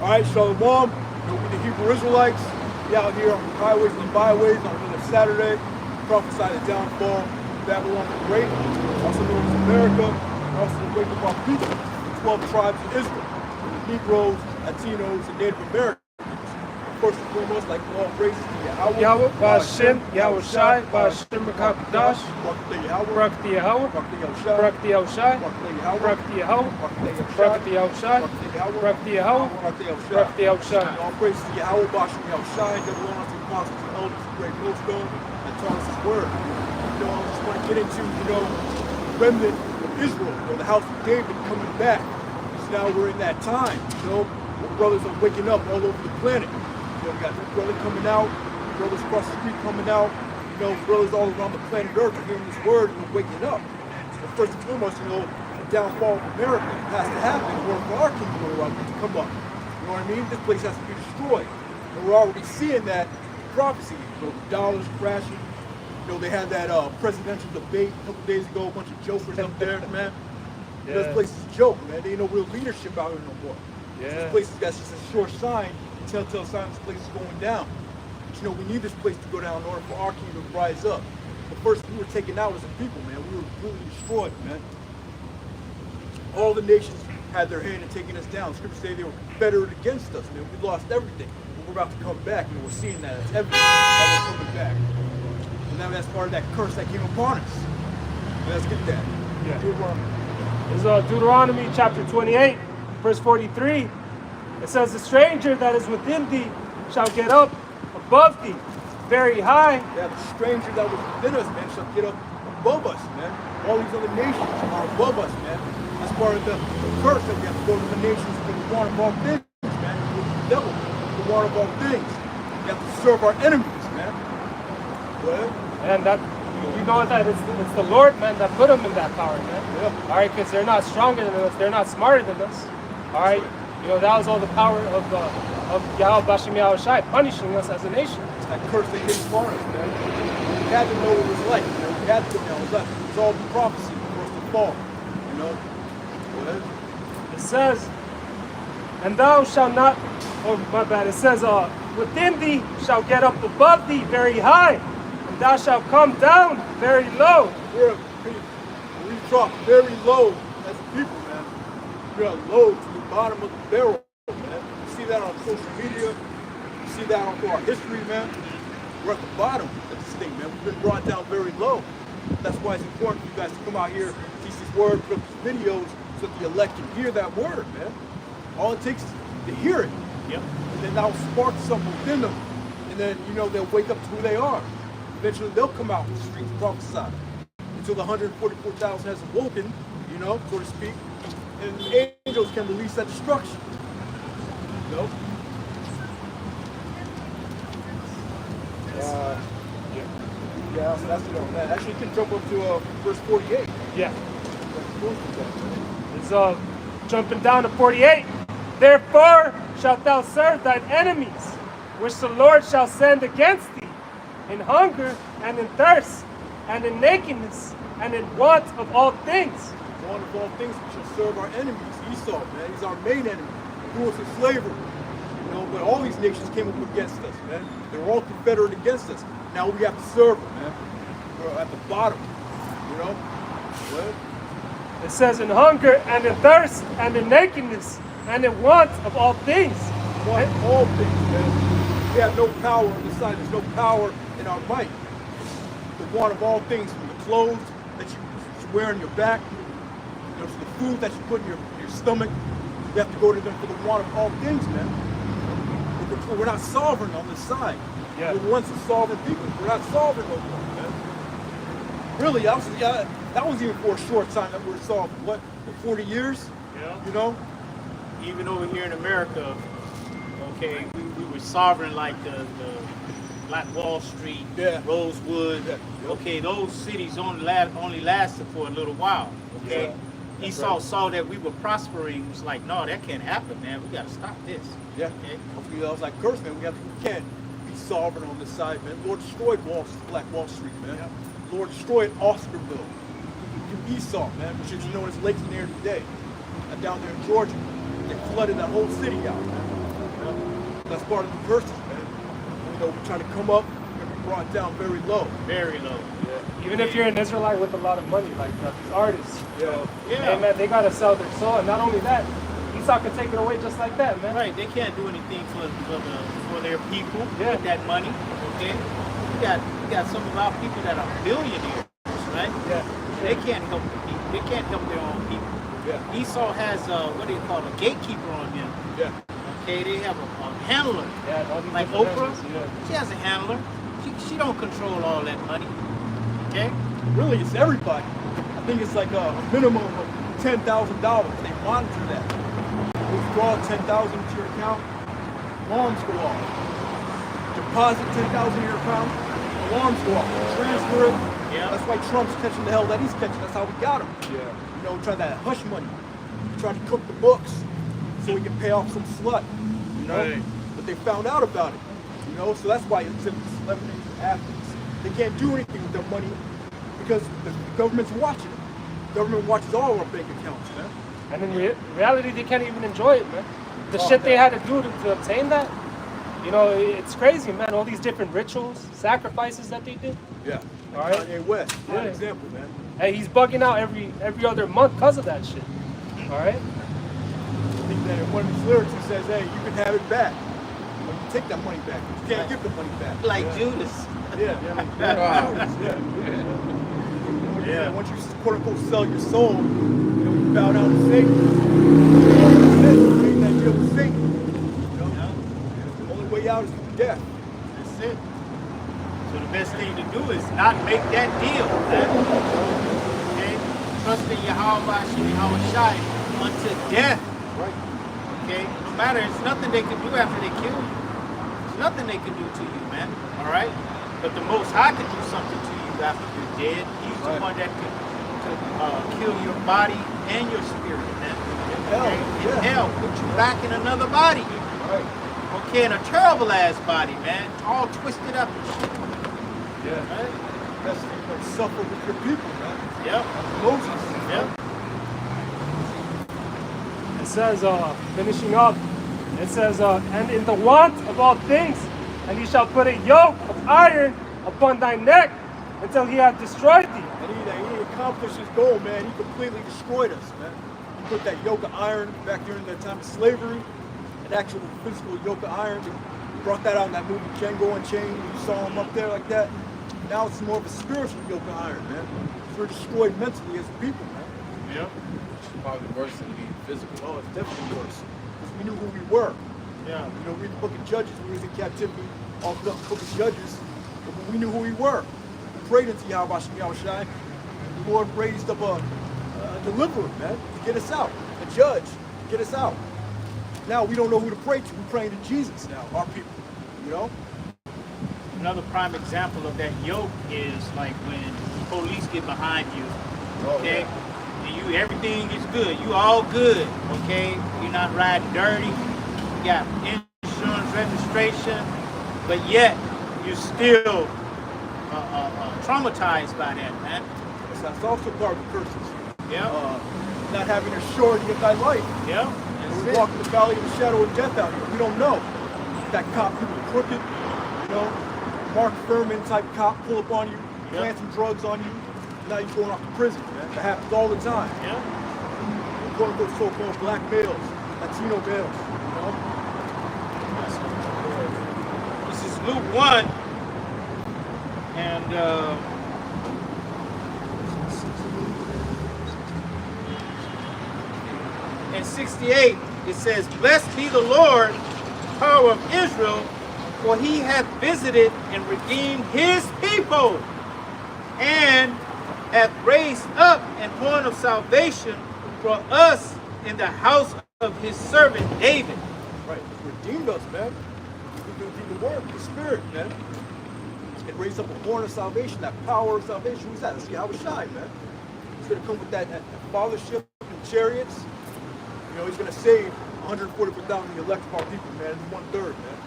All right, Shalom. We the Hebrew Israelites. We out here on the highways and byways on another Saturday. Prophesy the downfall of Babylon the Great, also known as America, and also the wake of our people, the 12 tribes of Israel, Negroes, Latinos, and Native Americans. First and foremost, like all races, Yahweh, Ba'Shem, Yahweh Shai, Ba'Shem Rakakadash, Barak the Yahweh, Barak the Yahushai, Barak the Yahweh, Barak the Yahushai, Barak the Yahweh, Barak the Yahushai. All praise to Yahweh, Ba'Shem Yahushai, double honor to the apostles and elders of the great millstone that taught us his word. I just want to get into, the remnant of Israel, the house of David coming back. Because now we're in that time, brothers are waking up all over the planet. We got this brother coming out, brothers across the street coming out, brothers all around the planet Earth are hearing this word and waking up. So first and foremost, the downfall of America has to happen in order for our kingdom to come up. You know what I mean? This place has to be destroyed. And we're already seeing that prophecy. The dollar's crashing. They had that presidential debate a couple days ago, a bunch of jokers up there, man. Yeah. This place is a joke, man. There ain't no real leadership out here no more. Yeah. This place that's just a sure sign. Telltale sign this place is going down. But we need this place to go down in order for our kingdom to rise up. But first, we were taken out as a people, man. We were really destroyed, man. All the nations had their hand in taking us down. Scriptures say they were confederate against us, man. We lost everything. But we're about to come back, and we're seeing that. It's evidence that we're coming back. And now that's part of that curse that came upon us. Let's get that. Yeah. Deuteronomy. This is Deuteronomy chapter 28, verse 43. It says, the stranger that is within thee shall get up above thee very high. Yeah, the stranger that was within us, man, shall get up above us, man. All these other nations are above us, man. That's part of the curse that we have to go to the nations for the want of all things, man. The devil, the want of all things. We have to serve our enemies, man. What? And that, that it's the Lord, man, that put them in that power, man. Yeah. All right, because they're not stronger than us, they're not smarter than us. All right. That was all the power of Yahweh Ba'Shem Yahushai punishing us as a nation. It's that curse that came upon us, man. We had to know what it was like, We had to go down. It was all the prophecy for us to fall, What? It says, and thou shalt not, it says, within thee shall get up above thee very high, and thou shalt come down very low. We drop very low as a people, man. We are low to the bottom of the barrel, man. You see that on social media. You see that on our history, man. We're at the bottom of this thing, man. We've been brought down very low. That's why it's important for you guys to come out here, teach this word, put up these videos, so that the elect can hear that word, man. All it takes is to hear it. Yep. And then that'll spark something within them. And then, they'll wake up to who they are. Eventually, they'll come out in the streets and prophesy. Until the 144,000 has awoken, so to speak. And the angels can release that destruction. Yeah, so that's it on that. Actually, you can jump up to verse 48. Yeah. It's jumping down to 48. Therefore shalt thou serve thine enemies, which the Lord shall send against thee, in hunger and in thirst, and in nakedness, and in want of all things. Want of all things, we shall serve our enemies. Esau, man, he's our main enemy. He grew us in slavery. But all these nations came up against us, man. They were all confederate against us. Now we have to serve them, man. We're at the bottom, What? It says in hunger and in thirst and in nakedness and in want of all things. Want of all things, man. We have no power on this side. There's no power in our might. The want of all things, from the clothes that you wear on your back, to the food that you put in your stomach. We have to go to them for the want of all things, man. We're not sovereign on this side. Yeah. We're once a sovereign people. We're not sovereign no more, man. Really, that was even for a short time that we were sovereign. What, for 40 years? Yeah. Even over here in America, okay, we were sovereign like the Black Wall Street, Rosewood. Yeah. Okay, those cities only lasted for a little while. Okay. Yeah. Esau saw that we were prospering. He was like, no, that can't happen, man. We got to stop this. Yeah. Okay. Hopefully that was like curse, man. We can't be sovereign on this side, man. Lord destroyed Black Wall Street, man. Yeah. Lord destroyed Oscarville. To Esau, man, which is known as Lake Lanier today. And down there in Georgia, they flooded that whole city out, man. That's part of the curses, man. You know, we're trying to come up and be brought down very low. Very low. Yeah. Even if you're an Israelite with a lot of money, like these artists, Yeah. Yeah. hey man, they gotta sell their soul. And not only that, Esau can take it away just like that, man. Right, they can't do anything for their people Yeah. with that money. Okay, we got some of our people that are billionaires, right? Yeah. They can't help the people. They can't help their own people. Yeah. Esau has what do you call it, a gatekeeper on them. Yeah. Okay, they have a handler. Yeah, all these Like different Oprah, measures, yeah. she has a handler. She don't control all that money. Okay, Really, it's everybody. I think it's like a minimum of $10,000. They monitor that. Withdraw $10,000 into your account, alarms go off. Deposit $10,000 in your account, alarms go off. Transfer it. Yeah. That's why Trump's catching the hell that he's catching. That's how we got him. Yeah. You know, trying that hush money. Trying to cook the books so he can pay off some slut. You know? Right. But they found out about it. You know, so that's why it's celebrities and athletes. They can't do anything with their money because the government's watching it. The government watches all our bank accounts, man. And in reality, they can't even enjoy it, man. The Oh, shit they man. had to do to obtain that, you know, it's crazy, man. All these different rituals, sacrifices that they did. Yeah. All right. Kanye West, for Yeah. example, man. Hey, he's bugging out every other month because of that shit. All right. I think that in one of his lyrics he says, hey, you can have it back. But you take that money back. You can't give the money back. like yeah. Judas. Yeah, yeah. Yeah. Once you quote unquote sell your soul, you know, you bow down to Satan. You make that deal with Satan. You know? Yeah. The only way out is through death. That's it. So the best thing to do is not make that deal. Man. Okay? Trust in Yahweh Shai unto death. Right. Okay? No matter, it's nothing they can do after they kill you. There's nothing they can do to you, man. Alright? But the Most High can do something to you after you're dead. He's the one that can kill your body and your spirit, man. In hell. Okay? In Yeah. hell, put you back in another body. Right. Okay, in a terrible ass body, man. All twisted up and shit. Yeah. Right? That's like suffer with your people, man. Yep. Moses. Yep. It says, finishing up, it says, and in the want of all things, and he shall put a yoke of iron upon thy neck until he hath destroyed thee. And he accomplished his goal, man. He completely destroyed us, man. He put that yoke of iron back during the time of slavery, an actual physical yoke of iron. He brought that out in that movie Django Unchained. You saw him up there like that. Now it's more of a spiritual yoke of iron, man. We're destroyed mentally as a people, man. Yep. It's probably worse than being physical. Oh, it's definitely worse. Because we knew who we were. Yeah. You know, read the book of Judges. We was in captivity all throughout the book of Judges. But we knew who we were. We prayed into Yahweh Shai. The Lord raised up a deliverer, man, to get us out. A judge to get us out. Now we don't know who to pray to. We're praying to Jesus now, our people. You know? Another prime example of that yoke is like when police get behind you, okay? And you, everything is good. You all good, okay? You're not riding dirty. You got insurance, registration, but yet you're still traumatized by that, man. That's also part of the curses. Yeah. Not having assurance with thy life. Yeah. We That's walk it. in the valley of the shadow of death out here. We don't know. That cop could be crooked, you know, Mark Furman type cop pull up on you, plant some drugs on you. Now you're going off to prison, man. That happens all the time. Yeah. Quote unquote so-called black males, Latino males, you know? This is Luke 1, and in 68, it says, "Blessed be the Lord, power of Israel, for he hath visited and redeemed his people, and hath raised up an horn of salvation for us in the house of his servant David." Right, redeemed us, man. We can do the work, the spirit, man. And raise up a horn of salvation, that power of salvation. Who's that? Let's see how we shine, man. He's gonna come with that fathership and chariots. You know, he's gonna save 144,000 elect of our people, man. 1/3, man.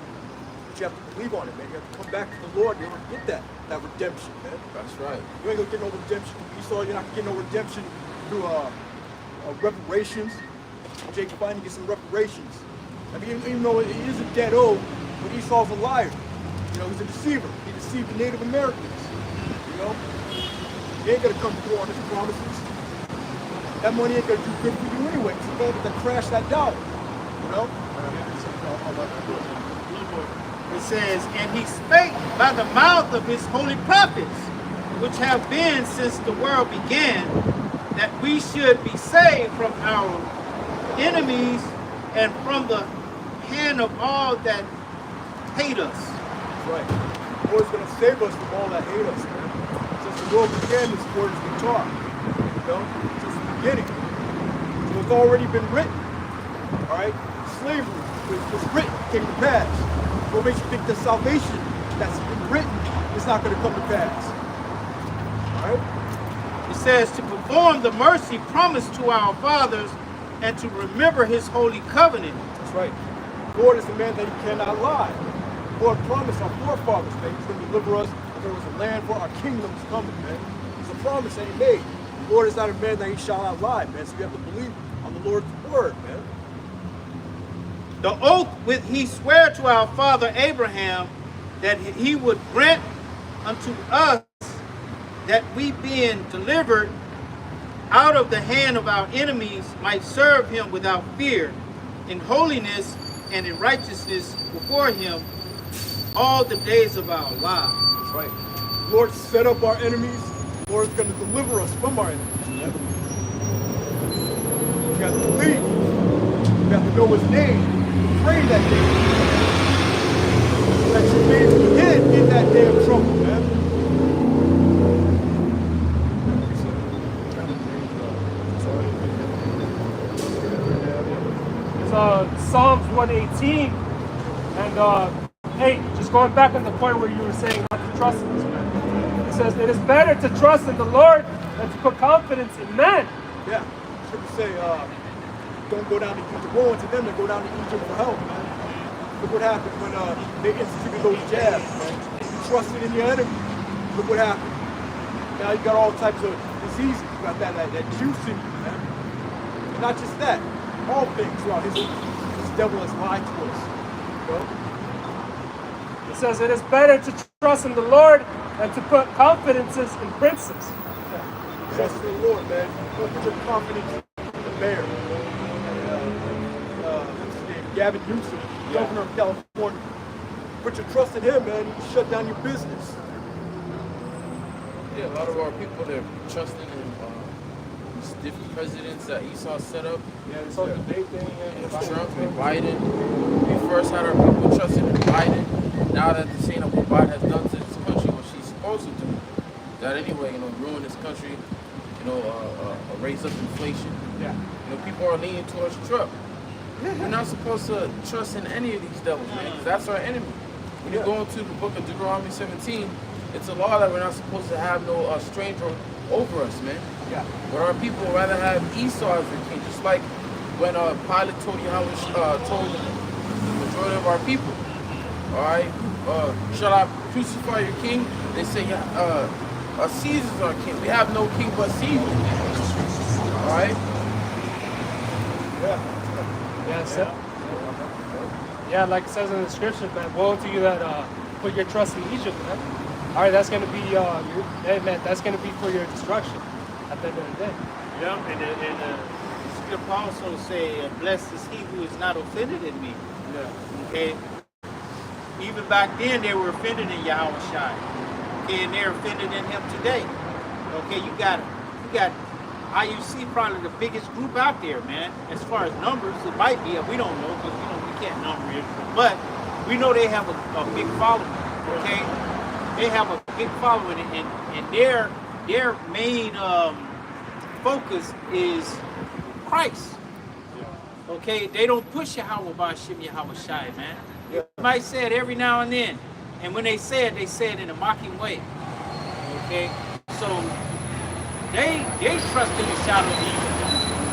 But you have to believe on it, man. You have to come back to the Lord. You're gonna get that redemption, man. That's right. You ain't gonna get no redemption through Esau. You're not gonna get no redemption through reparations. Jake, finally get some reparations. I mean, even though he isn't dead old, but Esau's a liar. You know, he's a deceiver. He deceived the Native Americans. You know, he ain't gonna come through on his promises. That money ain't gonna do good for you anyway. It's going to crash that dollar. You know. It says, and he spake by the mouth of his holy prophets, which have been since the world began, that we should be saved from our enemies and from the hand of all that hate us. That's right. The Lord's going to save us from all that hate us, man. Since the world began, this word has been taught. You know, since the beginning. So it's already been written. All right? Slavery was written, came to pass. What makes you think the salvation that's been written is not going to come to pass? All right? It says to perform the mercy promised to our fathers and to remember his holy covenant. That's right. The Lord is the man that he cannot lie. The Lord promised our forefathers that he's going to deliver us. There was a land for our kingdoms coming, man. It's a promise that he made. The Lord is not a man that he shall not lie, man. So we have to believe on the Lord's word, man. The oath which he sware to our father Abraham, that he would grant unto us that we being delivered out of the hand of our enemies might serve him without fear, in holiness and in righteousness before him all the days of our lives. That's right. The Lord set up our enemies. The Lord's going to deliver us from our enemies. Yeah. You got to believe. You got to know his name. Pray that day. That you may begin in that day of trouble, man. It's Psalms 118. And hey, just going back on the point where you were saying not to trust in this man. It says, it is better to trust in the Lord than to put confidence in man. Yeah. Scripture say, don't go down to Egypt. Woe unto them that go down to Egypt for help, man. Look what happened when they instituted those jabs, man. You trusted in your enemy. Look what happened. Now you got all types of diseases. You got that juice in you, man. And not just that. All things throughout history. This devil has lied to us. You know? It says, it is better to trust in the Lord than to put confidences in princes. Yeah. Trust in the Lord, man. Don't put your confidence in the bear. What's his name? Gavin Newsom, governor of California. Put your trust in him, man. You can shut down your business. Yeah, a lot of our people, they're trusting in these different presidents that Esau set up. Yeah, it's all debate thing. Trump and Biden. We first had our people trusting in Biden. Now that they're seeing what Biden has done to this country, what she's supposed to do, that anyway, ruin this country, raise up inflation. Yeah. People are leaning towards Trump. We're not supposed to trust in any of these devils, man, because that's our enemy. When you go into the book of Deuteronomy 17, it's a law that we're not supposed to have no stranger over us, man. Yeah. But our people would rather have Esau as their king, just like when Pilate told told the majority of our people, all right, shall I crucify your king? They say, Caesar's our king. We have no king but Caesar. All right? Yeah. Yeah, like it says in the scripture, man, woe to you that put your trust in Egypt, man. All right, that's going to be, that's going to be for your destruction at the end of the day. Yeah, and the scripture also say, blessed is he who is not offended in me. Yeah. Okay? Even back then, they were offended in Yahweh Shai. Okay, and they're offended in him today. Okay, you got IUC probably the biggest group out there, man. As far as numbers, it might be. We don't know because we can't number it. But we know they have a big following. Okay, they have a big following, and their main focus is Christ. Okay, they don't push Yahweh Bashim Yahweh Shai, man. They might say it every now and then, and when they say it in a mocking way. Okay, so they trust in the shadow of evil.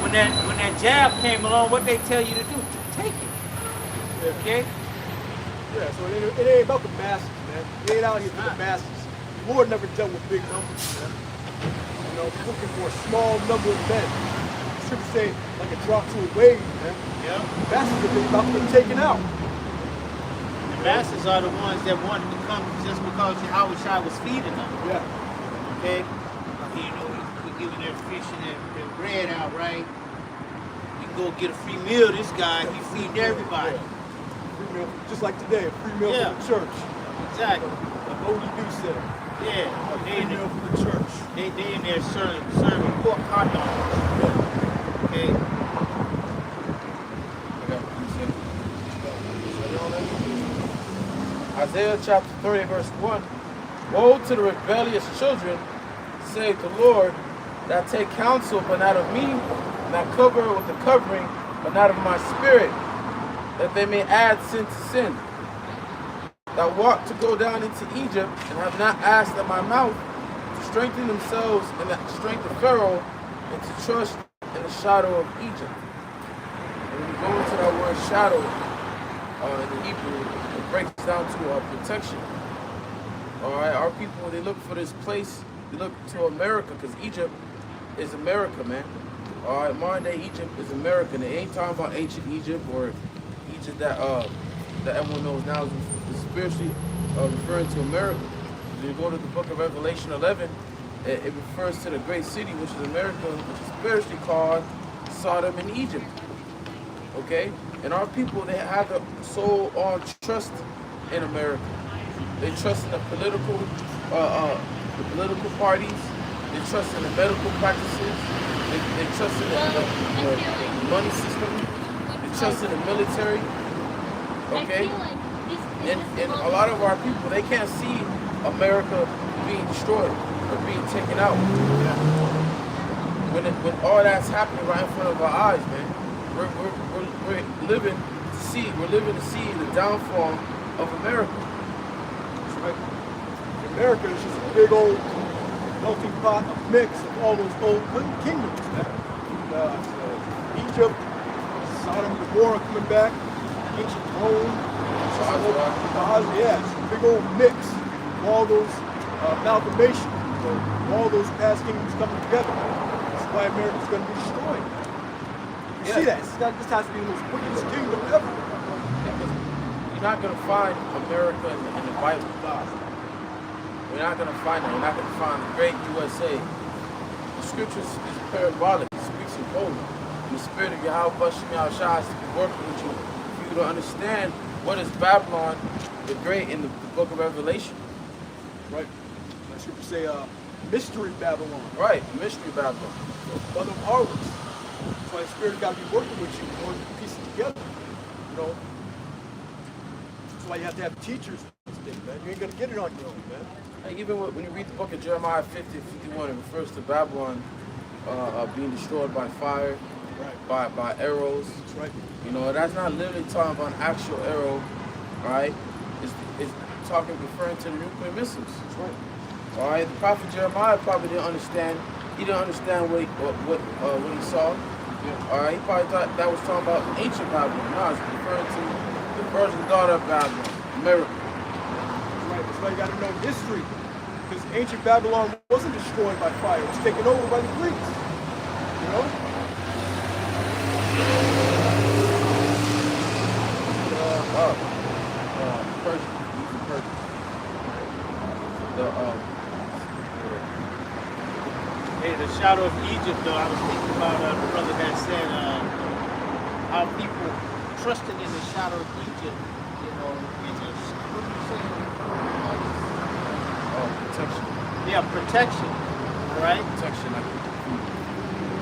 When that jab came along, what they tell you to do? To take it. Okay. Yeah, so it ain't about the masses, man. It ain't out here for the masses. The Lord never dealt with big numbers, man. He's looking for a small number of men. scriptures say, like a drop to a wave, man. Yeah. Masses have been about to be taken out. The masses are the ones that wanted to come just because Yahweh Shai was feeding them. Yeah. Okay? You know, we're giving their fish and their bread out, right? You can go get a free meal, this guy, he feeding everybody. Yeah. Free meal, just like today, a free meal Yeah. for the church. Exactly. A Bodie do Center. Yeah. A free meal for the church. They in there serving pork hot dogs. Okay? Isaiah chapter 30, verse 1. Woe to the rebellious children, saith the Lord, that take counsel, but not of me, and that cover with the covering, but not of my spirit, that they may add sin to sin. That walk to go down into Egypt, and have not asked at my mouth, to strengthen themselves in the strength of Pharaoh, and to trust in the shadow of Egypt. And when you go into that word shadow, in the Hebrew, it breaks down to protection. All right, our people, they look for this place, they look to America, because Egypt is America, man. All right, modern day Egypt is America. They ain't talking about ancient Egypt or Egypt that everyone knows now is spiritually referring to America. When you go to the book of Revelation 11, it refers to the great city, which is America, which is spiritually called Sodom and Egypt. Okay? And our people, they have the soul on trust in America. They trust in the political parties. They trust in the medical practices. They trust in the money system. They trust in the military. Okay? And a lot of our people, they can't see America being destroyed or being taken out. When all that's happening right in front of our eyes, man. We're living to see the downfall of America. That's right. America is just a big old melting pot, a mix of all those old kingdoms, man. Egypt, Sodom and Gomorrah coming back, ancient Rome, yeah, it's a big old mix of all those amalgamation of all those past kingdoms coming together. That's why America's going to be destroyed. You see that? This has to be the most wickedest kingdom ever. You're not going to find America in the Bible. You're not going to find it. You're not going to find the great USA. The scriptures is parabolic. It speaks in bold. The spirit of Yahweh Shai is to be working with you for you to understand what is Babylon the Great in the book of Revelation. Right. The scriptures say mystery Babylon. Right, mystery Babylon. Mother of harlots. That's why the Spirit's got to be working with you in order to piece it together. You know? That's why you have to have teachers in this thing, man. You ain't going to get it on your own, man. Like even when you read the book of Jeremiah 50 and 51, it refers to Babylon being destroyed by fire, right, by arrows. That's right. You know, that's not literally talking about an actual arrow, right? It's talking, referring to the nuclear missiles. That's right. All right, the prophet Jeremiah probably didn't understand. He didn't understand what he saw. Yeah. All right, he probably thought that was talking about ancient Babylon. No, it's referring to the virgin daughter of Babylon, America. That's right. That's why you got to know history, because ancient Babylon wasn't destroyed by fire; it was taken over by the Greeks. You know. Hey, the shadow of Egypt, though, I was thinking about the brother that said how people trusted in the shadow of Egypt, you know, in the, what do you say? Protection. Yeah, protection, right? Protection. Like,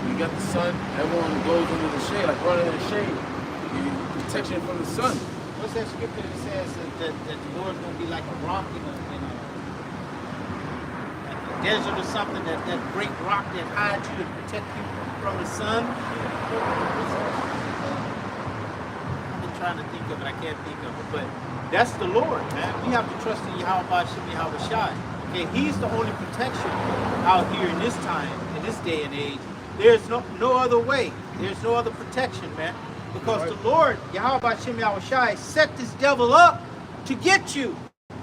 you got the sun, everyone goes into the shade, like running in the shade. You protection from the sun. What's that scripture that says that the Lord's going to be like a rock in a desert or something, that great rock that hides you to protect you from the sun? I've been trying to think of it, I can't think of it, but that's the Lord, man. We have to trust in Yahweh Shai. Okay, He's the only protection out here in this time, in this day and age. There's no other way. There's no other protection, man. Because the Lord, Yahweh Shai, set this devil up to get you.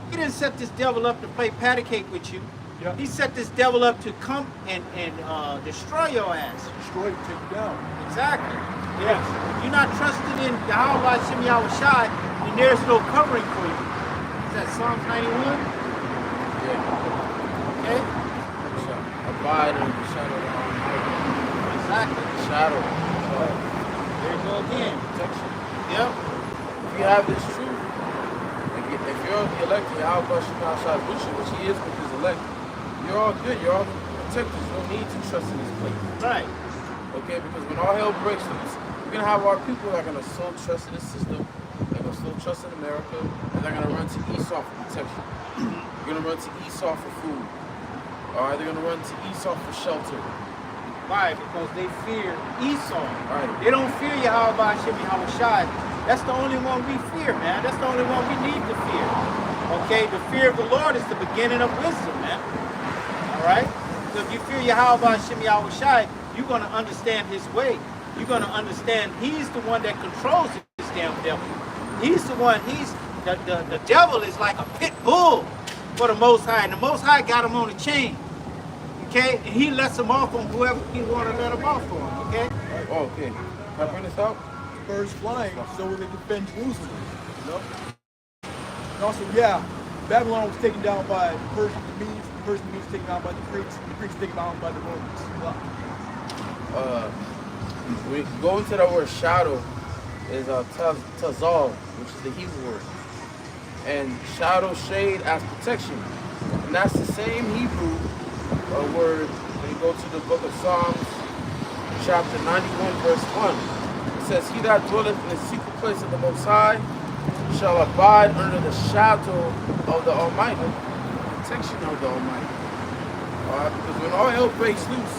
He didn't set this devil up to play patty cake with you. Yeah. He set this devil up to come and destroy your ass. Destroy it, take it down. Exactly. Yes. If you're not trusting in Yahweh Shem Yahweh Shai, then there's no covering for you. Is that Psalms 91? Yeah. Okay? Abide in the shadow of the Almighty. Exactly. Shadow. There you go again. Protection. Yep. If you have this truth, if you're the elect, Yahweh Shem Yahweh Shai is with you, which he is with his elect, you're all good. You're all protected. You don't need to trust in this place. Right. Okay? Because when all hell breaks loose, we're going to have our people that are going to still trust in the system, they're going to still trust in America, and they're going to run to Esau for protection. They're going to run to Esau for food. All right? They're going to run to Esau for shelter. Why? Because they fear Esau. Right. They don't fear Yahweh Shem Yahweh Shai. That's the only one we fear, man. That's the only one we need to fear. Okay? The fear of the Lord is the beginning of wisdom, man. All right? So if you fear Yahweh Shem Yahweh Shai, you're going to understand his way. You're going to understand he's the one that controls this damn devil. He's the one, the devil is like a pit bull for the Most High. And the Most High got him on a chain. Okay? And he lets him off on whoever he want to let him off on. Okay? Oh, okay. Can I bring this out? Birds flying, so will they defend Jerusalem. You know? And also, yeah, Babylon was taken down by the Persians, the Medes taken down by the Greeks taken down by the Romans. We go into that word shadow is tazal, which is the Hebrew word. And shadow, shade as protection. And that's the same Hebrew word when you go to the book of Psalms, chapter 91, verse 1. It says, he that dwelleth in the secret place of the Most High shall abide under the shadow of the Almighty, protection of the Almighty. Because when all hell breaks loose,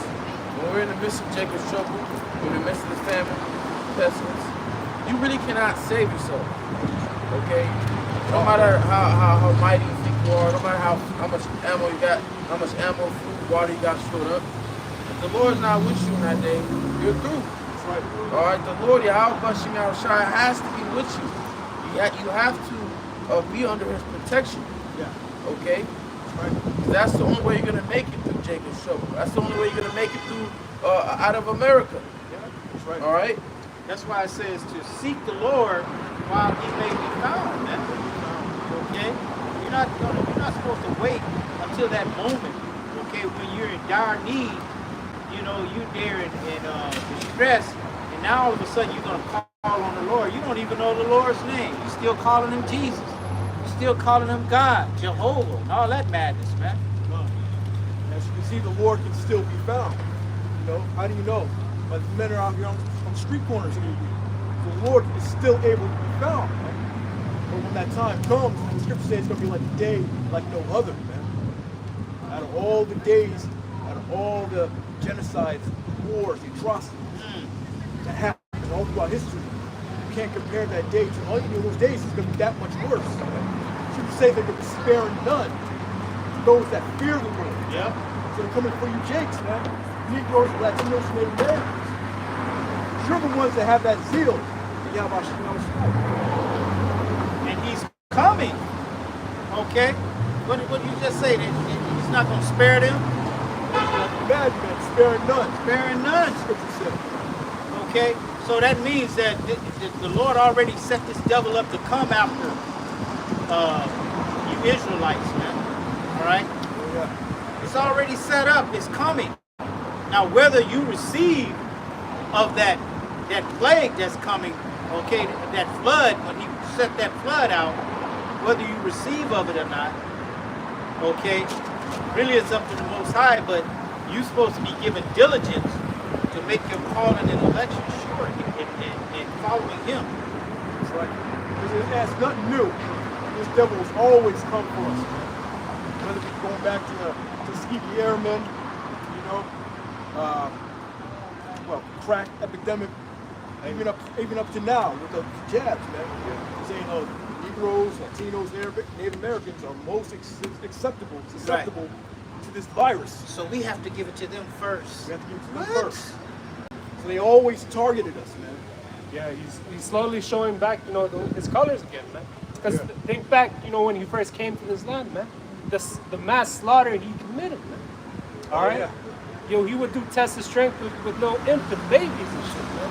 when we're in the midst of Jacob's trouble, we're in the midst of the famine, pestilence, you really cannot save yourself. Okay? No matter how mighty you think you are, no matter how much ammo you got, how much ammo, food, water you got stored up, if the Lord's not with you in that day, you're through. Right. All right, the Lord, Yahweh Shem Yahweh Shai, has to be with you. You have to be under his protection. Yeah. Okay? Right. That's the only way you're going to make it through Jacob's trouble. That's the only way you're going to make it through out of America. Yeah, that's right. All right? That's why it says to seek the Lord while he may be found, man. Okay? You're not supposed to wait until that moment, okay, when you're in dire need, you know, you're there in distress, and now all of a sudden you're going to call on the Lord. You don't even know the Lord's name. You're still calling him Jesus. You're still calling him God, Jehovah, and all that madness, man. As you can see, the Lord can still be found. You know, how do you know? But the men are out here on street corners every week. So the Lord is still able to be found. Man. But when that time comes, the scripture says it's going to be like a day like no other, man. Out of all the days, out of all the genocides, wars, atrocities that happened all throughout history, you can't compare that day to all those days. It's going to be that much worse. Scripture says that they will spare none to those that fear the Lord. Yep. So they're coming for you Jakes, man. Negroes, Latinos, Native Americans. You're the ones that have that zeal. And he's coming. Okay? What did you just say? That he's not going to spare them? Bad men, sparing none. Sparing none. Scripture says. Okay? So that means that the Lord already set this devil up to come after you Israelites, man. All right? Yeah. It's already set up. It's coming. Now, whether you receive of that plague that's coming, okay, that flood, when he set that flood out, whether you receive of it or not, okay, really it's up to the Most High, but you're supposed to be given diligence to make your calling and election sure in following him. That's right. Because that's nothing new. This devil has always come for us. Whether it's going back to the Tuskegee Airmen, you know, crack epidemic, even up to now with the jabs, man. Saying Negroes, Latinos, Native Americans are most susceptible to this virus. So we have to give it to them first. We have to give it to them first. So they always targeted us, man. Yeah, he's slowly showing back, his colors again, man. Because think back, when he first came to this land, man. the mass slaughter he committed, man. All right? Yeah. Yo, he would do tests of strength with little infant babies and shit, man.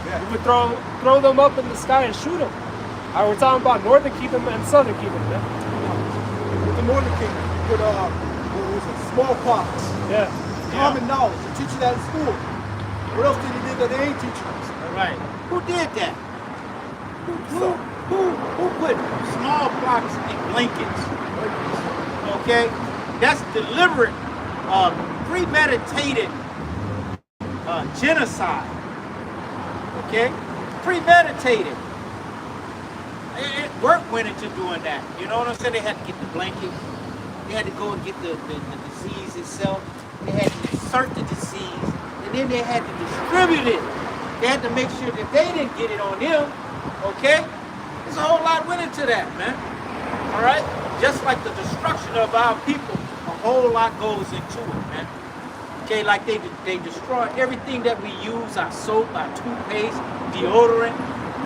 Yeah. He would throw them up in the sky and shoot them. We're talking about Northern Kingdom and Southern Kingdom, man. With the Northern Kingdom, you put what was it? Smallpox. Yeah. Common knowledge. They teach you that in school. What else did he do that they ain't teaching us? All right. Who did that? Who put smallpox in blankets? Okay? That's deliberate, premeditated genocide. Okay? Premeditated. Work went into doing that. You know what I'm saying? They had to get the blankets. They had to go and get the disease itself. They had to insert the disease. And then they had to distribute it. They had to make sure that they didn't get it on them. Okay? There's a whole lot went into that, man. All right? Just like the destruction of our people, a whole lot goes into it, man. Okay, like they destroy everything that we use, our soap, our toothpaste, deodorant.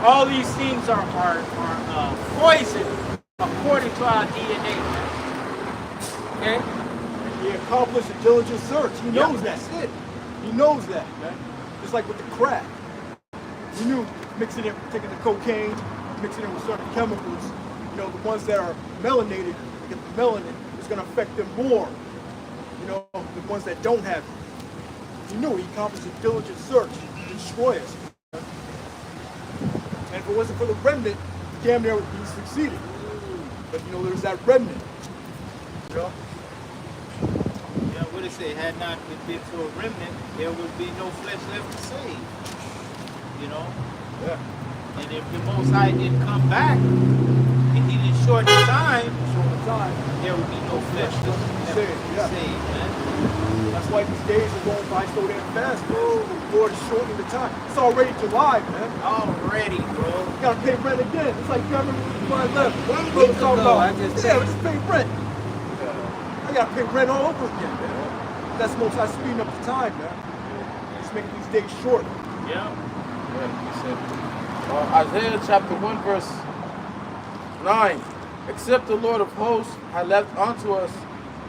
All these things are poison according to our DNA, man. Okay? He accomplished a diligent search. He knows that. That's it. He knows that, man. Just like with the crack. He knew mixing it, taking the cocaine, mixing it with certain chemicals, you know, the ones that are melanated, get the melanin, is going to affect them more. You know, the ones that don't have it. He knew he accomplished a diligent search to destroy us. And if it wasn't for the remnant, damn near he succeeded. But you know, there's that remnant. You know? Yeah, what it say? Had not been for a remnant, there would be no flesh left to save. You know? Yeah. And if the Most High didn't come back, and he didn't shorten the time, there would be no flesh left to save, man. That's why these days are going by so damn fast, bro. The Lord is shortening the time. It's already July, man. Already, bro. You gotta pay rent again. It's like you haven't left. 1 week ago, I just yeah, just pay rent. I gotta pay rent all over again, man. That's most I speeding up the time, man. Just making these days short. Yeah. Isaiah chapter 1 verse 9. Except the Lord of hosts had left unto us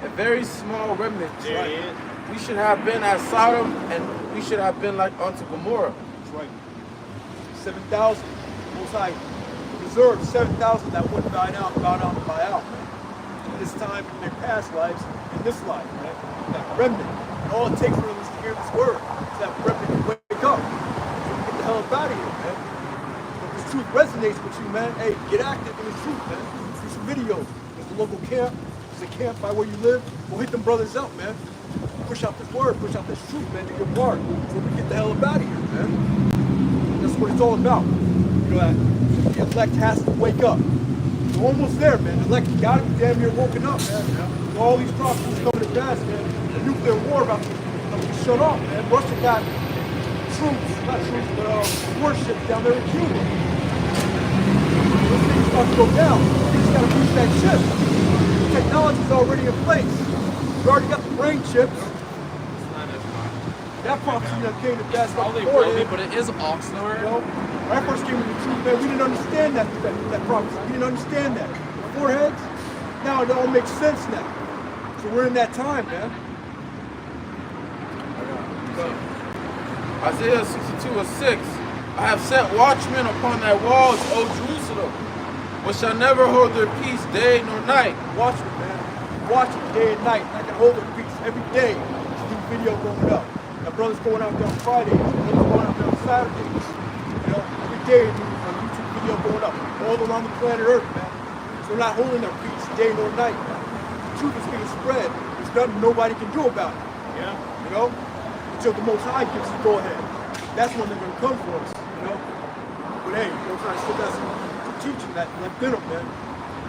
a very small remnant. There it is. We should have been as Sodom, and we should have been like unto Gomorrah. That's right. 7,000. Most High reserved 7,000 that wouldn't die out, man. In this time, in their past lives, in this life, man. That remnant. And all it takes for them is to hear this word. So that remnant can wake up. So we get the hell up out of here, man. If this truth resonates with you, man, hey, get active in the truth, man. See some videos. There's the local camp. There's a camp by where you live. Go hit them brothers out, man. Push out this word, push out this truth, man, to your part. So we get the hell up out of here, man. That's what it's all about. You know, that the elect has to wake up. We're almost there, man. The elect gotta be damn near woken up, man. With all these prophecies coming to pass, man. The nuclear war about to be shut off, man. Russia got troops, not troops, but warships down there in Cuba. Those things about to go down. We just gotta reach that ship. The technology's already in place. We already got the brain chips. That prophecy that came to pass Probably before will be, it, but it is Oxnard. you know, when I first came to the truth, man, we didn't understand that prophecy. We didn't understand that. The foreheads, now it all makes sense now. So we're in that time, man. Isaiah 62 and 6. I have set watchmen upon thy walls, O Jerusalem, which shall never hold their peace day nor night. Watch it, man. Watch it day and night. I can hold their peace every day. There's a new video going up. Now, brothers going out there on Fridays. Brothers going out there on Saturdays. You know, every day there's a YouTube video going up. All around the planet Earth, man. So they're not holding their peace day nor night, man. The truth is being spread. There's nothing nobody can do about it. Yeah. You know? Until the Most High gives the go ahead. That's when they're going to come for us, you know? But hey, the Most High still got some teaching that left in them, man.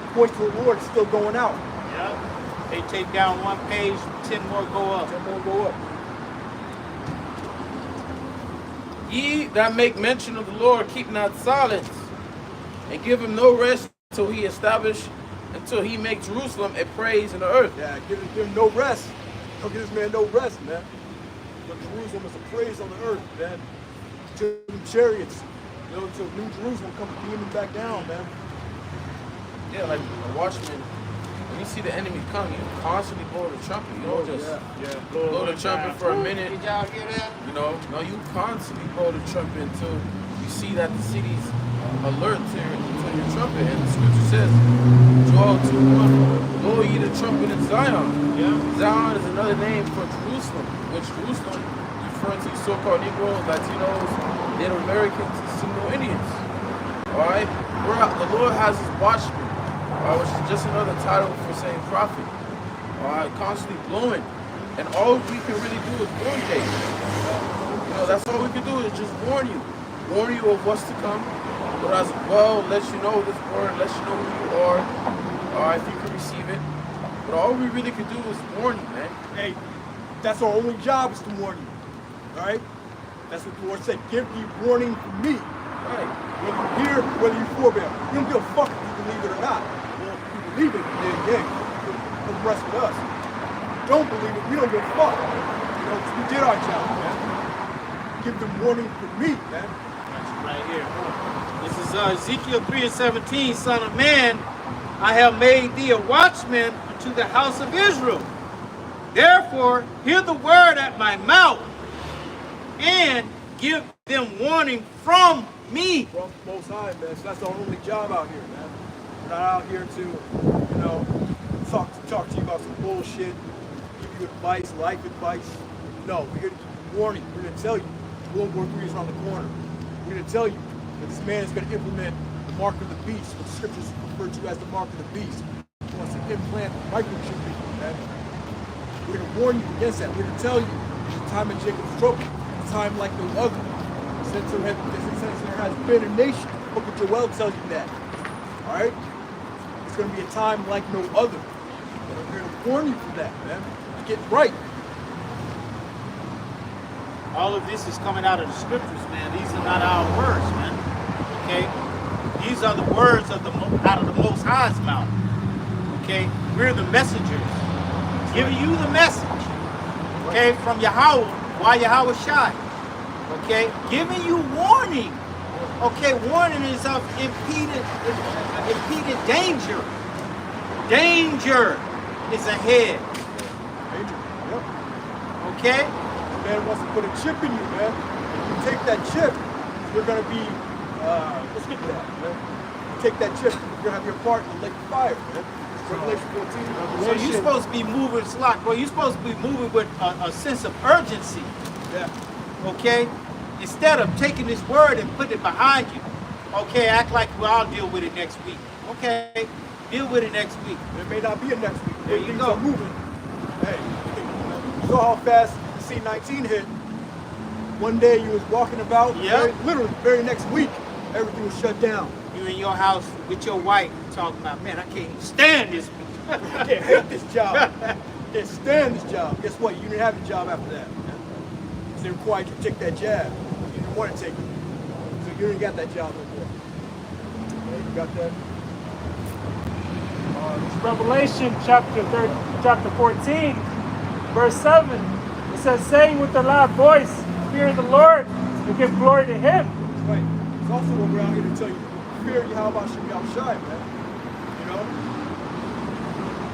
The voice of the Lord is still going out. Yeah. They take down one page, 10 more go up. 10 more go up. Ye that make mention of the Lord, keep not silence, and give him no rest until he make Jerusalem a praise in the earth. Yeah, give him no rest. Don't give this man no rest, man. But Jerusalem is a praise on the earth, man. Till the chariots, you know, until New Jerusalem comes beaming back down, man. Yeah, like a watchman. When you see the enemy come, you constantly blow the trumpet. You don't just blow the one trumpet time. for a minute. Did y'all hear that? You know, no, you constantly blow the trumpet until you see that the city's alert to your trumpet. And the scripture says, Joel 2:1, blow ye the trumpet in Zion. Yeah. Zion is another name for Jerusalem, which Jerusalem refers to so-called Negroes, Latinos, Native Americans, and Seminole Indians. All right? The Lord has his watchmen, which is just another title for saying prophet. All right? Constantly blowing. And all we can really do is warn you. You know, that's all we can do is just warn you. Warn you of what's to come. But as well, let you know this word, let you know who you are, if you can receive it. But all we really can do is warn you, man. Hey, that's our only job is to warn you. All right? That's what the Lord said. Give ye warning from me. Right. Whether you hear, whether you forbear. We don't give a fuck if you believe it or not. Well, if you believe it, then yeah, for the rest of us. Don't believe it, we don't give a fuck. You know, we did our job, man. Give them warning from me, man. Right here. This is Ezekiel 3:17. Son of man, I have made thee a watchman unto the house of Israel. Therefore, hear the word at my mouth, and give them warning from me. From Most High, man. So that's our only job out here, man. We're not out here to, you know, talk to you about some bullshit, give you advice, life advice. No, we're here to give you warning. We're going to tell you World War III is around the corner. We're going to tell you that this man is going to implement the mark of the beast, what the scriptures refer to as the mark of the beast. He wants to implant microchip in you, man. We're going to warn you against that. We're going to tell you the time of Jacob's trouble, a time like no other. Since there has been a nation, the book of Joel tells you that. All right? It's going to be a time like no other. And I'm here to warn you from that, man. Get right. All of this is coming out of the scriptures, man. These are not our words, man. Okay? These are the words of out of the Most High's mouth. Okay? We're the messengers. Giving you the message. Okay? From Yahweh, why Yahweh Shai. Okay? Giving you warning. Okay? Warning is of impeded danger. Danger is ahead. Danger. Yep. Okay? The man wants to put a chip in you, man. If you take that chip, you're going to be, let's get to that, man. You take that chip, you're going to have your part in the lake of fire, man. Revelation 14. So you're supposed to be moving slack. Well, you're supposed to be moving with a sense of urgency. Yeah. Okay? Instead of taking this word and putting it behind you. Okay, act like, well, I'll deal with it next week. Okay, deal with it next week. There may not be a next week. There you Things go. are moving. Hey, you saw how fast the C-19 hit. One day you was walking about, literally very next week, everything was shut down. You in your house with your wife talking about, man, I can't even stand this. I can't hate this job. I can't stand this job. Guess what? You didn't have a job after that. They required you to take that jab. You didn't want to take it. So you didn't got that job no more. Yeah, you got that? Revelation chapter 14, verse 7. It says, saying with a loud voice, fear the Lord and give glory to him. Right. It's also what we're out here to tell you. Fear Yahweh Shai, man. You know?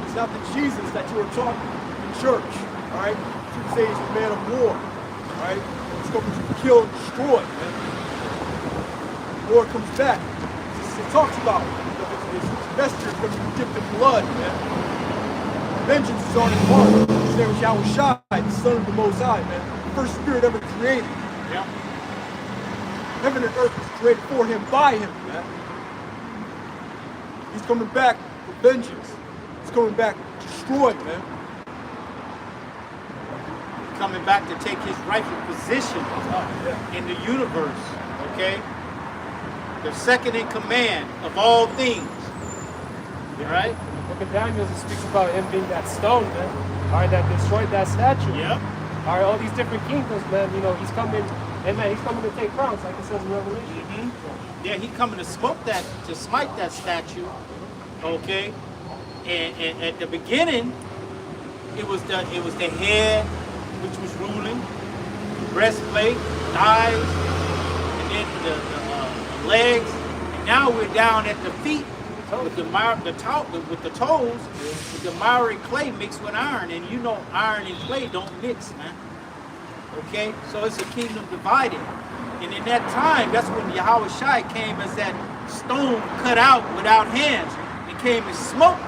It's not the Jesus that you were taught in church. Alright? You say he's a man of war. Alright? He's going to kill and destroy, man. The Lord comes back. It talks about his vesture is going to be dipped in blood, man. Vengeance is on his heart. His name is Yahweh Shai, the Son of the Most High, man. The first spirit ever created. Yeah. Heaven and earth was created for him, by him, man. He's coming back for vengeance. He's coming back to destroy, man. Coming back to take his rightful position in the universe. Okay? The second in command of all things. Right? Book of Daniel speaks about him being that stone, man. All right, that destroyed that statue. Yep. All right, all these different kingdoms, man. You know, he's coming, and man, he's coming to take crowns, like it says in Revelation. Mm-hmm. Yeah, he coming to smoke that, to smite that statue. Okay. And at the beginning, it was the head which was ruling, breastplate, thighs, and then the legs. And now we're down at the feet, with the toes, with the miry clay mixed with iron, and you know iron and clay don't mix, man. Okay, so it's a kingdom divided, and in that time, that's when Yahweh Shai came as that stone cut out without hands, and came and smoked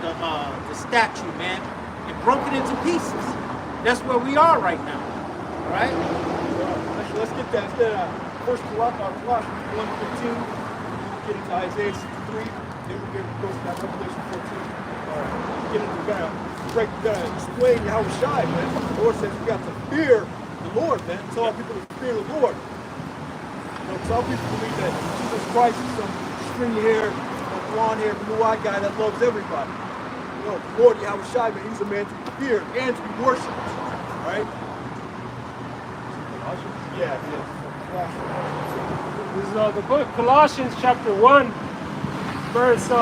the statue, man, and broke it into pieces. That's where we are right now, all right? Let's get that. Instead of First Colossians 1:15, we'll get into Isaiah 63, then we'll go to that Revelation 14. Get into gonna explain Yahweh Shai, man. The Lord says we got to fear the Lord, man. Tell our people to fear the Lord. You know, some people believe that Jesus Christ is some stringy hair, blonde hair, blue-eyed guy that loves everybody. You know, the Lord Yahweh Shai, man, he's a man to be feared and to be worshipped. Right? Yeah. This is the book Colossians chapter 1, verse 15.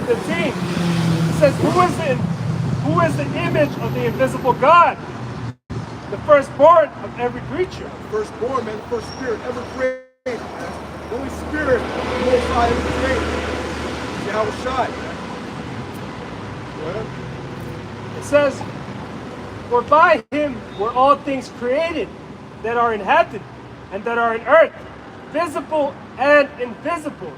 It says, who is the image of the invisible God? The firstborn of every creature. Firstborn, man, the first spirit ever created. Man. The only spirit the Most High ever created. Yahweh Shai. It says, for by him were all things created that are in heaven and that are in earth, visible and invisible,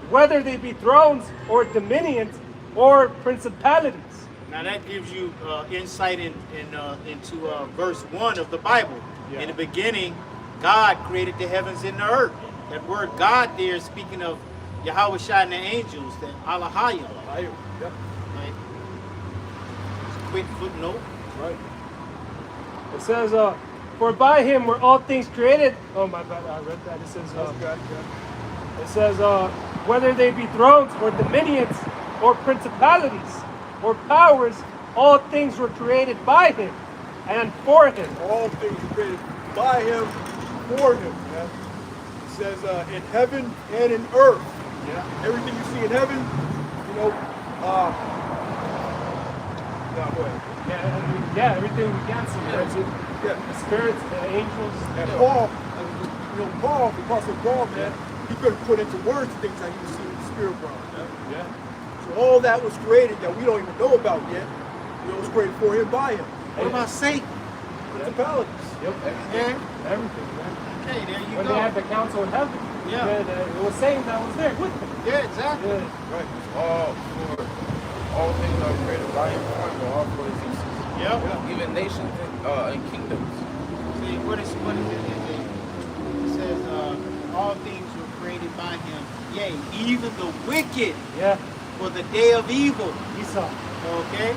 whether they be thrones or dominions or principalities. Now that gives you insight into verse 1 of the Bible. Yeah. In the beginning, God created the heavens and the earth. That word God there is speaking of Yahweh Shai and the angels, the Alahayim. Yep. Right? Quick footnote. Right. It says, for by him were all things created. Oh my bad, I read that. It says, it says, whether they be thrones or dominions or principalities or powers, all things were created by him and for him. All things were created by him, for him. Man. It says in heaven and in earth. Yeah. Everything you see in heaven, you know, go ahead. Yeah, everything we can see. Yeah. The spirits, the angels. And Paul, Paul, the Apostle Paul, man, he couldn't put into words things that he was seeing in the spirit realm. Yeah. So all that was created that we don't even know about yet, it was created for him, by him. What about Satan? Principalities. Yep. Everything, man. Okay, there you When go. they had the council in heaven, Yeah. it was saying that was there with them. Yeah, exactly. Yeah. Right. All things are created by him, all for his uses. Yep. Even nations and kingdoms. See, what is it? It says, all things were created by him. Yea, even the wicked Yeah. for the day of evil. Esau. Okay?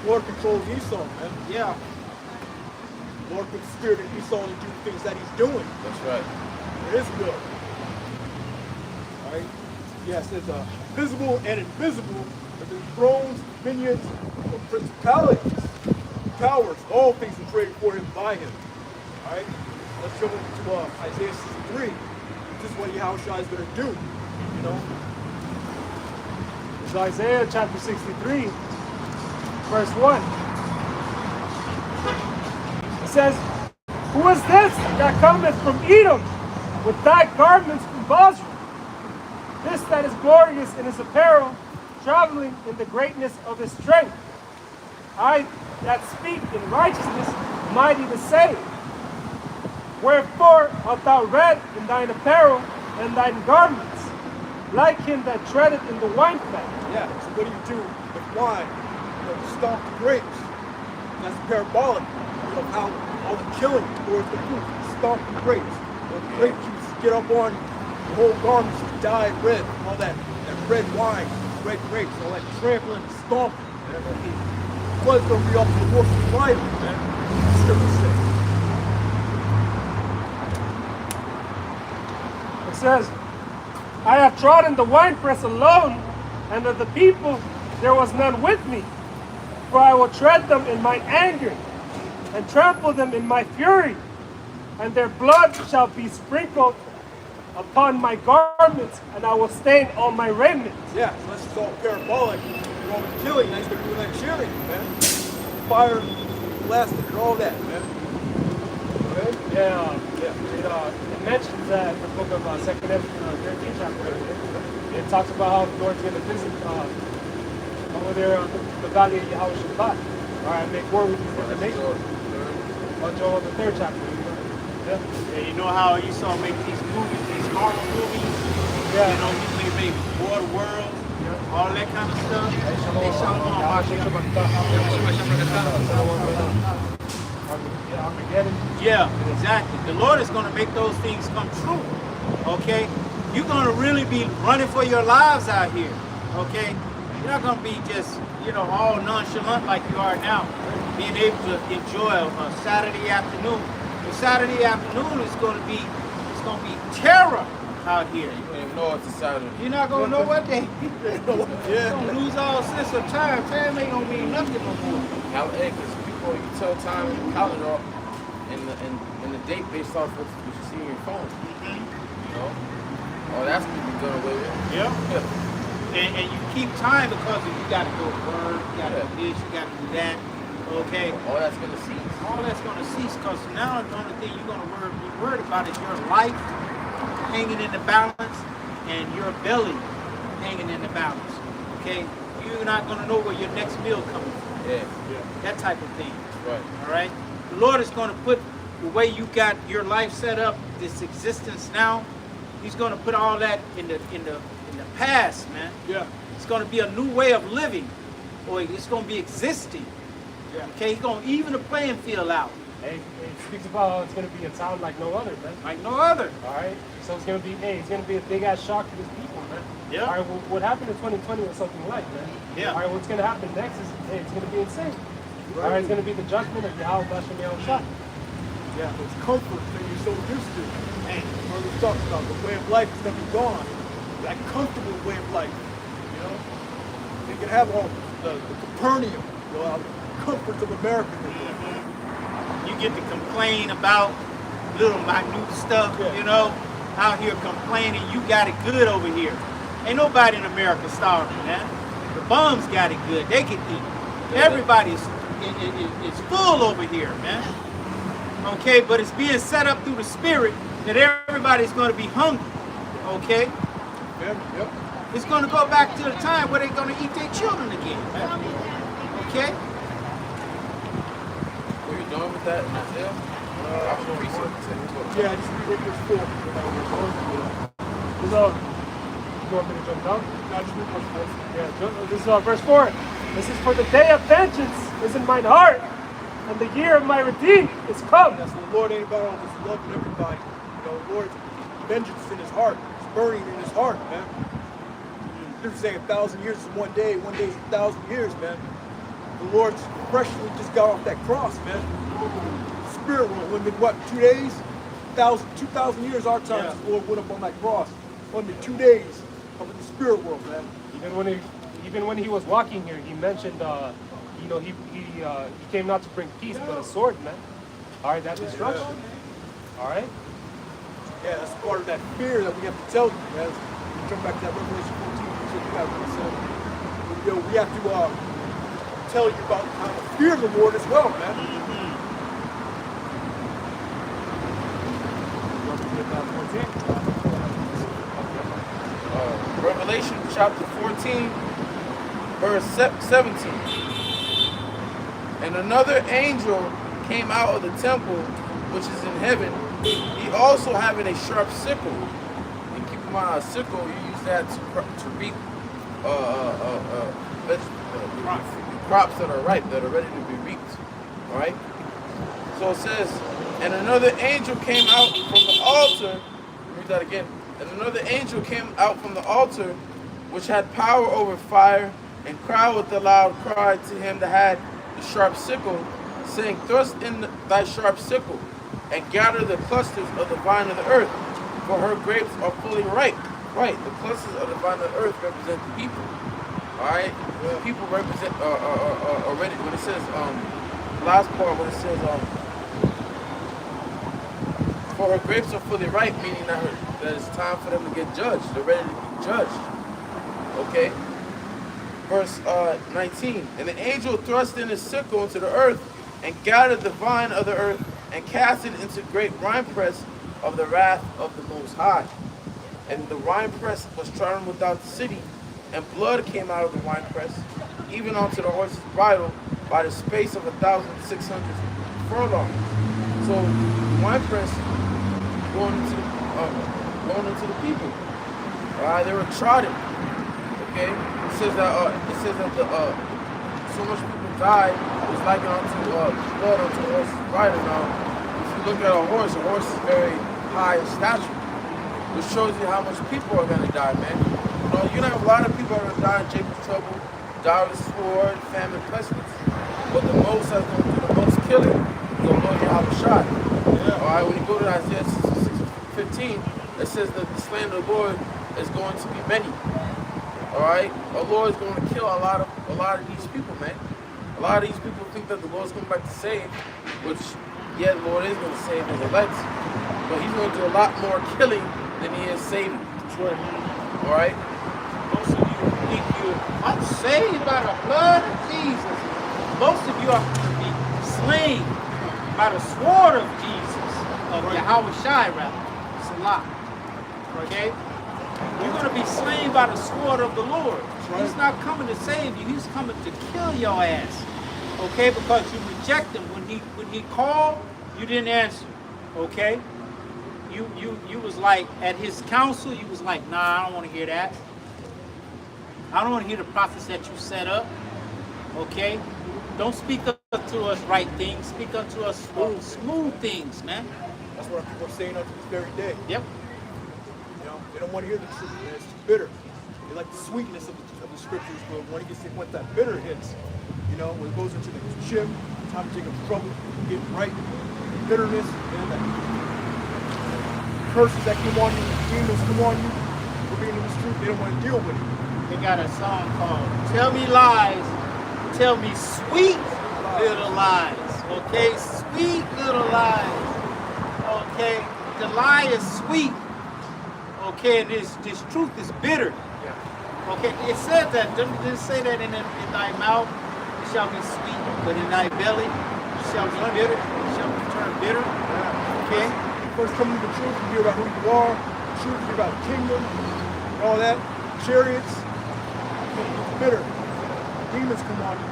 The Lord controls Esau, man. Yeah. The Lord puts the spirit in Esau to do the things that he's doing. That's right. For his will. Alright? Yeah, it says visible and invisible, whether thrones, dominions, or principalities, powers, all things were created for him, by him. Alright? Let's jump into Isaiah 63. This is what Yahweh Shai is going to do. You know? It's Isaiah chapter 63, verse 1. It says, who is this that cometh from Edom with thy garments from Basra? This that is glorious in his apparel, traveling in the greatness of his strength. I that speak in righteousness, mighty to save. Wherefore art thou red in thine apparel and thine garments, like him that treadeth in the winepress? Yeah, so what do you do with wine? You know, you stomp the grapes. That's parabolic of how all the killing towards the fruit. Stomp the grapes. The grape juice get up on the whole garments, dyed red, all that red wine, red grapes, all that trampling, stomping. The blood's gonna be up to the horse's bridle, man. The scripture says. It says, I have trodden the winepress alone, and of the people there was none with me. For I will tread them in my anger, and trample them in my fury, and their blood shall be sprinkled upon my garments, and I will stain all my raiment. Yeah, so this is all parabolic. All the killing, that's gonna do that cheering, man. Fire, blasting, and all that, man. Okay? Yeah. It mentions that in the book of 2 Corinthians 13 chapter. It talks about how the Lord's going to visit over there on the valley of Yahweh Shabbat. All right, make war with these different nations. Joel the 3rd chapter. Yeah. Yeah, you know how Esau make these movies, these horror movies? Yeah. You know, they make War of the World, all that kind of stuff. Hey, shalom. Hey, shalom. Armageddon. Yeah, exactly. The Lord is going to make those things come true. Okay? You're going to really be running for your lives out here. Okay? You're not going to be just, all nonchalant like you are now. Being able to enjoy a Saturday afternoon. The Saturday afternoon is going to be, terror out here. You don't even know it's a Saturday. You're not going to know what day. You're going to lose all sense of time. Time ain't going to mean nothing no more. Because people, you tell time in the calendar and the date based off what you see on your phone. You know? Oh, that's what you're done away with. Yeah. And you keep time because you got to go to work, you got to do this, you got to do that. Okay? All that's going to cease. All that's going to cease because now the only thing you're going to be worried about is your life hanging in the balance and your belly hanging in the balance. Okay? You're not going to know where your next meal coming from. Yeah. That type of thing. Right. All right? The Lord is going to put the way you got your life set up, this existence now, He's going to put all that in the past, man. Yeah. It's going to be a new way of living, or it's going to be existing. Yeah. Okay, He's going to even the playing field out. Hey, it speaks about how it's going to be a town like no other, man. Like no other. All right? So it's going to be, it's going to be a big-ass shock to these people, man. Yeah. All right, well, what happened in 2020 was something like, man. Yeah. All right, what's going to happen next is, it's going to be insane. All right, it's going to be the judgment of Yahweh Bashem Yahweh Shah. Yeah, it's comfort that you're so used to. Man. When we talked about the way of life is going to be gone. That comfortable way of life, They can have all the Capernaum, all the comforts of America. You get to complain about little minute stuff, out here complaining. You got it good over here. Ain't nobody in America starving, man. The bums got it good. They can eat. Everybody is full over here, man. Okay, but it's being set up through the Spirit that everybody's going to be hungry. Okay? Yep. It's going to go back to the time where they're going to eat their children again. Okay? Were you done with that, Isaiah? Yeah, just read verse 4. So, you want me to jump down? No, just read verse 4. Yeah, this is verse 4. This is for the day of vengeance is in mine heart, and the year of my redeem is come. That's the Lord ain't about all this loving everybody. The Lord's vengeance in His heart. It's burning in His heart, man. They're saying 1,000 years is one day is 1,000 years, man. The Lord's freshly just got off that cross, man. Spirit world, wouldn't been what, 2 days? 2,000 years our time since the Lord went up on that cross. Only 2 days of the spirit world, man. Even when he was walking here, he mentioned, he came not to bring peace, but a sword, man. All right, that's destruction. All right. Yeah, that's part of that fear that we have to tell you, man. We turn back to that Revelation 14, we have to tell you about how to fear the Lord as well, man. Revelation chapter 14, verse 17. And another angel came out of the temple which is in heaven, he also having a sharp sickle. And keep in mind, a sickle, you use that to reap crops that are ripe, that are ready to be reaped. All right? So it says, and another angel came out from the altar. Read that again. And another angel came out from the altar, which had power over fire, and cried with a loud cry to him that had the sharp sickle, saying, thrust in thy sharp sickle, and gather the clusters of the vine of the earth, for her grapes are fully ripe. Right, the clusters of the vine of the earth represent the people. All right, the people represent already. When it says last part, when it says for her grapes are fully ripe, meaning that it's time for them to get judged. They're ready to be judged. Okay. Verse 19. And the angel thrust in his sickle into the earth, and gathered the vine of the earth, and cast it into great winepress of the wrath of the Most High. And the winepress was trodden without the city, and blood came out of the winepress, even onto the horse's bridle, by the space of 1,600 furlongs. So the winepress going into the people. They were trodden. Okay, it says that so much people died. It was likened unto blood onto the horse's bridle. Now, if you look at a horse is very high in stature, which shows you how much people are gonna die, man. You know, you're gonna have a lot of people that are gonna die in Jacob's trouble, die with sword, famine, pestilence. But the most that's gonna do the most killing is the Lord Yahushua. Yeah. All right, when you go to Isaiah 6:15, it says that the slain of the Lord is going to be many. All right, the Lord is going to kill a lot of these people, man. A lot of these people think that the Lord's coming back to save, which yeah, the Lord is going to save his elect, but he's going to do a lot more killing than he is saving. Sure. All right. Most of you think I'm saved by the blood of Jesus. Most of you are going to be slain by the sword of Jesus, of Yahweh Shai, rather. It's a lie. Okay? You're going to be slain by the sword of the Lord. He's not coming to save you. He's coming to kill your ass. Okay? Because you reject him. When he called, you didn't answer. Okay? You was like, at his counsel, you was like, nah, I don't want to hear that. I don't want to hear the prophets that you set up. Okay? Don't speak up to us right things. Speak up to us smooth things, man. That's what people are saying unto this very day. Yep. You know, they don't want to hear the truth, man. It's too bitter. They like the sweetness of the scriptures, but once that bitter hits, you know, when it goes into the gym, time to take a trouble, get right, bitterness, and that curses that come on you, demons come on you, for being in this truth, they don't want to deal with it. They got a song called Tell Me Lies, Tell Me Sweet Little Lies. Okay? Sweet little lies. Okay? The lie is sweet. Okay? And this truth is bitter. Okay? It says that. Didn't it say that in thy mouth it shall be sweet, but in thy belly it shall be bitter. It shall be turned bitter. Okay? First come to the truth, you hear about who you are, the truth, you hear about the kingdom, and all that, chariots, it's bitter. Demons come on you.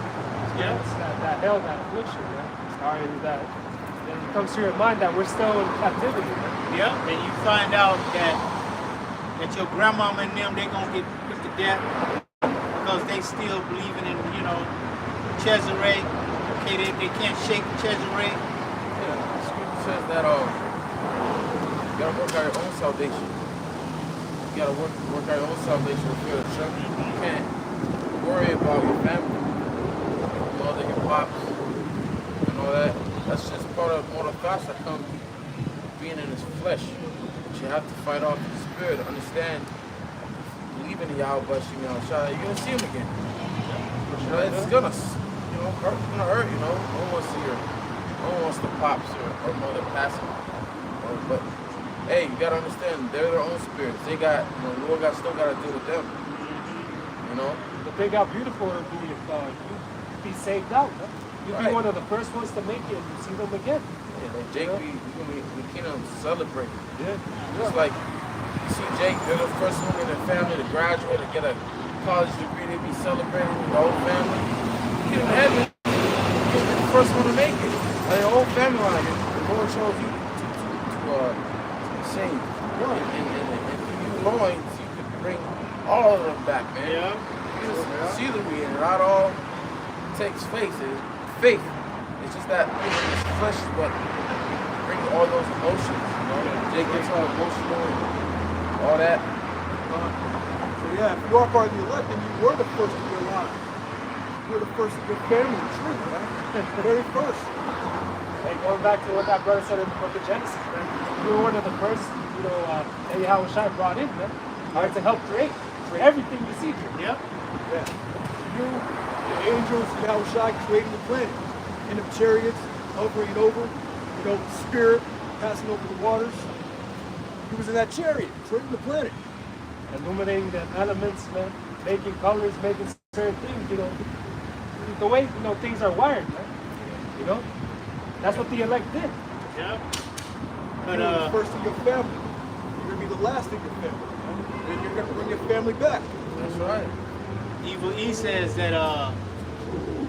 Yeah, it's that hell, that affliction, right? Sorry, that it comes to your mind that we're still in captivity. Right? Yeah, and you find out that your grandmama and them, they're gonna get put to death because they still believing in, Cesare. Okay, they can't shake Cesare. Yeah, the scripture says that you gotta work out your own salvation. You gotta work out your own salvation with fear of the church. You can't worry about your family, your pops, and all that. That's just part of mortal flesh that comes being in his flesh. But you have to fight off the spirit, understand, believe in the Yahweh, you're gonna see him again. It's gonna hurt, No one wants to see no one wants the pops or mother passing. But hey, you gotta understand, they're their own spirits. They got, the Lord still gotta deal with them. The thing how beautiful it would be if you be saved out. No? You'd be one of the first ones to make it and you see them again. Yeah, Jake, we can't celebrate. Yeah. It's like, you see Jake, they're the first one in their family to graduate and get a college degree. They be celebrating with the whole family. You get in heaven, you're the first one to make it. Like your whole family line, the Lord chose you to be saved. And if you loins, you could bring all of them back, man. Yeah. See the way, and not all takes faith. It's just that this flesh is what brings all those emotions. Jake gets all emotional and all that. So yeah, if you are part of the elect, then you were the first of your line. You were the first of your family, true, man. The very first. Hey, going back to what that brother said in the book of Genesis, man. You were one of the first, that Yahweh Shai brought in, man. To help create everything you see here. Yep. Yeah. You, the angels, Yahweh Shai creating the planet. In the chariots, hovering over, spirit passing over the waters. He was in that chariot, creating the planet. Illuminating the elements, man. Making colors, making certain things, The way, things are wired, man. That's what the elect did. Yep. But You're the first in your family. You're gonna be the last in your family. And you're gonna bring your family back. That's right. Evil E says that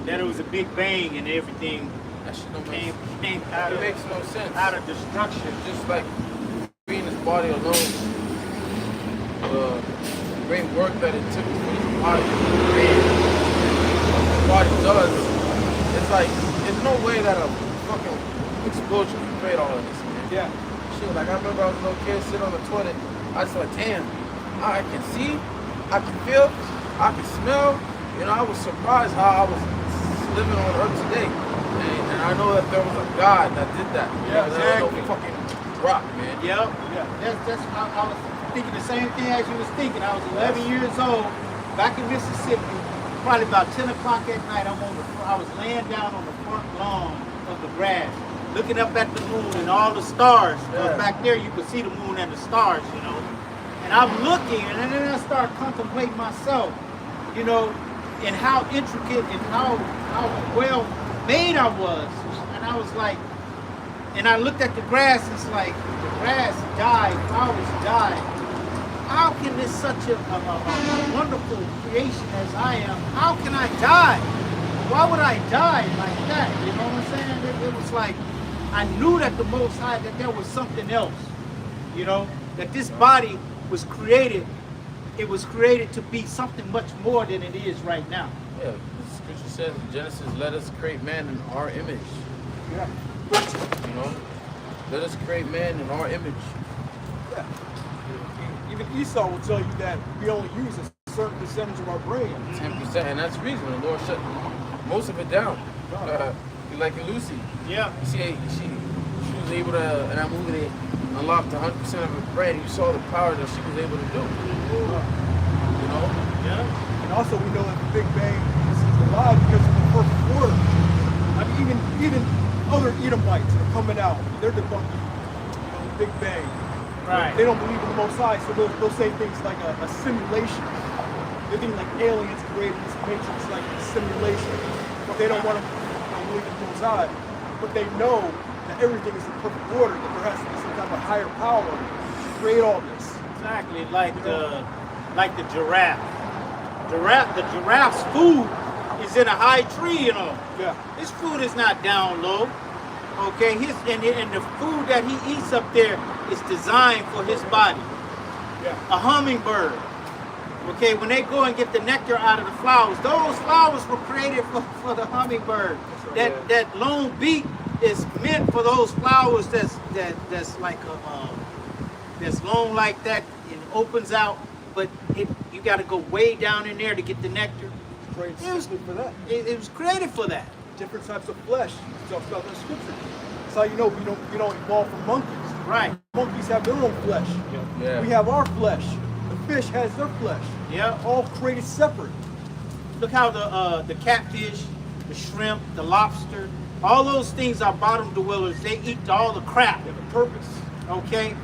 that it was a big bang and everything That shit don't make came out It of makes no sense. destruction. Just like being his body alone, the great work that it took for his body to create, what his body does, it's like, there's no way that a fucking explosion can create all of this, man. Yeah. Shit, like I remember I was a little kid sitting on the toilet, I was like, damn, I can see, I can feel, I can smell. You know, I was surprised how I was living on Earth today. And I know that there was a God that did that. Yeah, There was exactly. no fucking rock, man. Yep. Yeah. That's I was thinking the same thing as you was thinking. I was 11 years old, back in Mississippi, probably about 10 o'clock at night. I was laying down on the front lawn of the grass, looking up at the moon and all the stars. Yeah. Back there, you could see the moon and the stars, you know. And I'm looking, and then I start contemplating myself, you know, and how intricate and how well made I was. And I was like, and I looked at the grass, it's like, the grass died, flowers died. How can this such a wonderful creation as I am, how can I die? Why would I die like that? You know what I'm saying? It was like, I knew that the Most High, that there was something else, you know, that this body was created, it was created to be something much more than it is right now. Yeah, the scripture says in Genesis, let us create man in our image. Yeah. You know? Let us create man in our image. Yeah. Even Esau will tell you that we only use a certain percentage of our brain. 10%, and that's the reason the Lord shut most of it down. Like in Lucy, Yeah. you see, she was able to, in that movie, they unlocked 100% of her brain. You saw the power that she was able to do. You know? Yeah. And also we know that the Big Bang is alive because of the perfect order. I mean, even other Edomites that are coming out, they're debunking, you know, the Big Bang. Right. They don't believe in the Most High, so they'll say things like a simulation. They think like aliens created this matrix like a simulation, but they don't want to believe in the Most High. But they know that everything is in perfect order, that there has to be some kind of higher power to create all this. Exactly, like the giraffe. The giraffe's food is in a high tree, you know. Yeah. His food is not down low. Okay, and the food that he eats up there is designed for his body. Yeah. A hummingbird. Okay, when they go and get the nectar out of the flowers, those flowers were created for the hummingbird. Right. That lone beak is meant for those flowers that's like that's long like that and opens out, but you got to go way down in there to get the nectar. Created It was- simply for that. It was created for that. Different types of flesh. It talks about that in scripture. That's how you know we don't evolve from monkeys. Right. Monkeys have their own flesh. Yeah. We have our flesh. The fish has their flesh. Yeah. All created separate. Look how the catfish, the shrimp, the lobster, all those things are bottom dwellers. They eat all the crap. They have a purpose. Okay?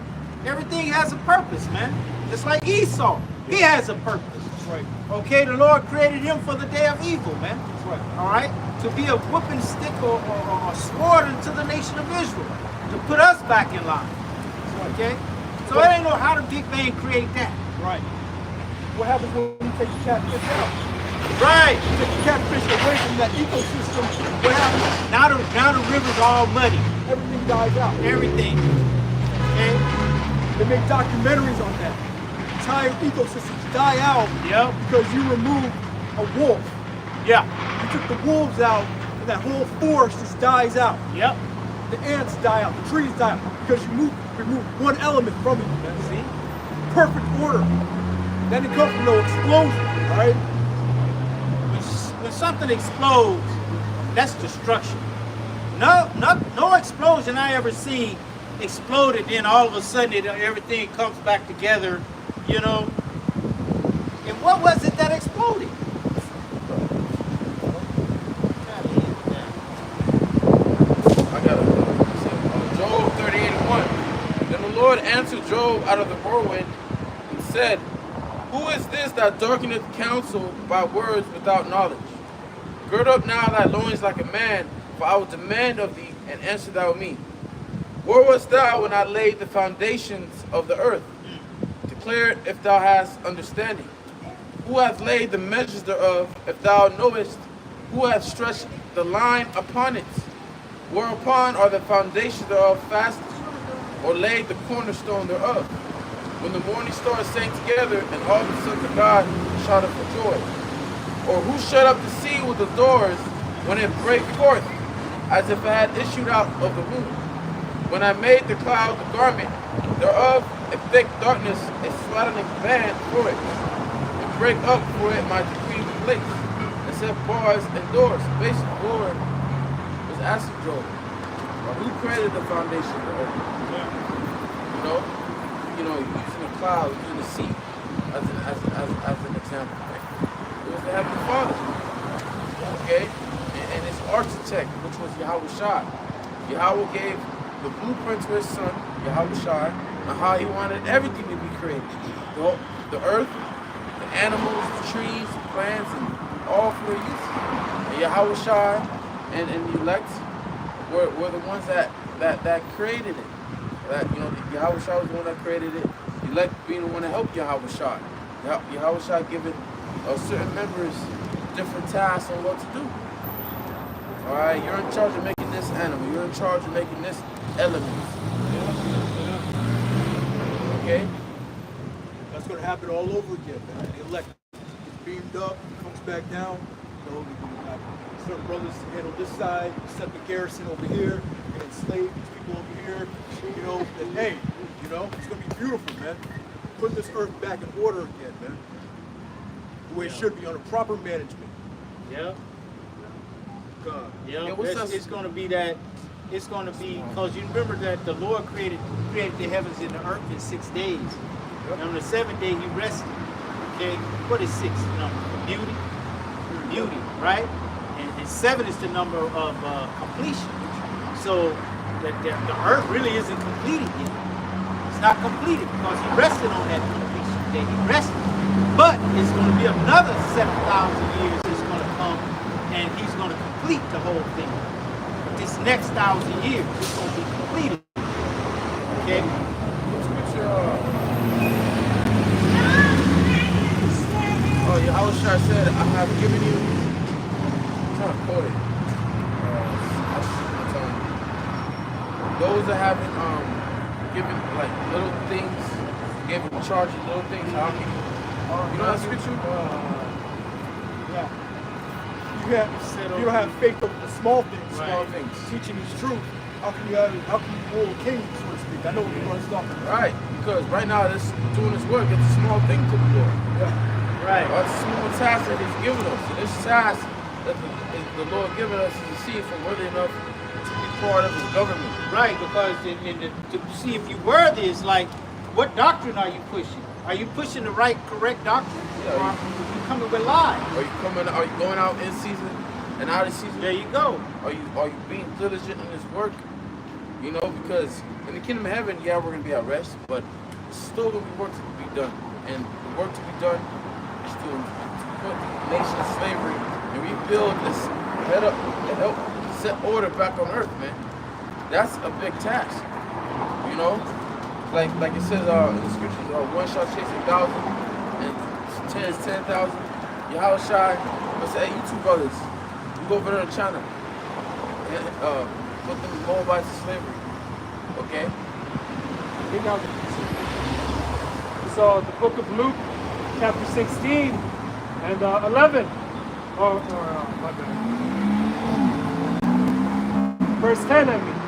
Everything has a purpose, man. Just like Esau. He has a purpose. That's right. Okay? The Lord created him for the day of evil, man. That's right. All right? To be a whooping stick or a sword into the nation of Israel. To put us back in line. That's right. Okay? So I don't know how the Big Bang create that. Right. What happens when you take the catfish out? Right. You take the catfish away from that ecosystem. What happens? Now the river's all muddy. Everything dies out. Everything. Okay? They make documentaries on that. Entire ecosystems die out Yep. because you remove a wolf. Yeah. You took the wolves out, and that whole forest just dies out. Yep. The ants die out, the trees die out, because you remove one element from it. Man. See? Perfect order. Then it comes from no explosion, all right? When something explodes, that's destruction. No explosion I ever seen exploded, then all of a sudden everything comes back together, you know. And what was it that exploded? I got it. Job 38:1. Then the Lord answered Job out of the whirlwind and said, who is this that darkeneth counsel by words without knowledge? Gird up now thy loins like a man, for I will demand of thee, and answer thou me. Where wast thou when I laid the foundations of the earth? Declare it if thou hast understanding. Who hath laid the measures thereof, if thou knowest? Who hath stretched the line upon it? Whereupon are the foundations thereof fast, or laid the cornerstone thereof? When the morning stars sang together, and all the sons of God shouted for joy. Or who shut up the sea with the doors, when it brake forth, as if it had issued out of the womb? When I made the cloud the garment thereof, a thick darkness, a swaddling band for it, and break up for it my decreed place, and set bars and doors. Basically, the Lord was asking Job, who created the foundation of the earth? Using the cloud, using the sea as an example. It was the Heavenly Father. Okay? And his architect, which was Yahweh Shai. Yahweh gave the blueprint to his son, Yahweh Shai, on how he wanted everything to be created. The earth, the animals, the trees, the plants, and all for their use. And Yahweh Shai and the elect were the ones that created it. That, Yahweh Shai was the one that created it. The elect being the one that helped Yahweh Shai. Yahweh Shai giving certain members different tasks on what to do. All right, you're in charge of making this animal. You're in charge of making this element. Okay? That's going to happen all over again, man. The elect is beamed up, comes back down. We got certain brothers to handle this side, set the garrison over here, and enslave these people over here. And hey, it's going to be beautiful, man. Put this earth back in order again, man. The way it should be, under proper management. Yeah. God. Yeah, it's going to be that. It's going to be, because you remember that the Lord created the heavens and the earth in 6 days. Yep. And on the 7th day he rested. Okay, what is 6? The number of beauty, right? And 7 is the number of completion. So that the earth really isn't completed yet. It's not completed because he rested on that completion day. He rested, but it's going to be another 7,000 years that's going to come, and he's going to complete the whole thing. This next 1,000 years is going to be completed. Okay? Yahweh Shai said, I have given you, I'm trying to quote it. Those that haven't given like little things, gave them charge of little things, how can you know that scripture? Yeah. You don't have faith over the small things. Right. Small things. Teaching is truth. How can you rule a king, so to speak? I know what you're going to stop at. Right, because right now doing this work, it's a small thing to the Lord. Yeah. Right. It's a small task that he's given us. And this task that the Lord given us is to see if we're worthy enough to be part of his government. Right, because to see if you're worthy is like, what doctrine are you pushing? Are you pushing the right, correct doctrine? Yeah, or are you coming with lies? Are you going out in season and out of season? There you go. Are you being diligent in this work? Because in the kingdom of heaven, yeah, we're gonna be at rest, but there's still gonna be work to be done. And the work to be done is to put the nation in slavery and rebuild this head up and help set order back on earth, man. That's a big task. Like it says in the scriptures, one shall chase 1,000 and 10 is 10,000. Yahweh Shai, I say, hey, you two brothers, you go over there in China and put them Moabites to slavery. Okay? So the book of Luke, chapter 16 and 11. My bad. Verse 10, I mean.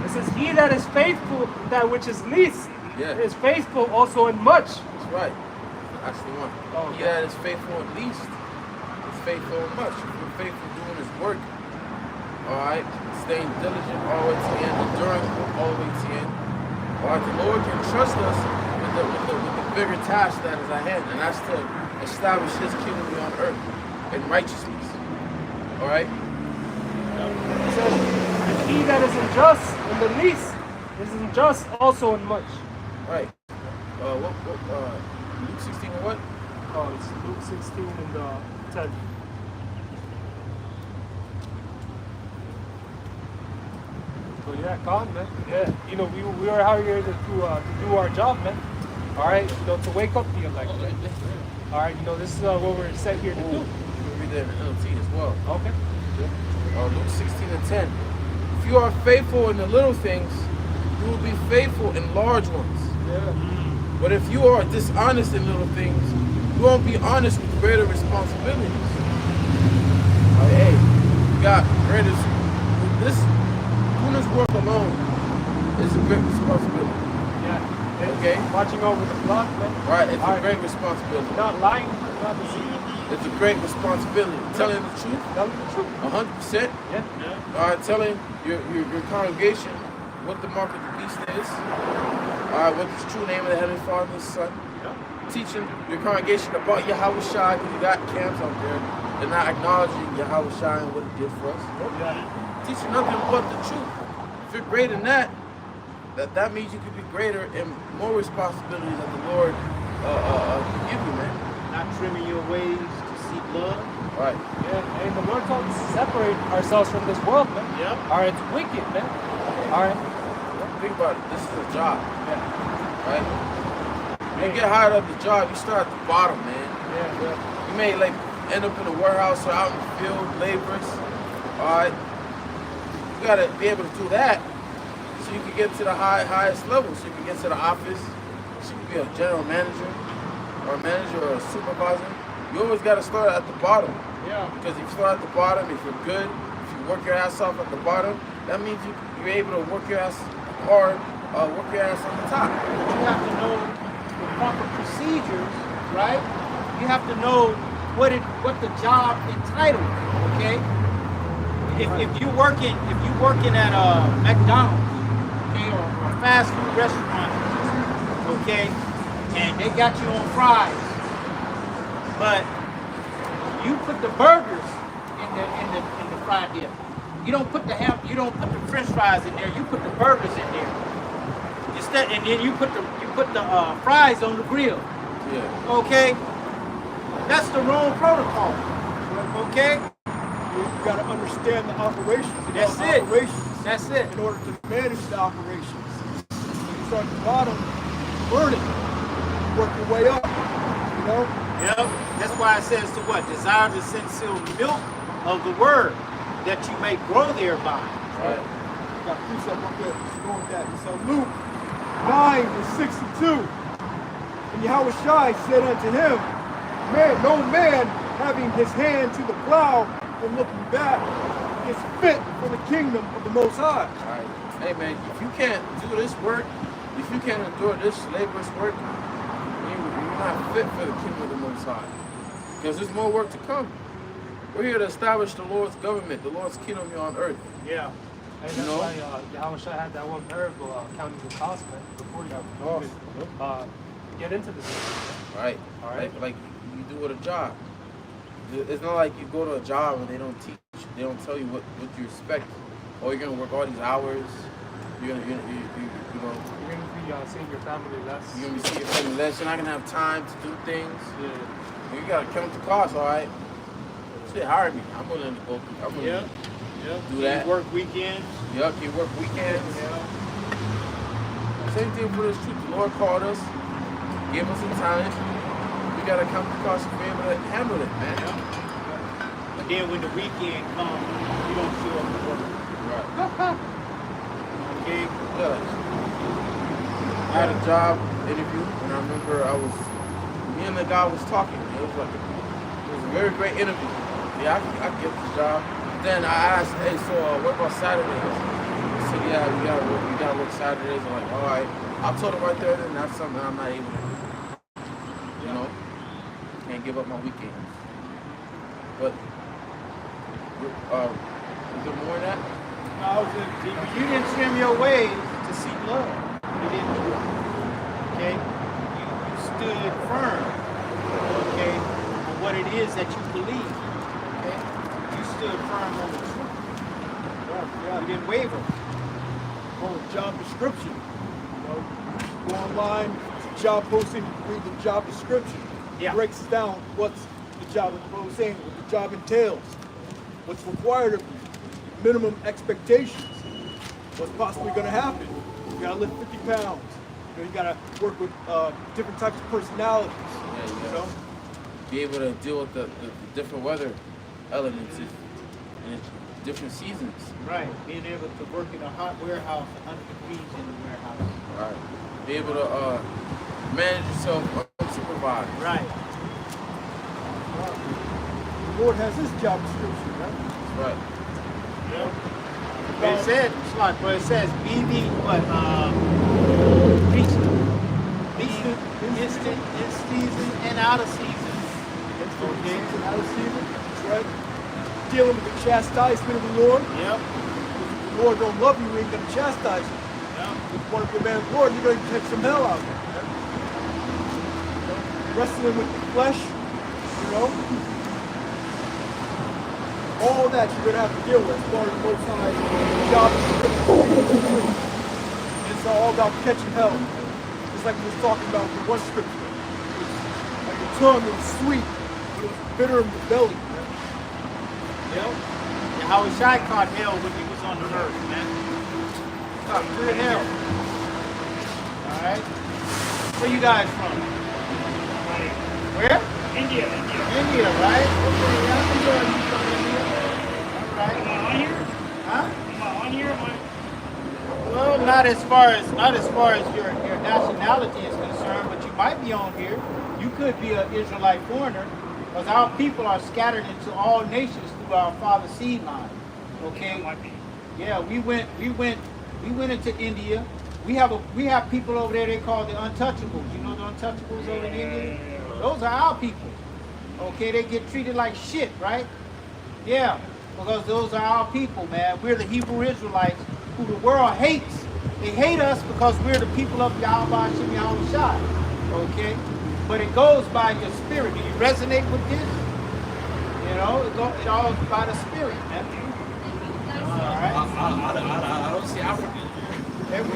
It says, he that is faithful in that which is least is faithful also in much. That's right. That's the one. Oh, He that is faithful in least is faithful in much. If you're faithful doing his work, all right, staying diligent all the way to the end, enduring all the way to the end, all right, the Lord can trust us with the bigger task that is at hand, and that's to establish his kingdom on earth in righteousness. All right? It says, and he that is unjust in the least is unjust also in much. Right. Luke 16 and what? Oh, it's Luke 16 and 10. So yeah, calm, man. Yeah, you know, we are out here to do our job, man. All right, you know, to wake up the elect, man. All right, you know, this is what we're set here to do. We'll read that in LT as well. Okay. Luke 16:10. If you are faithful in the little things, you will be faithful in large ones. Yeah. But if you are dishonest in little things, you won't be honest with greater responsibilities. Hey, you got greater. This doing this work alone is a great responsibility. Yeah. Okay. Watching over the flock, man. Right. It's a great responsibility. Not lying, not deceiving. It's a great responsibility. Telling the truth. Telling the truth. 100%. Yeah. All right. Telling your congregation what the mark of the beast is. All right. What the true name of the Heavenly Father and His Son. Teaching your congregation about Yahweh Shai, because you got camps out there. They're not acknowledging Yahweh Shai and what He did for us. Yeah. Teaching nothing but the truth. If you're greater than that, that means you could be greater and more responsibilities that the Lord can give you, man. Not trimming your ways to seek love. Right. Yeah. And the Lord told us to separate ourselves from this world, man. Yep. All right, it's wicked, man. All right. Think about it. This is a job. Yeah. Right? You get hired at the job, you start at the bottom, man. Yeah. You may like end up in a warehouse or out in the field, laborers. Alright. You gotta be able to do that so you can get to the highest level. So you can get to the office, so you can be a general manager or a supervisor. You always gotta start at the bottom. Yeah. Because if you start at the bottom, if you're good, if you work your ass off at the bottom, that means you're able to work your ass hard, work your ass on the top. You have to know the proper procedures, right? You have to know what the job entitles, okay? If you're working at McDonald's, okay, or a fast food restaurant, okay, and they got you on fries, but you put the burgers in the fry dip. You don't put the French fries in there. You put the burgers in there. And then you put the fries on the grill. Yeah. Okay. That's the wrong protocol. Okay. You got to understand the operations. That's it. Operations. That's it. In order to manage the operations. When you start at the bottom, learn it. Work your way up. You know. Yep. That's why it says to what? Desire the sincere milk of the word, that you may grow thereby. Right. Got a precept up there. Let's go with that. So Luke 9:62. And Yahweh Shai said unto him, no man having his hand to the plow and looking back is fit for the kingdom of the Most High. All right. Hey man, if you can't do this work, if you can't endure this laborious work, you're not fit for the kingdom of the Most High. Because there's more work to come. We're here to establish the Lord's government, the Lord's kingdom here on earth. Yeah. And that's why Yahweh Shai had that one parable counting the cost, man, before you get into this. Right. All right. Like you do with a job. It's not like you go to a job and they don't teach you. They don't tell you what you expect. Oh, you're gonna work all these hours. You're gonna be seeing your family less. You're gonna be seeing your family less. You're not gonna have time to do things. Yeah. You gotta count the cost, all right. Shit, hire me. I'm willing to go through. I'm willing to do that. You work weekends. Yup, you work weekends. Yeah. Same thing for this truth. The Lord called us, gave us some talent. We gotta count the cost and be able to handle it, man. But then when the weekend comes, you don't show up to work. Right. Okay? Yeah. I had a job interview, and I remember me and the guy was talking. It was a very great interview. Yeah, I could get this job. Then I asked, hey, so what about Saturdays? He said, yeah, we gotta work Saturdays. I'm like, all right. I told him right there, then that's something I'm not able to do. You know, can't give up my weekends. But is there more than that? You didn't trim your ways to seek love. You didn't do it. Okay? You stood firm, okay, on what it is that you believe. Okay? You stood firm on the truth. You didn't waver. On the job description. You know, go online, it's a job posting, read the job description. Yeah. It breaks down what's the job, what I'm saying, what the job entails, what's required of you, minimum expectations. what's possibly going to happen. You got to lift 50 pounds. You got to work with different types of personalities. Yeah, you know? Be able to deal with the different weather elements in different seasons. Right. Being able to work in a hot warehouse, 100 degrees in the warehouse. Right. Be able to manage yourself unsupervised. Right. The Lord has his job description, right? That's right. Yeah. But it says, be the what? Instant, in season, and out of season. Okay. Out of season. That's right. Dealing with the chastisement of the Lord. Yep. If the Lord don't love you, he ain't gonna chastise you. Yep. If you want to be a man of the Lord, you're gonna catch some hell out there. You know? Wrestling with the flesh, you know. All that you're gonna have to deal with as far as the Most High job. It's all about catching hell. Just like we was talking about the one scripture. Like the tongue was sweet, but it was bitter in the belly. Yep. And how Shai caught hell when he was on the earth, man. Caught good hell. Alright. Where you guys from? Where? India. India, right? Okay, yeah, I'm sure you from India. Alright. Am I on here? Huh? Am I on here? Well, not as far as your nationality is concerned, but you might be on here. You could be an Israelite foreigner, because our people are scattered into all nations through our father's seed line. Okay? Yeah, we went into India. We have people over there they call the untouchables. You know the untouchables over in India? Those are our people. Okay, they get treated like shit, right? Yeah, because those are our people, man. We're the Hebrew Israelites who the world hates. They hate us because we're the people of Yahweh Hashem Yahweh Shai. Okay? But it goes by your spirit. Do you resonate with this? You know, it all by the spirit, man. All right? I don't see African.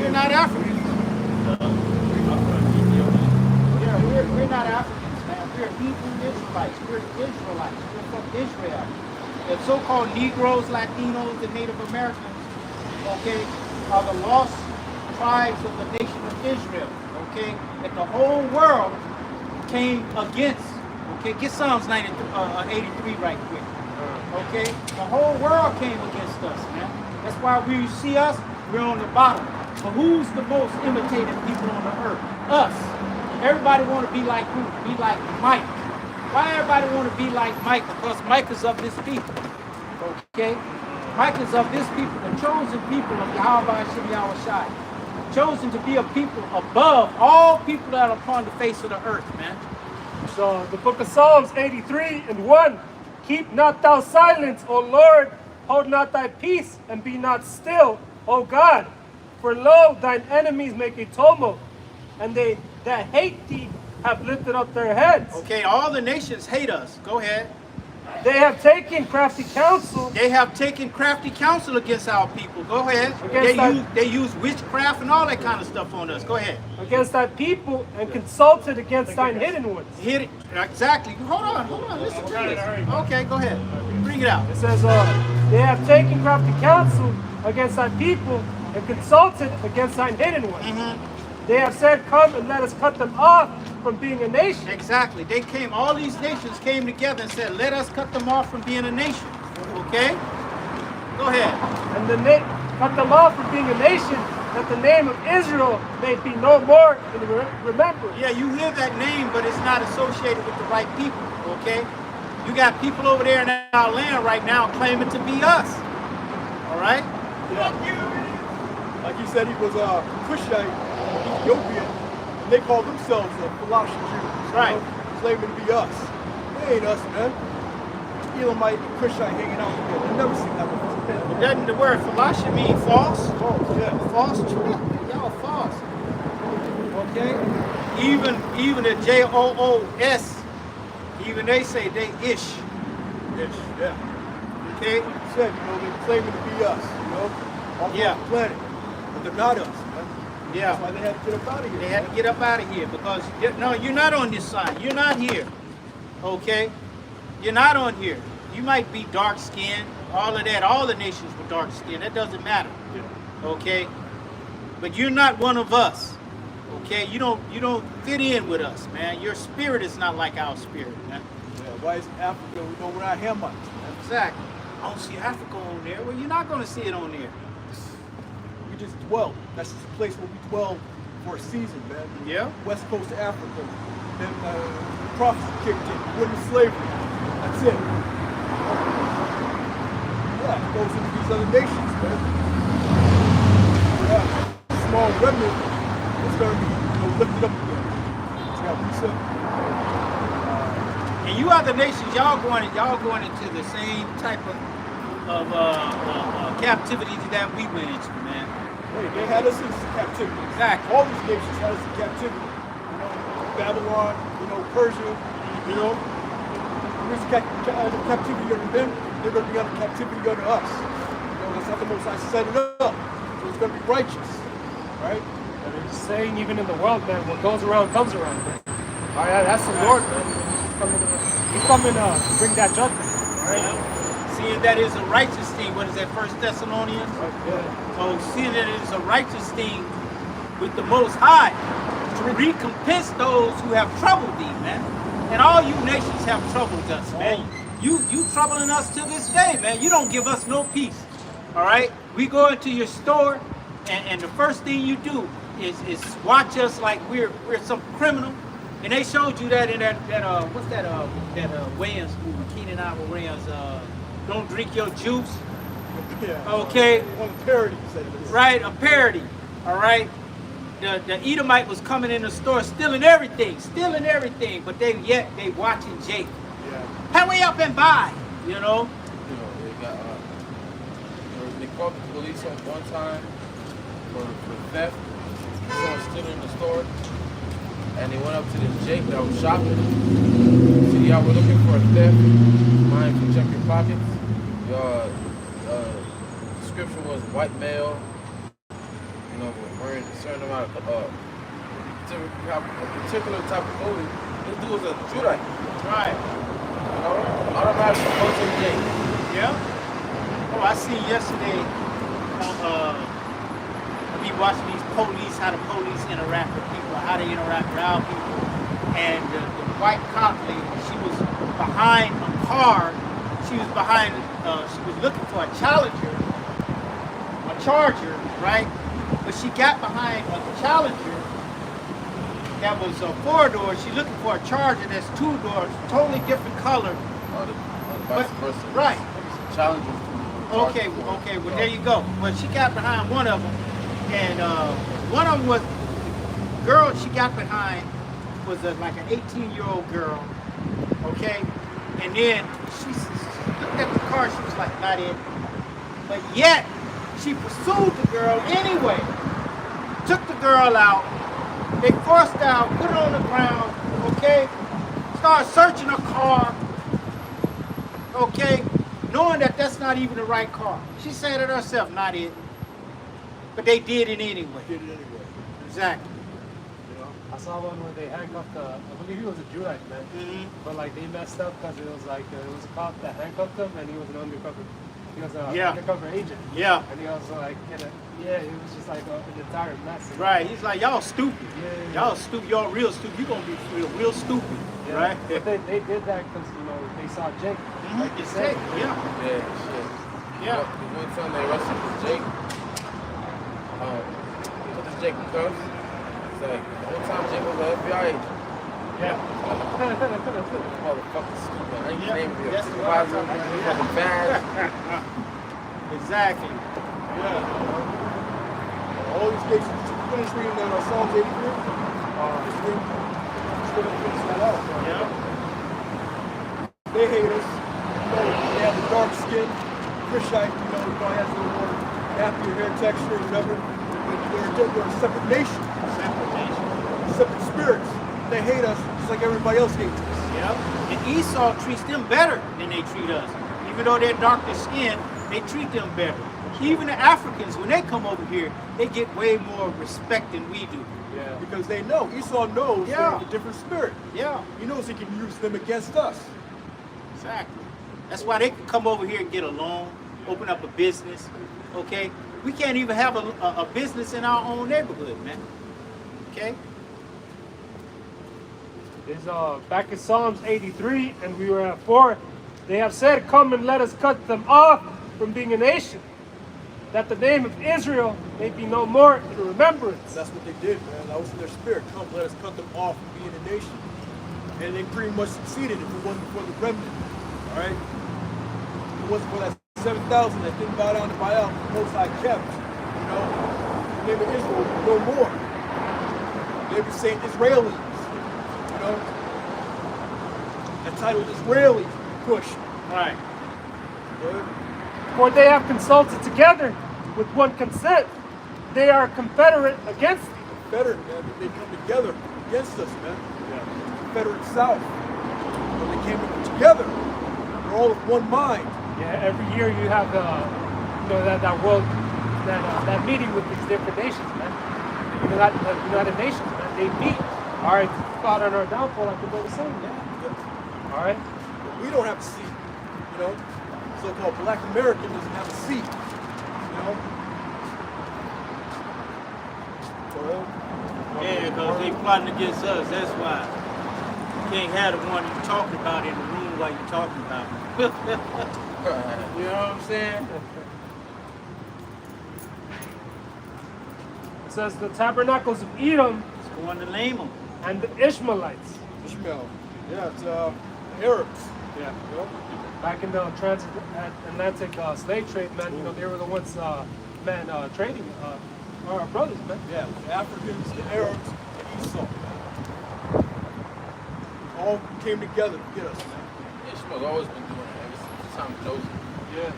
We're not Africans. Yeah, we're not Africans, man. We're Hebrew Israelites. We're Israelites. We're from Israel. The so-called Negroes, Latinos, and Native Americans, okay, are the lost tribes of the nation of Israel, okay, that the whole world came against. Okay, get Psalms 83 right quick. Okay, the whole world came against us, man. That's why when you see us, we're on the bottom. But who's the most imitated people on the earth? Us. Everybody want to be like who? Be like Mike. Why everybody want to be like Mike? Because Mike is of this people. Okay? Mike is of this people, the chosen people of Yahweh Hashem Yahweh Shai. Chosen to be a people above all people that are upon the face of the earth, man. So the book of Psalms 83:1. Keep not thou silence, O Lord, hold not thy peace, and be not still, O God. For lo, thine enemies make a tumult, and they that hate thee have lifted up their heads. Okay, all the nations hate us. Go ahead. They have taken crafty counsel. They have taken crafty counsel against our people. Go ahead. They use witchcraft and all that kind of stuff on us. Go ahead. Against thy people, and consulted against thine hidden ones. Hit it. Exactly. Hold on. Listen to this. Okay, go ahead. Bring it out. It says, they have taken crafty counsel against thy people, and consulted against thine hidden ones. Mm-hmm. They have said, come and let us cut them off from being a nation. Exactly. They came, all these nations came together and said, let us cut them off from being a nation. Okay? Go ahead. And cut them off from being a nation, that the name of Israel may be no more in remembrance. Yeah, you hear that name, but it's not associated with the right people. Okay? You got people over there in our land right now claiming to be us. All right? Yeah. Like you said, he was a Cushite, Ethiopian, and they call themselves the Philosopher Jews. Right. Claiming to be us. They ain't us, man. Elamite and Cushite hanging out together. I've never seen that before. Doesn't the word philosophy mean false? False, yeah. False truth. Y'all false. Okay? Even the Joos, even they say they ish. Ish, yeah. Okay? Like you said, they're claiming to be us, off the planet. But they're not us, man. Yeah. That's why they had to get up out of here. They had to get up out of here because, no, you're not on this side. You're not here. Okay? You're not on here. You might be dark-skinned, all of that. All the nations were dark-skinned. That doesn't matter. Okay, but you're not one of us. Okay, you don't fit in with us, man. Your spirit is not like our spirit, man. Yeah, why is Africa? We know we're not Hamites. Exactly. I don't see Africa on there. Well, you're not gonna see it on there. We just dwell. That's just a place where we dwell for a season, man. Yeah. West coast of Africa. Then prophecy kicked in. Women slavery. That's it. Yeah, it goes into these other nations, man. Yeah. Small remnant is going to be lifted up again. That's what we said. And you other nations, y'all going into the same type of captivity that we went into, man. Hey, they had us in captivity. Exactly. All these nations had us in captivity. Babylon, Persia, There's captivity under them, they're going to be under captivity under us. That's how the Most High set it up. So it's going to be righteous, right? And it's saying even in the world, man, what goes around comes around, man. All right, that's the Lord, man. He's coming to bring that judgment, right? Yeah. Seeing that is a righteous thing. What is that, 1 Thessalonians? Right, yeah. So seeing that it is a righteous thing with the Most High to recompense those who have troubled thee, man. And all you nations have troubled us, man. You troubling us to this day, man. You don't give us no peace. All right? We go into your store, and the first thing you do is watch us like we're some criminal. And they showed you that in that what's that Wayans movie, Keenan Ivory Wayans, Don't Drink Your Juice. Yeah. Okay. One parody, you said. Right, a parody. All right. The Edomite was coming in the store stealing everything, but they watching Jake. Yeah. Hurry up and buy, They got they called the police on one time for theft. Someone stood in the store, and they went up to this Jake that was shopping. See, y'all were looking for a theft. Mind can check your pockets. The description was white male. Wearing a certain amount of a particular type of clothing. This dude was a Judite. right. Automatically goes to Jake. Yeah. Oh, I seen yesterday. Me watching these police, how the police interact with people, how they interact with our people, and the white cop lady, she was behind a car. She was behind. She was looking for a Charger, right? But she got behind a Challenger that was a 4-door. She's looking for a Charger that's 2 doors, totally different color. Vice versa. Right. Challenger. Okay, well there you go. Well, she got behind one of them, and one of them was, the girl she got behind was like an 18-year-old girl, okay? And then she looked at the car, she was like, not it. But yet, she pursued the girl anyway. Took the girl out. They forced her out, put her on the ground, okay? Started searching her car, okay? Knowing that that's not even the right car. She said it herself, not it. But they did it anyway. Exactly. I saw one where they handcuffed I believe he was a Judite, man. Mm-hmm. But like they messed up because it was like, it was a cop that handcuffed him and he was an undercover. He was an undercover agent. Yeah. And he was like, it was just like an entire mess. Right. He's like, y'all stupid. Yeah. Y'all stupid. Y'all real stupid. You gonna be real stupid. Yeah. Right? But they did that because, they saw Jake. Like you It's said. Jake. Yeah. Yeah, shit. Yeah. The one time they arrested this Jake, put this Jake in cuffs. It's like, the whole time Jake was an FBI agent. Yeah. Motherfucker stupid. I ain't Yeah. name it. That's Supervisor, fucking bad. Exactly. Yeah. All these cases, finish reading that Psalms 83. Just finish that out. Yeah. They hate us. They have the dark skin. Cushite, probably has a little more happier hair texture or whatever. They're a separate nation. Separate spirits. They hate us just like everybody else hates us. Yeah. And Esau treats them better than they treat us. Even though they're darker skinned, they treat them better. Even the Africans, when they come over here, they get way more respect than we do. Yeah. Because they know. Esau knows they have a different spirit. Yeah. He knows he can use them against us. Exactly. That's why they can come over here and get a loan, open up a business, okay? We can't even have a business in our own neighborhood, man. Okay? Is back in Psalms 83, and we were at 4. They have said, "Come and let us cut them off from being a nation, that the name of Israel may be no more in remembrance." That's what they did, man. That was in their spirit. Come, let us cut them off from being a nation. And they pretty much succeeded if it wasn't for the remnant. All right? If it wasn't for that 7,000 that didn't bow down to Baal, the Most High kept. You know, the name of Israel was no more. They were saying Israelis. You know, that title Israelis pushed. Right. For they have consulted together with one consent. They are confederate against thee. Confederate, man. They come together against us, man. Confederate South. When they came together, they're all of one mind. Yeah, every year you have that world that meeting with these different nations, man. The United Nations, man. They meet. All right, fought on our downfall, like the brother was saying. Yeah. All right. But we don't have a seat, you know. So-called Black American doesn't have a seat, you know. Well, Yeah, because they plotting against us. That's why. You can't have the one you talking about in the room while you talking about it. You know what I'm saying? It says the tabernacles of Edom It's going to name them. and the Ishmaelites. Ishmael. Yeah, it's Arabs. Yeah. You know? Back in the transatlantic slave trade, man, they were the ones, trading our brothers, man. Yeah, the Africans, the Arabs, and Esau. All came together to get us, man. Ishmael's always been doing it ever since the time of Joseph. Yeah.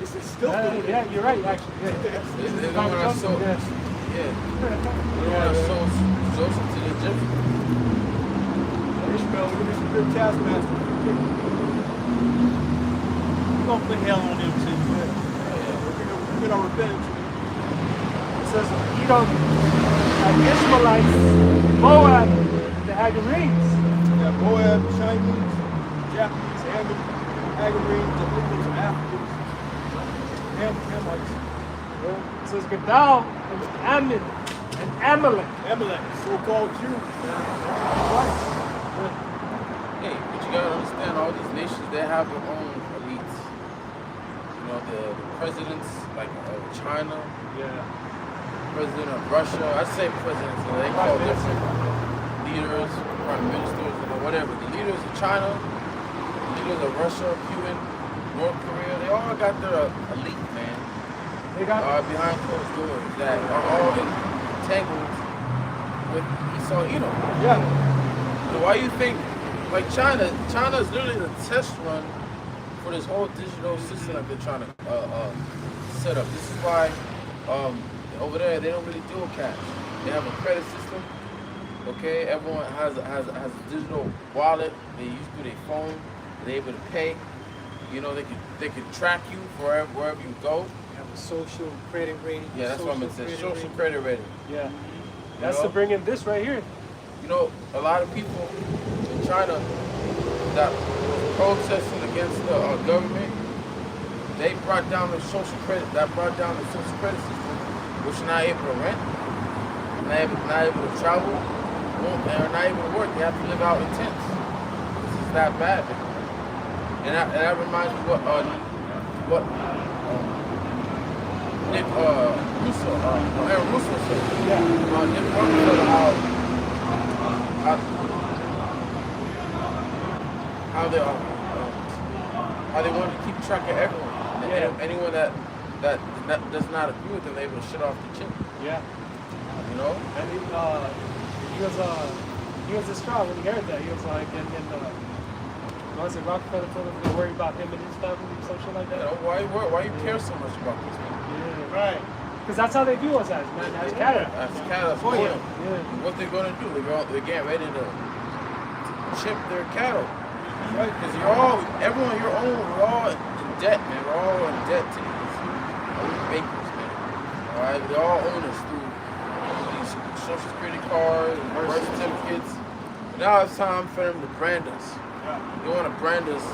This is still doing it. Yeah, you're right, actually. Yeah. They're the one that sold, Yeah. they're the one that sold Joseph to the Egyptians. Ishmael, we're going to be taskmaster. We're going to put hell on them too. We're going to get our revenge. It says Edom and Ishmaelites, Moab, the Hagarenes. Yeah, Moab, Chinese, Japanese, Hagarenes, I believe those are Africans. Hamites. It says Gadal and Ammon and Amalek. Amalek, so-called Jews. Hey, but you gotta understand, all these nations, they have their own elites. You know, the presidents, like China, president of Russia, I say presidents, they call different leaders, prime ministers, whatever. The leaders of China, the leaders of Russia, Cuban, North Korea, they all got their elite, man. They got Behind closed doors that are all entangled with Esau and Edom. Yeah. So why you think, like China is literally the test run for this whole digital system that they're trying to set up. This is why over there they don't really deal cash. They have a credit system. Okay, everyone has a digital wallet. They use through their phone. They're able to pay. You know, they can track you wherever you go. Have a social credit rating. Yeah, that's what I'm saying. Social credit rating. Yeah. That's to bring in this right here. You know, a lot of people in China that were protesting against the government, they brought down the social credit. That brought down the social credit system, which are not able to rent, not able to travel, and are not able to work. They have to live out in tents. This is that bad. And that reminds me what Nick Russo, Aaron Russo said. Yeah. Nick Russo said how they wanted to keep track of everyone. And anyone that does not agree with them, they will shut off the chip. Yeah. You know? And he was distraught when he heard that. He was like, was it Rockefeller told him to worry about him and his family or some shit like that? You know, why you care so much about these people? Yeah. Right. Because that's how they view us as, man. As cattle. That's cattle for Yeah. them. What they're gonna do? They're getting ready to chip their cattle. Right? Because we're all in debt, man. We're all in debt to these bankers, man. All right, they all own us through these social security cards, birth certificates. Now it's time for them to brand us. They want to brand us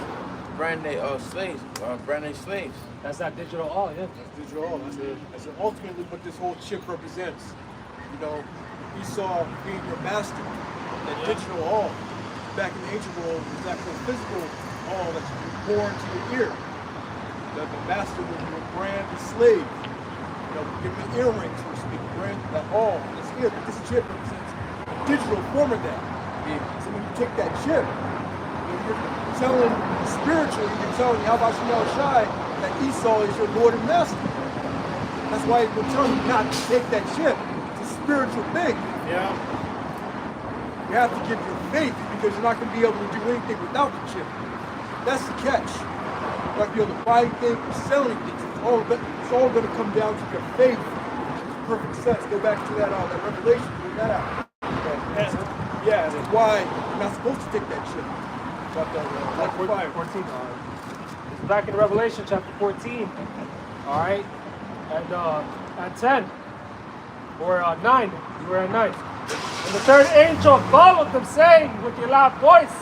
brand name slaves, brand name slaves. That's that digital all, yeah. That's digital. That's ultimately what this whole chip represents. You know, Esau being your master, that digital all. Back in the ancient world, was actual physical all that you were born to your ear. That the master was your brand the slave. You know, give him an earring, so to speak, brand that all in his ear. But this chip represents a digital form of that. Yeah. So when you take that chip, you're telling spiritually, you're telling Yahweh Shemel Shai that Esau is your Lord and Master. That's why we're telling you not to take that chip. It's a spiritual thing. Yeah. You have to give your faith because you're not going to be able to do anything without the chip. That's the catch. You're not going to be able to buy anything or sell anything. It's all going to come down to your faith. Which makes perfect sense. Go back to that Revelation, bring that out. Yeah, that's why you're not supposed to take that chip. About that fire. 14. This is back in Revelation chapter 14. All right, and at 10 or 9. You were at 9. And the third angel followed them, saying with a loud voice,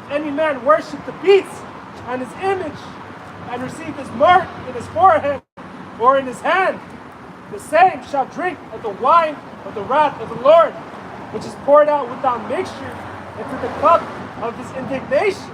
"If any man worship the beast and his image, and receive his mark in his forehead or in his hand, the same shall drink of the wine of the wrath of the Lord, which is poured out without mixture into the cup of his indignation.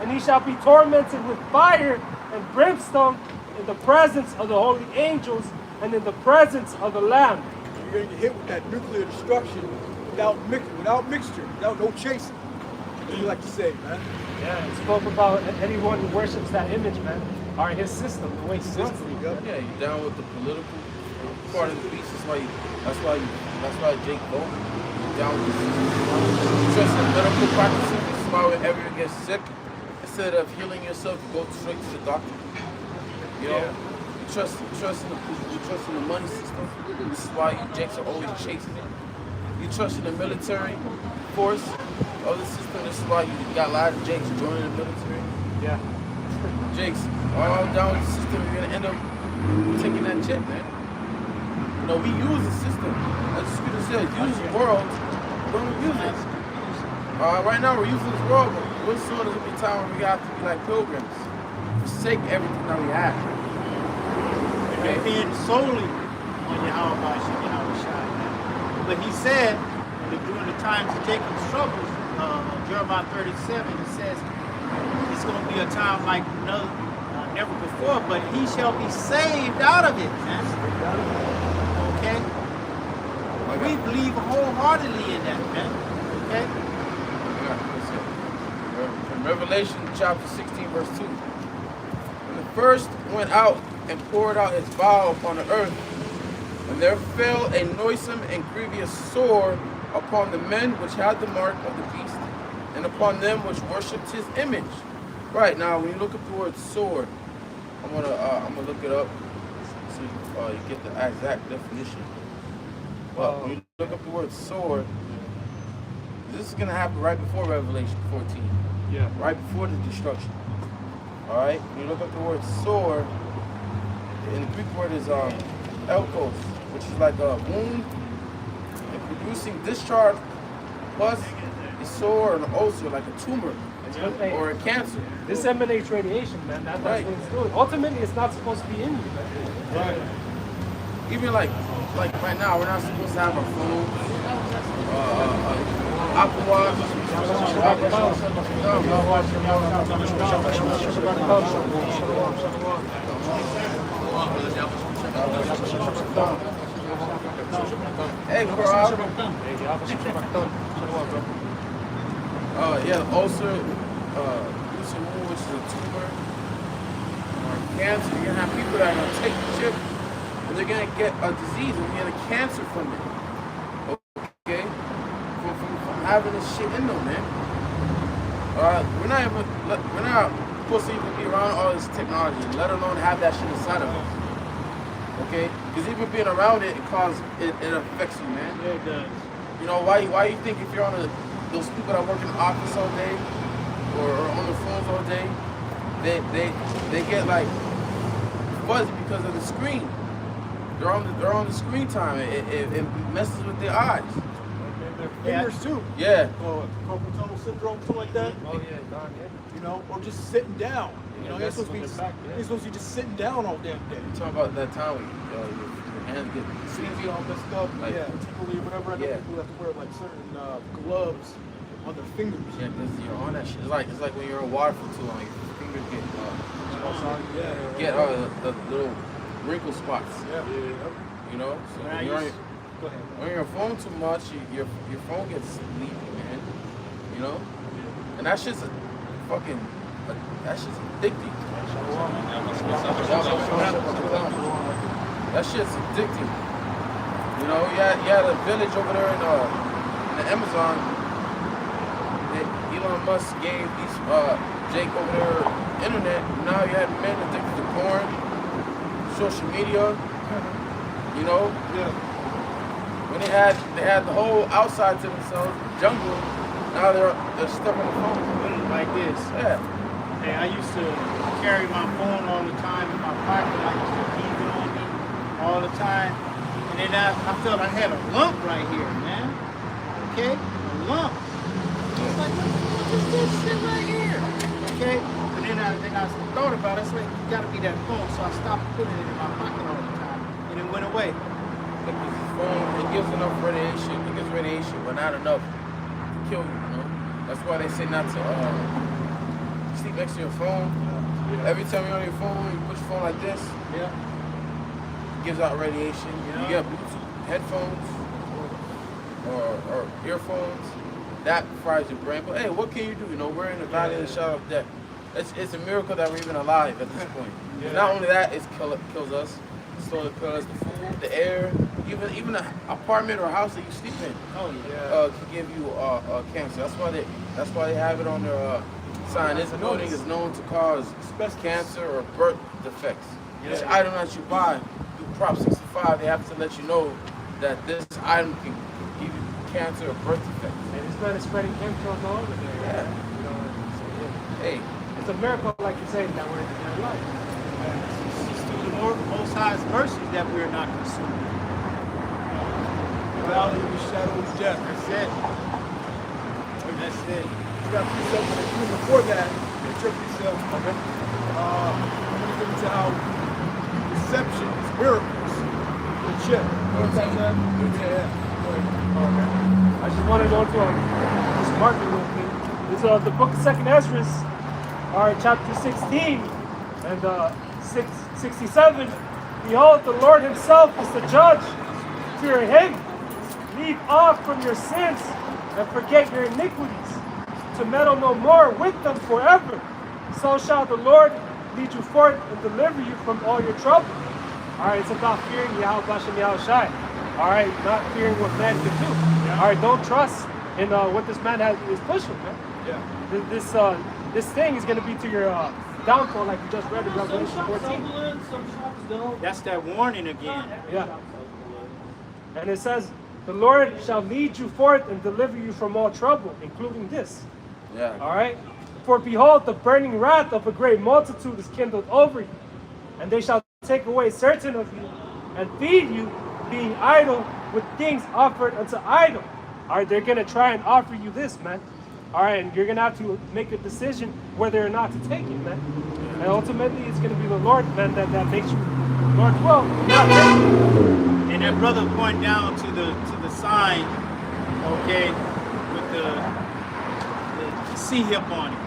And he shall be tormented with fire and brimstone in the presence of the holy angels and in the presence of the Lamb." You're going to get hit with that nuclear destruction without mixture, without no chasing. What do you like to say, man? Yeah, it spoke about anyone who worships that image, man, or his system, the way he runs it. Yeah, you down with the political part of the beast. That's why Jake voted. You down with the system. You trust in medical practices. This is why whenever you get sick, instead of healing yourself, you go straight to the doctor. You know, you trust in the money system. This is why you Jakes are always chasing it. You trust in the military force of the system. This is why you got a lot of Jakes joining the military. Yeah. Jakes, all down with the system, you're gonna end up taking that chip, man. You know, we use the system. As the scripture says, use the world, don't abuse it. Right now we're using this world, but real soon there's gonna be a time when we have to be like pilgrims. Forsake everything that we have. And depend solely on Yahweh Shai. But he said that during the times of Jacob's troubles, Jeremiah 37, it says it's going to be a time like never before, but he shall be saved out of it, man. Okay? We believe wholeheartedly in that, man. Okay? From Revelation chapter 16, verse 2. When the first went out and poured out his vial upon the earth, and there fell a noisome and grievous sword upon the men which had the mark of the beast, and upon them which worshipped his image. Right, now when you look up the word sword, I'm gonna look it up so you get the exact definition. But when you look up the word sword, this is gonna happen right before Revelation 14. Yeah. Right before the destruction. Alright? When you look up the word sword, in the Greek word is elkos, which is like a wound and producing discharge plus a sore or an ulcer, like a tumor or a cancer. This emanates radiation, man. That's Right. what it's doing. Ultimately, it's not supposed to be in you, man. Right. Even like right now, we're not supposed to have our phone, Apple Watch. Hey, bro. Yeah, ulcer, producing wound, which is a tumor, or cancer. You're gonna have people that are gonna take the chip, and they're gonna get a disease and get a cancer from it. Okay, from having this shit in them, man. We're not supposed to even be around all this technology, let alone have that shit inside of us. Okay, because even being around it, it affects you, man. Yeah, it does. You know why you think if you're on those people that work in the office all day or on the phones all day, they get like fuzzy because of the screen. They're on the screen time. It messes with their eyes. Okay, they're fingers too. Yeah. Carpal tunnel syndrome, something like that. Oh yeah, Don, yeah. You know, or just sitting down. You know, you're that's supposed to be you're supposed to be just sitting down all damn day. You talking about that time when your hands get Sleepy all messed up. Like, Yeah, particularly whenever I know people have to wear like certain gloves on their fingers. Yeah, because you're on that shit. It's like when you're in water for too long, your fingers get the little wrinkle spots. Yeah. You know, so when you're on your phone too much, your phone gets sleepy, man. You know, and that shit's that shit's addicting. That shit's addicting. You know, you had a village over there in the Amazon. Elon Musk gave these Jake over there internet. Now you had men addicted to porn, social media. You know, when they had the whole outside to themselves, jungle. Now they're stuck on the phone. Like this. Yeah. Hey, I used to carry my phone all the time in my pocket. I used to keep it on me all the time. And then I felt I had a lump right here, man. Okay? A lump. I was like, what is this shit right here? Okay? But then I thought about it. I was like, it gotta be that phone. So I stopped putting it in my pocket all the time. And it went away. Because the phone, it gives enough radiation. It gives radiation, but not enough to kill you, you know? That's why they say not to sleep next to your phone. Every time you're on your phone, you put your phone like this. Yeah. It gives out radiation. You get Bluetooth headphones or earphones. That fries your brain. But hey, what can you do? You know, we're in the valley of the shadow of death. It's a miracle that we're even alive at this point. Not only that, it kills us. It slowly kills us. The food, the air, even an apartment or a house that you sleep in. Can give you cancer. That's why they have it on their sign. This building is known to cause cancer or birth defects. Each item that you buy through Prop 65, they have to let you know that this item can give you cancer or birth defects. And it's not spreading chemicals all over there. Yeah. You know, so, Hey, it's a miracle, like you say, that we're alive. It's through the Most High's mercy that we're not consumed. The valley of the shadow of death. That's it. That's it. You got to yourself, but even before that, interpret yourself. I'm going to get into how deception is miracles. Good shit. I just want to go to this market real quick. This is the book of 2nd Ezra, chapter 16 and 67. Behold, the Lord himself is the judge. Fear him. Leave off from your sins and forget your iniquities, to meddle no more with them forever. So shall the Lord lead you forth and deliver you from all your trouble. All right, it's about fearing Yahweh Bashem Yahushai. All right, not fearing what man can do. All right, don't trust in what this man is pushing, man. Yeah. This thing is going to be to your downfall, like you just read in Revelation 14. That's that warning again. Yeah. And it says, the Lord shall lead you forth and deliver you from all trouble, including this. yeah. All right? For behold, the burning wrath of a great multitude is kindled over you, and they shall take away certain of you and feed you, being idle with things offered unto idol. All right, they're going to try and offer you this, man. All right, and you're going to have to make a decision whether or not to take it, man. And ultimately, it's going to be the Lord, man, that makes you Lord's will. And that brother pointed down to the sign, okay, with the C hip on it.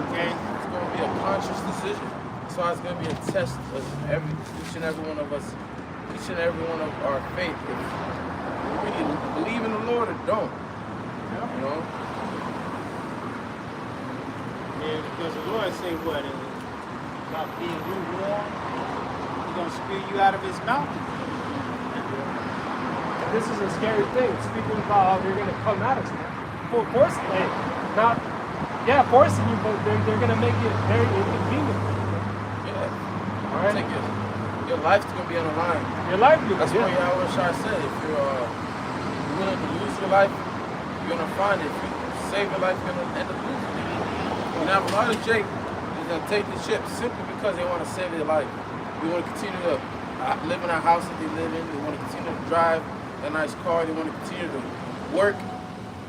Okay? It's going to be a conscious decision. So it's going to be a test of each and every one of us, each and every one of our faith. If we really believe in the Lord or don't. You know? Yeah, because the Lord say what? About being lukewarm, he's going to spew you out of his mouth. And this is a scary thing, speaking about how they're going to come at us, man. Forcing, not, forcing you, but they're going to make it very inconvenient. Yeah. All right? Your life's going to be on the line. Your livelihood. That's what Yahweh Shai said. If you're willing to lose your life, you're going to find it. If you save your life, you're going to end up losing it. And now a lot of Jake is going to take the ship simply because they want to save their life. We want to continue to live in our house that they live in. We want to continue to drive a nice car. They want to continue to work.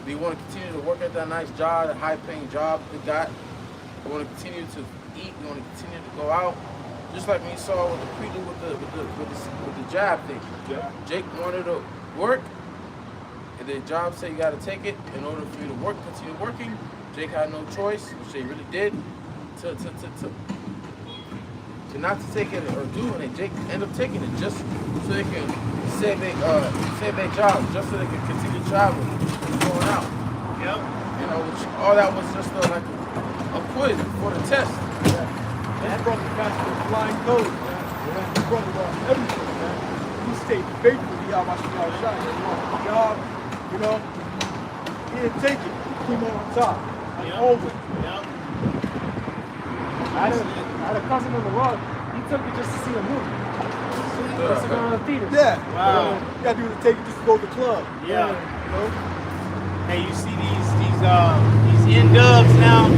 They want to continue to work at that nice job, that high-paying job they got. They want to continue to eat. They want to continue to go out. Just like we saw with the prelude with the job thing. Yeah. Jake wanted to work, and the job said you got to take it in order for you to work, continue working. Jake had no choice, which they really did, to not to take it or do, and Jake ended up taking it just so they can save their job, just so they can continue traveling, going out. Yep. You know, which all that was just like a quiz for the test. That brother got the flying code, man. That brother lost everything, man. He stayed faithful to Yahweh outside. He lost the job, you know. He didn't take it. He came on top. Like always. Yep. I had a cousin in the world. He took it just to see a movie. Just to go to the theater. Yeah. Wow. You gotta do the take it just to go to the club. Yeah. You know? Hey, you see these N-dubs now?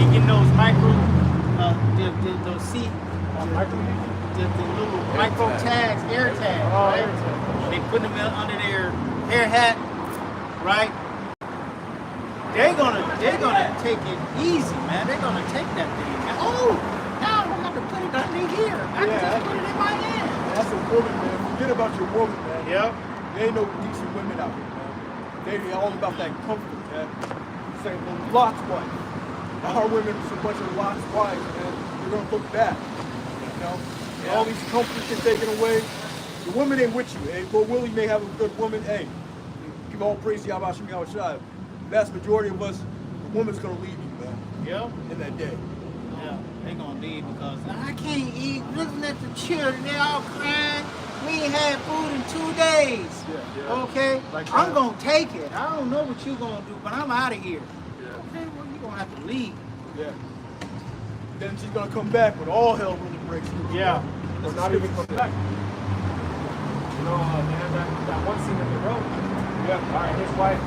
They getting those those seat, the little micro tags, air tags, right? They put them under their hair hat, right? They're gonna take it easy, man. They're gonna take that thing. Man. Oh, now I don't have to put it under here. I can just put it in my hand. That's a woman, man. Forget about your woman, man. Yep. There ain't no decent women out here, man. They all about that comfort, man. Saying, well, Lot's wife. Our women are a bunch of Lot's wives, man. They're gonna look back. You know? And all these comforts get taken away. The woman ain't with you. Hey, Lord Willie may have a good woman. Hey, give all praise to Yahweh Shem Yahushua. The vast majority of us, the woman's gonna leave you, man. Yep. In that day. Yeah, they gonna leave because I can't eat. Looking at the children, they all crying. We ain't had food in 2 days. Yeah. Okay? Like I'm that. gonna take it. I don't know what you gonna do, but I'm out of here. Yeah. Okay, well, you gonna have to leave. Yeah. Then she's gonna come back when all hell really breaks loose. Yeah. Or not even come back. You know, they had that one scene in the road. Yeah. All right, his wife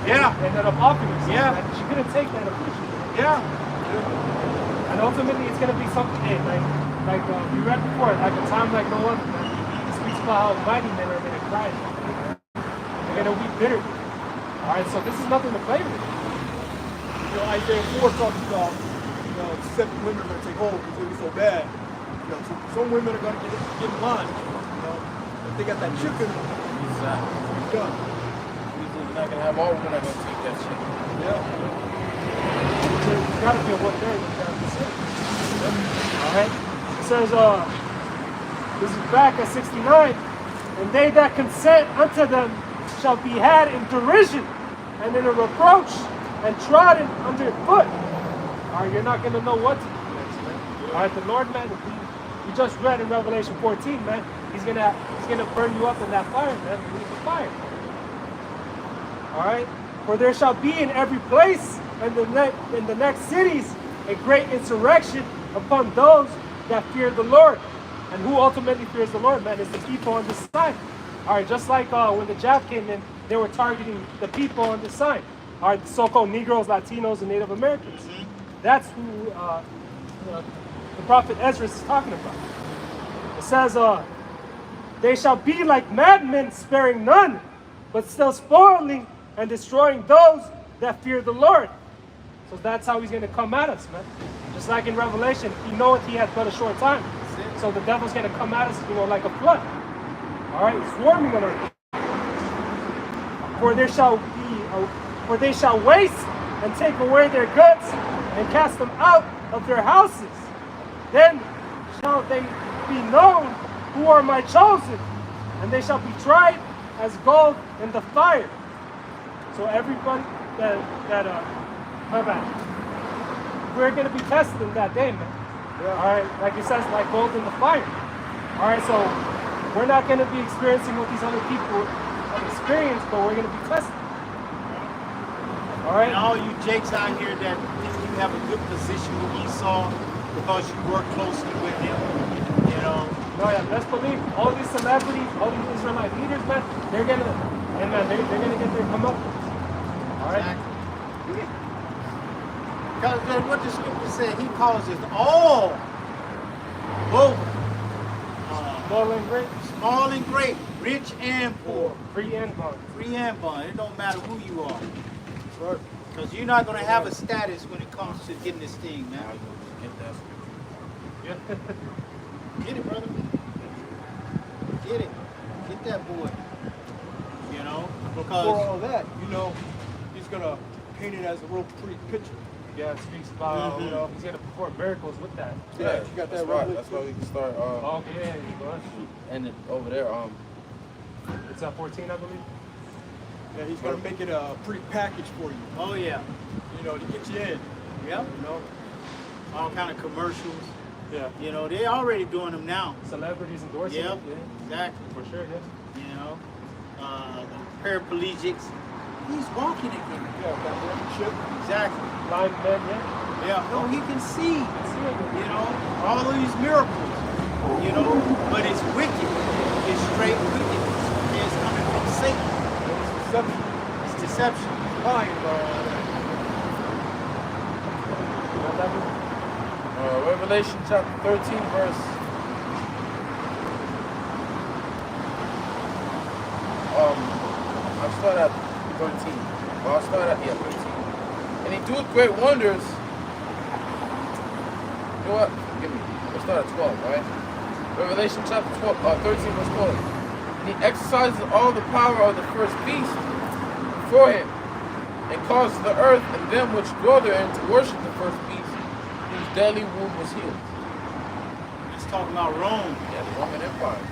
ended up offering him something. Yeah. Like, she couldn't take that appreciation. Yeah. And ultimately, it's going to be something, like we read before, like a time like no other. It speaks about how mighty men are going to cry. They're going to weep bitterly. All right, so this is nothing to play with. You know, Isaiah 4 talks about, you know, 7 women are gonna take hold because they be so bad. You know, so some women are gonna get in line. You know, if they got that chicken, Exactly. it's done. We're not gonna have all women that gonna take that shit. Yeah. There's got to be a what there. You got to be sick. All right. It says, this is back at 69, and they that consent unto them shall be had in derision and in a reproach and trodden under foot. All right, you're not going to know what to do next, man. All right, the Lord, man, we just read in Revelation 14, man, he's gonna burn you up in that fire, man. Leave the fire. All right, for there shall be in every place and in the next cities a great insurrection upon those that fear the Lord. And who ultimately fears the Lord, man, is the people on this side. All right, just like when the jab came in, they were targeting the people on this side. All right, the so-called Negroes, Latinos, and Native Americans. That's who the prophet Ezra is talking about. It says, they shall be like madmen, sparing none, but still spoiling and destroying those that fear the Lord. So that's how he's going to come at us, man. Just like in Revelation, he knoweth he hath but a short time. So the devil's going to come at us, like a flood. All right, swarming on earth. For they shall waste and take away their goods and cast them out of their houses. Then shall they be known who are my chosen, and they shall be tried as gold in the fire. So everyone we're going to be tested in that day, man. Yeah. All right, like it says, like gold in the fire. All right, so we're not going to be experiencing what these other people have experienced, but we're going to be tested. All right. And all you jakes out here that think you have a good position with Esau because you work closely with him, you know. No, yeah, best believe all these celebrities, all these Israelite leaders, man, they're gonna get their comeuppance. All right. Because what the scripture said, he calls it all both Small and great. small and great. Rich and poor. Free and bond. Free and bond. It don't matter who you are. Right. Because you're not going to have a status when it comes to getting this thing, man. Get that. Yeah. Get it, brother. Get it. Get that boy. You know? But Because before all that, you know, he's gonna paint it as a real pretty picture. Yeah, it speaks about, you know, he's going to perform miracles with that. Yeah, you got that's that right. right. That's why we can start. Oh, yeah, you go. And it over there. It's at 14, I believe. Yeah, he's gonna make it a pretty package for you. oh yeah. You know, to get you in. Yep. You know. All kind of commercials. Yeah. You know, they're already doing them now. Celebrities endorsing Yep. it. Yeah, Exactly. for sure, yes. You know, paraplegics. He's walking again. Yeah, that membership. Exactly. Blind men, yeah. Yeah. No, he can see. Let's see it. You know, all of these miracles. You know, but it's wicked. It's straight wickedness. It's coming from Satan. It's deception. It's deception. Lying, bro. You know that one? Revelation chapter 13, verse. I'll start at 13. Well, I'll start at 13. And he doeth great wonders. You know what? Give me. We'll start at 12, right? Revelation chapter 13, verse 12. And he exercises all the power of the first beast before him, and causes the earth and them which dwell therein to worship the first beast, whose deadly wound was healed. It's talking about Rome. Yeah, the Roman Empire.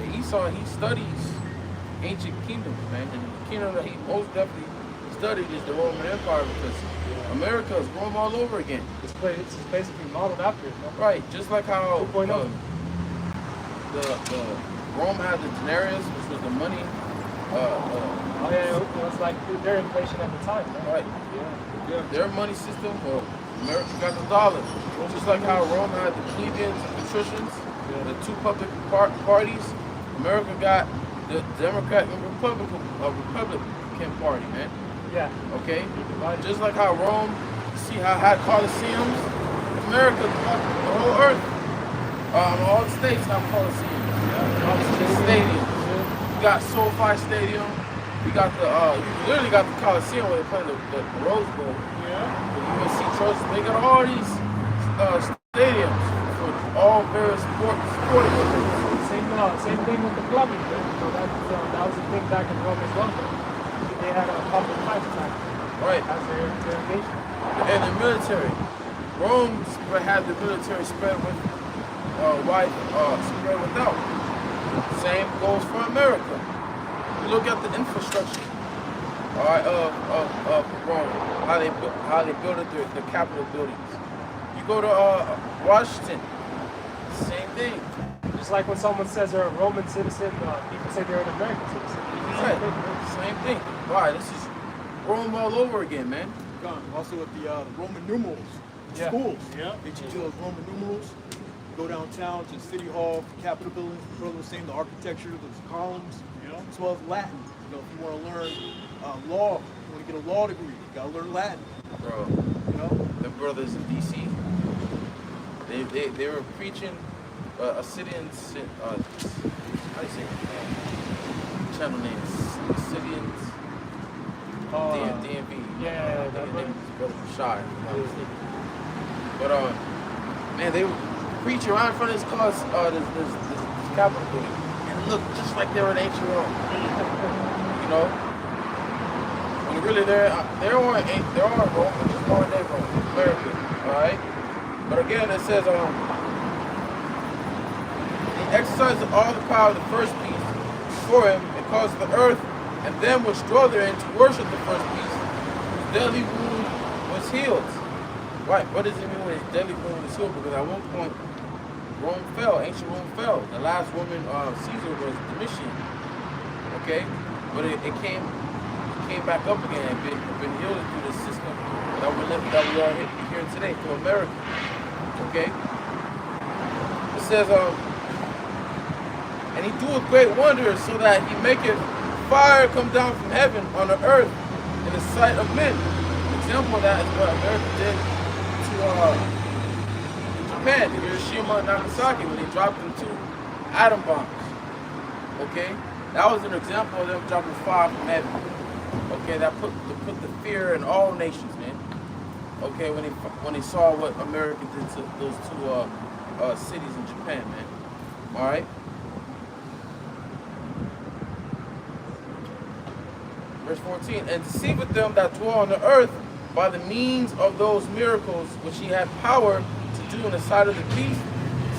Yeah, Esau, he studies ancient kingdoms, man. And the kingdom that he most definitely studied is the Roman Empire, because America is Rome all over again. It's basically modeled after it. No? Right, just like how 2.0. the Rome had the denarius, which was the money. Oh, yeah, it was like their inflation at the time. Right. Right? Yeah. Their money system, well, America got the dollar. Just like how Rome had the plebeians and patricians, the two public parties, America got the Democrat and Republican party, man. Yeah. Okay? Just like how Rome, you see how had Colosseums, America, the whole earth, all the states have Colosseums. All the stadiums. You got SoFi Stadium. You got the, you literally got the Coliseum where they play the Rose Bowl. Yeah. The USC Trojans. They got all these stadiums for all various sporting events. Same thing with the plumbing. So that was a thing back in Rome as well. They had a public pipe time. Right. As their irrigation. And the military. Rome had the military spread with spread without. Same goes for America. You look at the infrastructure, all right, of Rome, how they built the Capitol buildings. You go to Washington, same thing. Just like when someone says they're a Roman citizen, people say they're an American citizen. Right, same thing. Why? This is Rome all over again, man. Also with the Roman numerals. Yeah. Schools. Yeah. They teach you those Roman numerals. Go downtown to City Hall, Capitol buildings, further the same, the architecture, those columns, as well as Latin. You know, if you want to learn law, you want to get a law degree, you gotta learn Latin. Bro, You know? the brothers in DC, they were preaching a Syrian, how do you say it? Channel name, Syrians, DMV. Yeah, I think that's his brother was shy, if I'm not mistaken. But man, they would preach around in front of this Capitol building, and it looked just like they were in ancient Rome. You know, when really there are Rome, but just modern day Rome, America. All right, but again, it says he exercises all the power of the first beast before him, and caused the earth and them which dwell therein to worship the first beast, whose deadly wound was healed. Right, what does it mean when his deadly wound was healed? Because at one point, Rome fell, ancient Rome fell. The last woman, Caesar, was Domitian. Okay? But it came back up again and been healed through the system that we are here today, through America. Okay? It says, and he doeth great wonders, so that he maketh fire come down from heaven on the earth in the sight of men. An example of that is what America did to Japan, Hiroshima and Nagasaki, when they dropped them 2 atom bombs. Okay, that was an example of them dropping fire from heaven. Okay, that put the fear in all nations, man. Okay, when they saw what America did to those two cities in Japan, man. All right. Verse 14, and deceiveth them that dwell on the earth by the means of those miracles which he had power to do in the sight of the beast,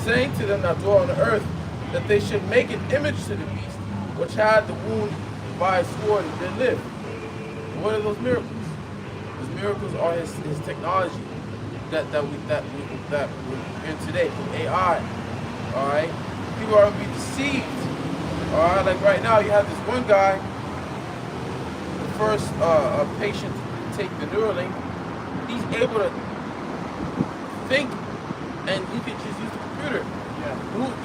saying to them that dwell on the earth that they should make an image to the beast, which had the wound by a sword and did live. What are those miracles? Those miracles are his technology that we're in today, from AI. All right, people are gonna be deceived. All right, like right now, you have this one guy. The first patient to take the Neuralink, he's able to think, and he could just use the computer. Yeah.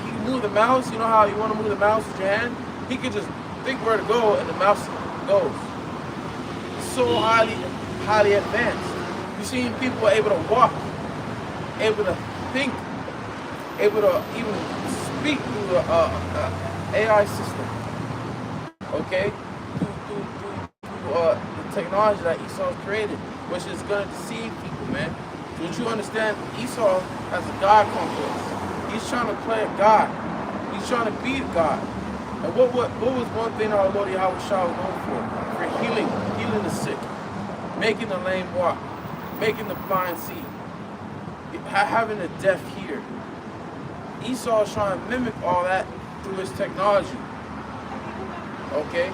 He can move the mouse. You know how you want to move the mouse with your hand? He could just think where to go, and the mouse goes. So highly advanced. You've seen people able to walk, able to think, able to even speak through the AI system. Okay, through the technology that Esau created, which is going to deceive people, man. Don't you understand? Esau has a God complex. He's trying to play a God. He's trying to be God. And what was one thing our Lord Yahweh Shah was known for? For healing the sick, making the lame walk, making the blind see, having the deaf hear. Esau is trying to mimic all that through his technology, okay,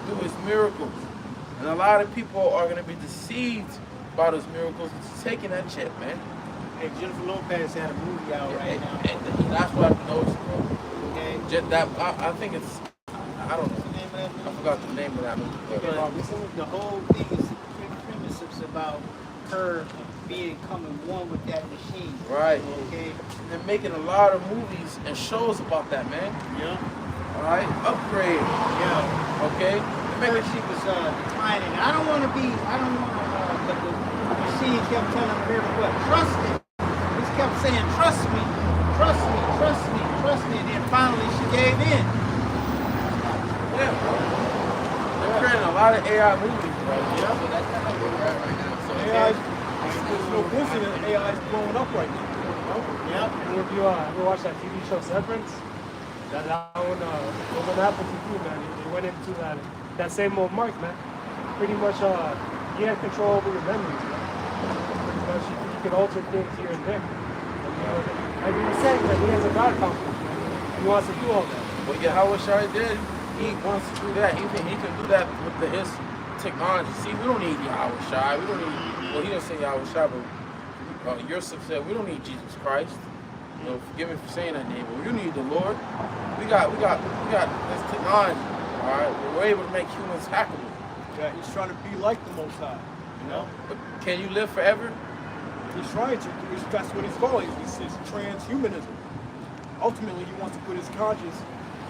through his miracles. And a lot of people are going to be deceived by those miracles. It's taking that chip, man. Hey, Jennifer Lopez had a movie out right now. And that's what I've noticed, bro. Okay. I think it's, I don't know. I forgot the name of that movie. The whole thing is premise is about her becoming one with that machine. Right. Okay. And they're making a lot of movies and shows about that, man. Yeah. All right. Upgrade. Yeah. Okay. Maybe she was declining. I don't want to, but the machine kept telling her everywhere, trust me. He kept saying, trust me, trust me, trust me, trust me. And then finally she gave in. Yeah, bro. They're creating a lot of AI movies, bro. Yeah. So that's kind of where we're at right now. So AI, there's no coincidence AI is blowing up right now. Yeah. And if you ever watch that TV show Severance, that one was on Apple TV, man. They went into that same old mark, man. Pretty much, you have control over your memories, man. Pretty much, you can alter things here and there. And, like you were saying, that he has a God complex. He wants to do all that. But Yahweh Shai did. He wants to do that. He can do that with his technology. See, we don't need Yahweh Shai. We don't need. Well, he didn't say Yahweh Shai, but Yosef said we don't need Jesus Christ. You know, forgive me for saying that name, but we need the Lord. We got this technology. All right, we're able to make humans hackable. Yeah, he's trying to be like the Most High. You know. But can you live forever? He's trying to. That's what he's calling. It's transhumanism. Ultimately, he wants to put his conscience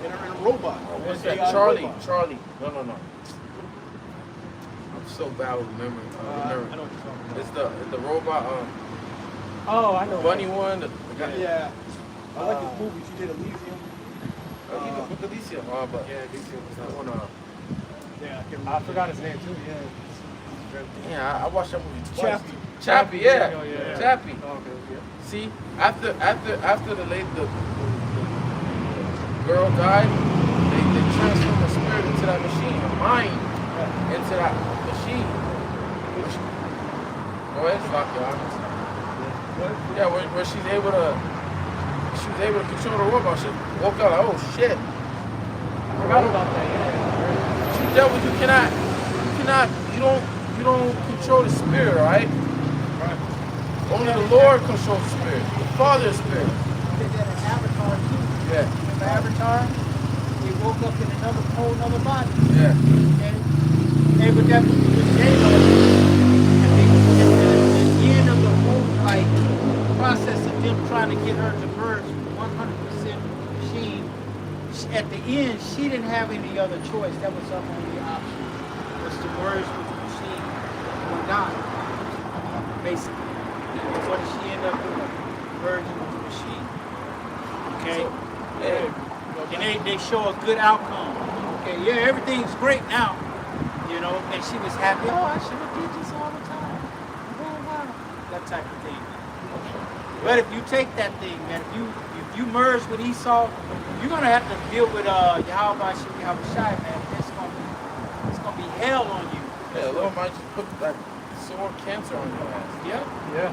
in a robot. What's an that? AI Charlie. robot. Charlie. No. I'm so bad with memory. I know what you're talking about. It's the robot. Oh, I know. Bunny one. The guy. Yeah. I like his movies. He did Elysium. Even with Elysium. But Yeah, Elysium was I wanna. Yeah, I forgot his name too. Yeah. Yeah, I watched that movie twice. Chappie. Chappie, yeah. Oh, yeah. Chappie. Oh, okay, yeah. See, after the girl died, they transformed her spirit into that machine, her mind into that machine. Go ahead, stop, y'all. Yeah, where she's able to control the robot. She woke up like, oh shit. I forgot about that. Yeah. She dealt with you don't control the spirit, right? Right. Only the Lord controls the spirit. The Father is spirit. They did an Avatar too. Yeah. Remember Avatar? He woke up in whole nother body. Yeah. Okay? Hey, but that movie was gay though. At the end of the whole process of them trying to get her to merge 100% machine, at the end she didn't have any other choice. That was her only option. Was to merge with the machine or die. Basically. And what did she end up doing? Merging with the machine. Okay? Yeah. they show a good outcome. Okay, yeah, everything's great now, you know, and she was happy. Oh, I should have did this all the time. Oh, wow. That type of thing. But if you take that thing, man, if you merge with Esau, you're gonna have to deal with Yahweh Shai, man. It's gonna be hell on you. Yeah, the Lord might just put that sore cancer on your ass. Yeah. Yeah.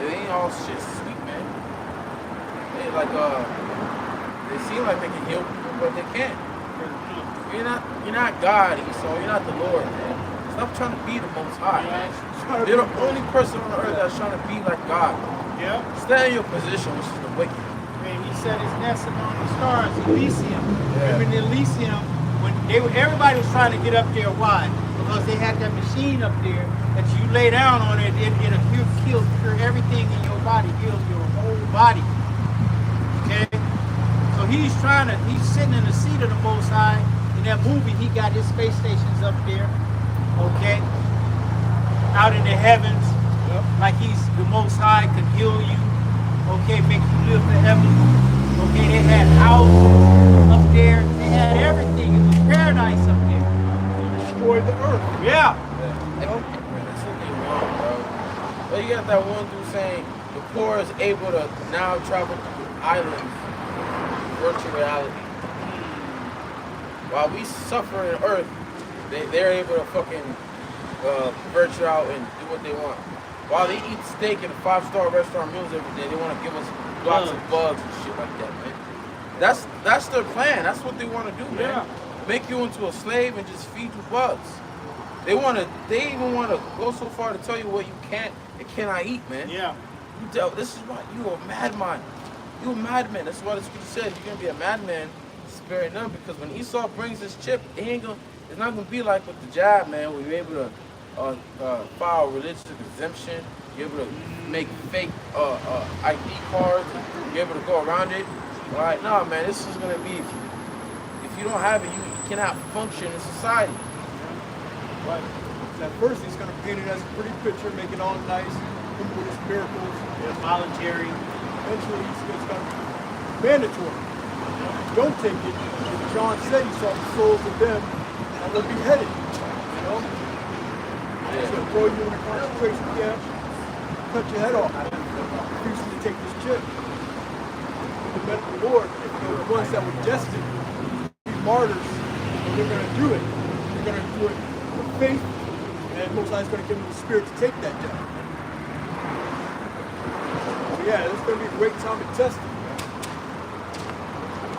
It ain't all shit sweet, man. They like they seem like they can heal people, but they can't. You're not God, Esau. You're not the Lord, man. Stop trying to be the Most High. Yeah. You're the only person on earth that's trying to be like God. Yeah. Stay in your position, which is the wicked. And he set his nest among the stars, Elysium. Yeah. Remember in Elysium, when everybody was trying to get up there. Why? Because they had that machine up there that you lay down on it, it'll cure everything in your body, heal your whole body. Okay? So he's sitting in the seat of the Most High. In that movie, he got his space stations up there. Okay? Out in the heavens. Yep. Like he's the Most High, can heal you. Okay, make you live forever. Okay, they had houses up there. They had everything. It was paradise up there. Destroy the earth. Yeah. You know? That's something wrong, bro. But you got that one dude saying the poor is able to now travel through islands, virtual reality. While we suffer in Earth, they're able to fucking virtue out and do what they want. While they eat steak in 5-star restaurant meals every day, they want to give us lots of bugs and shit like that, man. That's their plan. That's what they want to do, man. Yeah. Make you into a slave and just feed you bugs. They even want to go so far to tell you what you can't and cannot eat, man. Yeah. This is why you a madman. You a madman. That's why the scripture said you're gonna be a madman, sparing none. Because when Esau brings his chip, it's not gonna be like with the jab, man, where you're able to file religious exemption. You're able to make fake ID cards. And you're able to go around it. All right, no, man. This is gonna be if you don't have it, you cannot function in society. Right. At first, he's going to paint it as a pretty picture, make it all nice, come with his miracles. They're voluntary. Eventually, it's going to be mandatory. Don't take it. As John said, he saw the souls of them that were beheaded. You know? He's going to throw you in a concentration camp, cut your head off. Refuse to take this chip. The men of the Lord, the ones that were destined to be martyrs, they're going to do it. They're going to do it with faith, and Most High is going to give them the spirit to take that death. So yeah, it's going to be a great time of testing.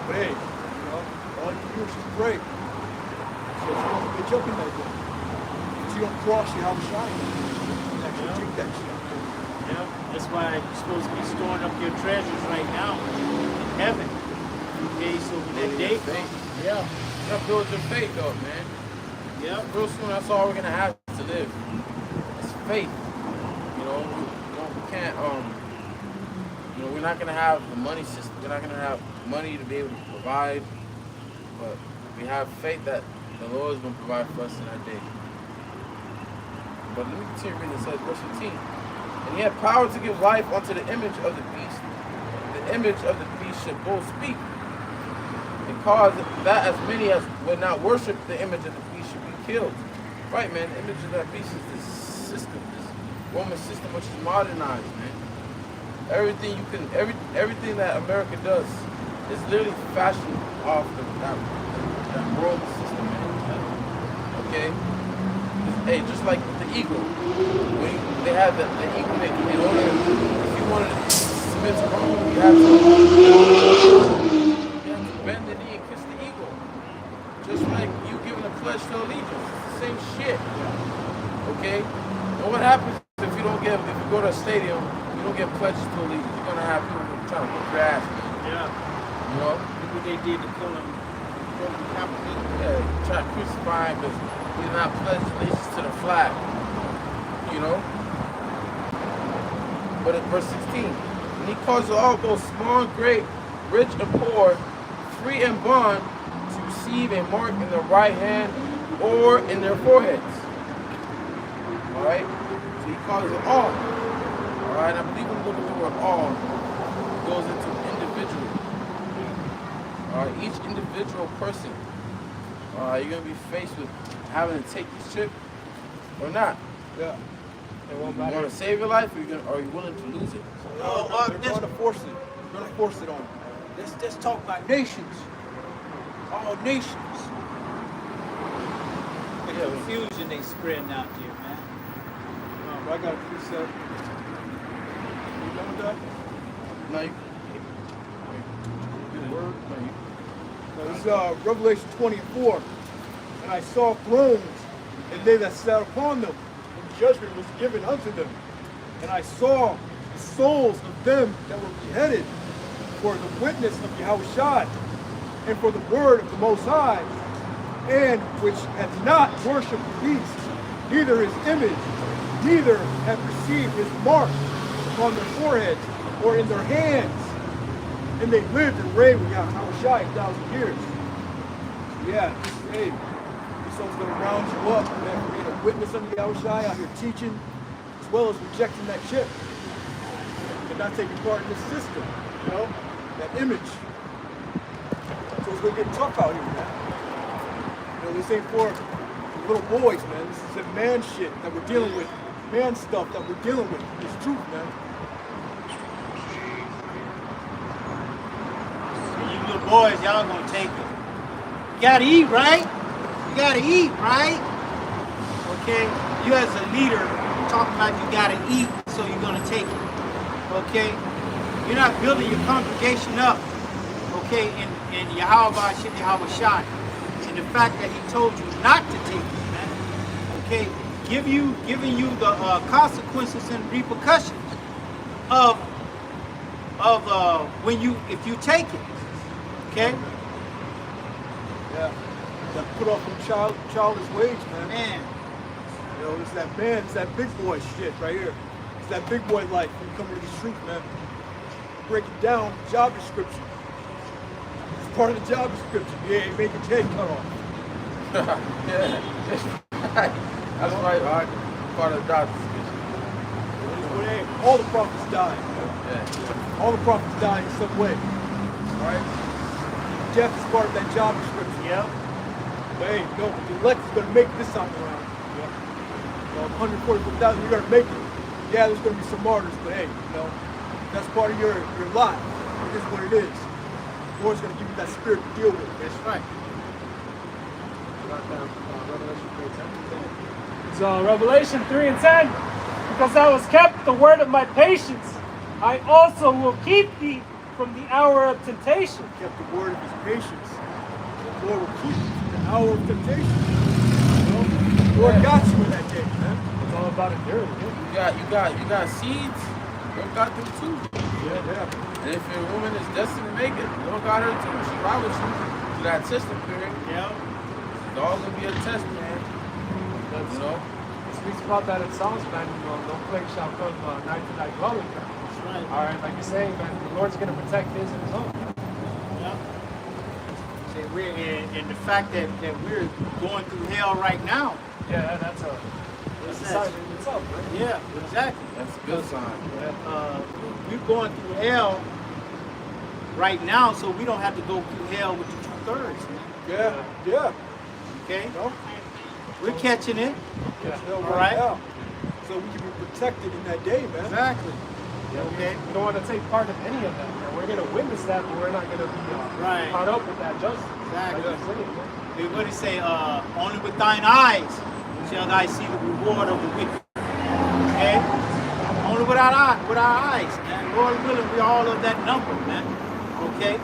But hey, you know, all you do is just pray. So you don't get jumping that day. So you don't cross you how to shine. Actually take that shit. Yeah. That's why you're supposed to be storing up your treasures right now in heaven. Okay, so when that day comes, Yeah. You gotta build your faith up, man. yeah. Real soon, that's all we're gonna have to live. It's faith. You know, we can't. You know, we're not gonna have the money system. We're not gonna have money to be able to provide, but we have faith that the Lord is gonna provide for us in that day. But let me continue reading. It says, verse 15. And he had power to give life unto the image of the beast. The image of the beast should both speak, and cause that as many as would not worship the image of the beast should be killed. Right, man. The image of that beast is this system, this Roman system, which is modernized, man. Everything that America does is literally fashioned off that world system, man. Okay. Hey, just like with the eagle, they have the eagle. In order, if you wanted to submit to Rome, you have to bend the knee and kiss the eagle. Just like you giving a pledge to allegiance. It's the same shit. Okay? And what happens if you go to a stadium, you don't get pledges to allegiance? You're gonna have people trying to whip your ass, man. Yeah. You know? Look what they did to kill him. Yeah, try to crucify him because he's not pledged allegiance to the flag. You know? But in verse 16, and he causes all, both small and great, rich and poor, free and bond, to receive a mark in their right hand or in their foreheads. Alright? So he calls it all. Alright? I believe when we look at the word all, it goes into individual. Each individual person, you're going to be faced with having to take this trip or not. Yeah. It won't You matter. want to save your life, or are you willing to lose it? They're going to force it. They're going to force it on you. Let's talk about nations. All nations. The Yeah, confusion they spreading out there, man. I got a preset. You done with that? No, you. Good word. No, you. Now, this is Revelation 20:4. And I saw thrones, and they that sat upon them, and judgment was given unto them. And I saw the souls of them that were beheaded for the witness of Yahushua, and for the word of the Most High, and which had not worshipped the beast, neither his image, neither had received his mark upon their foreheads or in their hands. And they lived and reigned with Yahushua 1,000 years. Yeah, hey, this one's going to round you up, man, for being a witness unto Yahushua out here teaching, as well as rejecting that chip and not taking part in this system, you know, that image. So it's going to get tough out here, man. You know, this ain't for little boys, man. This is a man shit that we're dealing with, man stuff that we're dealing with. It's truth, man. You little boys, y'all gonna take it. You gotta eat, right? You gotta eat, right? Okay? You as a leader talking about you gotta eat, so you're gonna take it. Okay? You're not building your congregation up, okay, in Yahweh Shai. And the fact that he told you not to take it, man. Okay? Giving you the consequences and repercussions of if you take it. Okay? Yeah. That put off from childish wage, man. Man. You know, it's that man, it's that big boy shit right here. It's that big boy life when you come into the truth, man. Break it down, job description. It's part of the job description. You ain't make your head cut off. Yeah, that's right. Part of the job description. All the prophets died. Yeah. All the prophets died in some way. Alright? Death is part of that job description. Yep. But hey, no, the elect is gonna make this time around. You know, 144,000, you're gonna make it. Yeah, there's gonna be some martyrs, but hey, you know, that's part of your lot. It is what it is. The Lord's gonna give you that spirit to deal with. That's right. So Revelation 3 and 10, because thou hast kept the word of my patience, I also will keep thee from the hour of temptation. Kept the word of his patience. The Lord will keep you from the hour of temptation. You know? The Lord got you in that day, man. It's all about enduring. You got seeds. Lord got them too. Yeah. And if your woman is destined to make it, Lord got her too. She ride with you to that testing period. Yeah. It's all gonna be a test, man. That's, You know. It speaks about that in Psalms, man. You know, no plague shall come nigh to thy dwelling. That's right. All right, like you're saying, man, the Lord's going to protect his and his own. Yeah. See, we're in the fact that we're going through hell right now. Yeah, that's a sign in itself, right? Yeah, exactly. That's a good sign. We're going through hell right now, so we don't have to go through hell with the 2/3, man. Yeah. Okay? You know? We're catching it. Yeah. Hell All right. now. So we can be protected in that day, man. Exactly. Yeah, Okay. we don't want to take part in any of that. Man. We're going to witness that, but we're not going to be Right. caught up with that justice. Exactly. Like you're saying, man. What did it say? Only with thine eyes shall thy see the reward of the wicked. Okay? Only with our eyes, man. Lord willing, we're all of that number, man. Okay?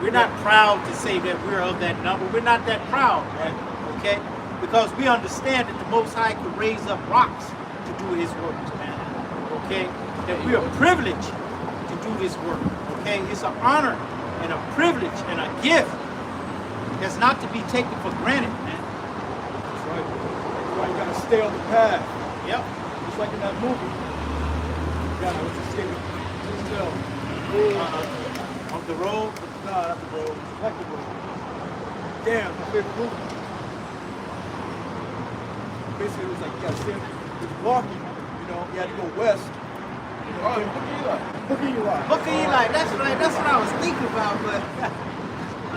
We're not proud to say that we're of that number. We're not that proud, man. Okay? Because we understand that the Most High could raise up rocks to do his works, man. Okay? That we are privileged to do this work. Okay? It's an honor and a privilege and a gift that's not to be taken for granted, man. That's right. That's why you gotta stay on the path. Yep. Just like in that movie. You gotta stay still. On the road. Nah, not the road. Like the road. Damn, my favorite movie. Basically, it was like you gotta stay. He was walking. You know, you had to go west. You know, Oh, look at you. Book of Eli. Book of Eli. That's right. That's what I was thinking about, but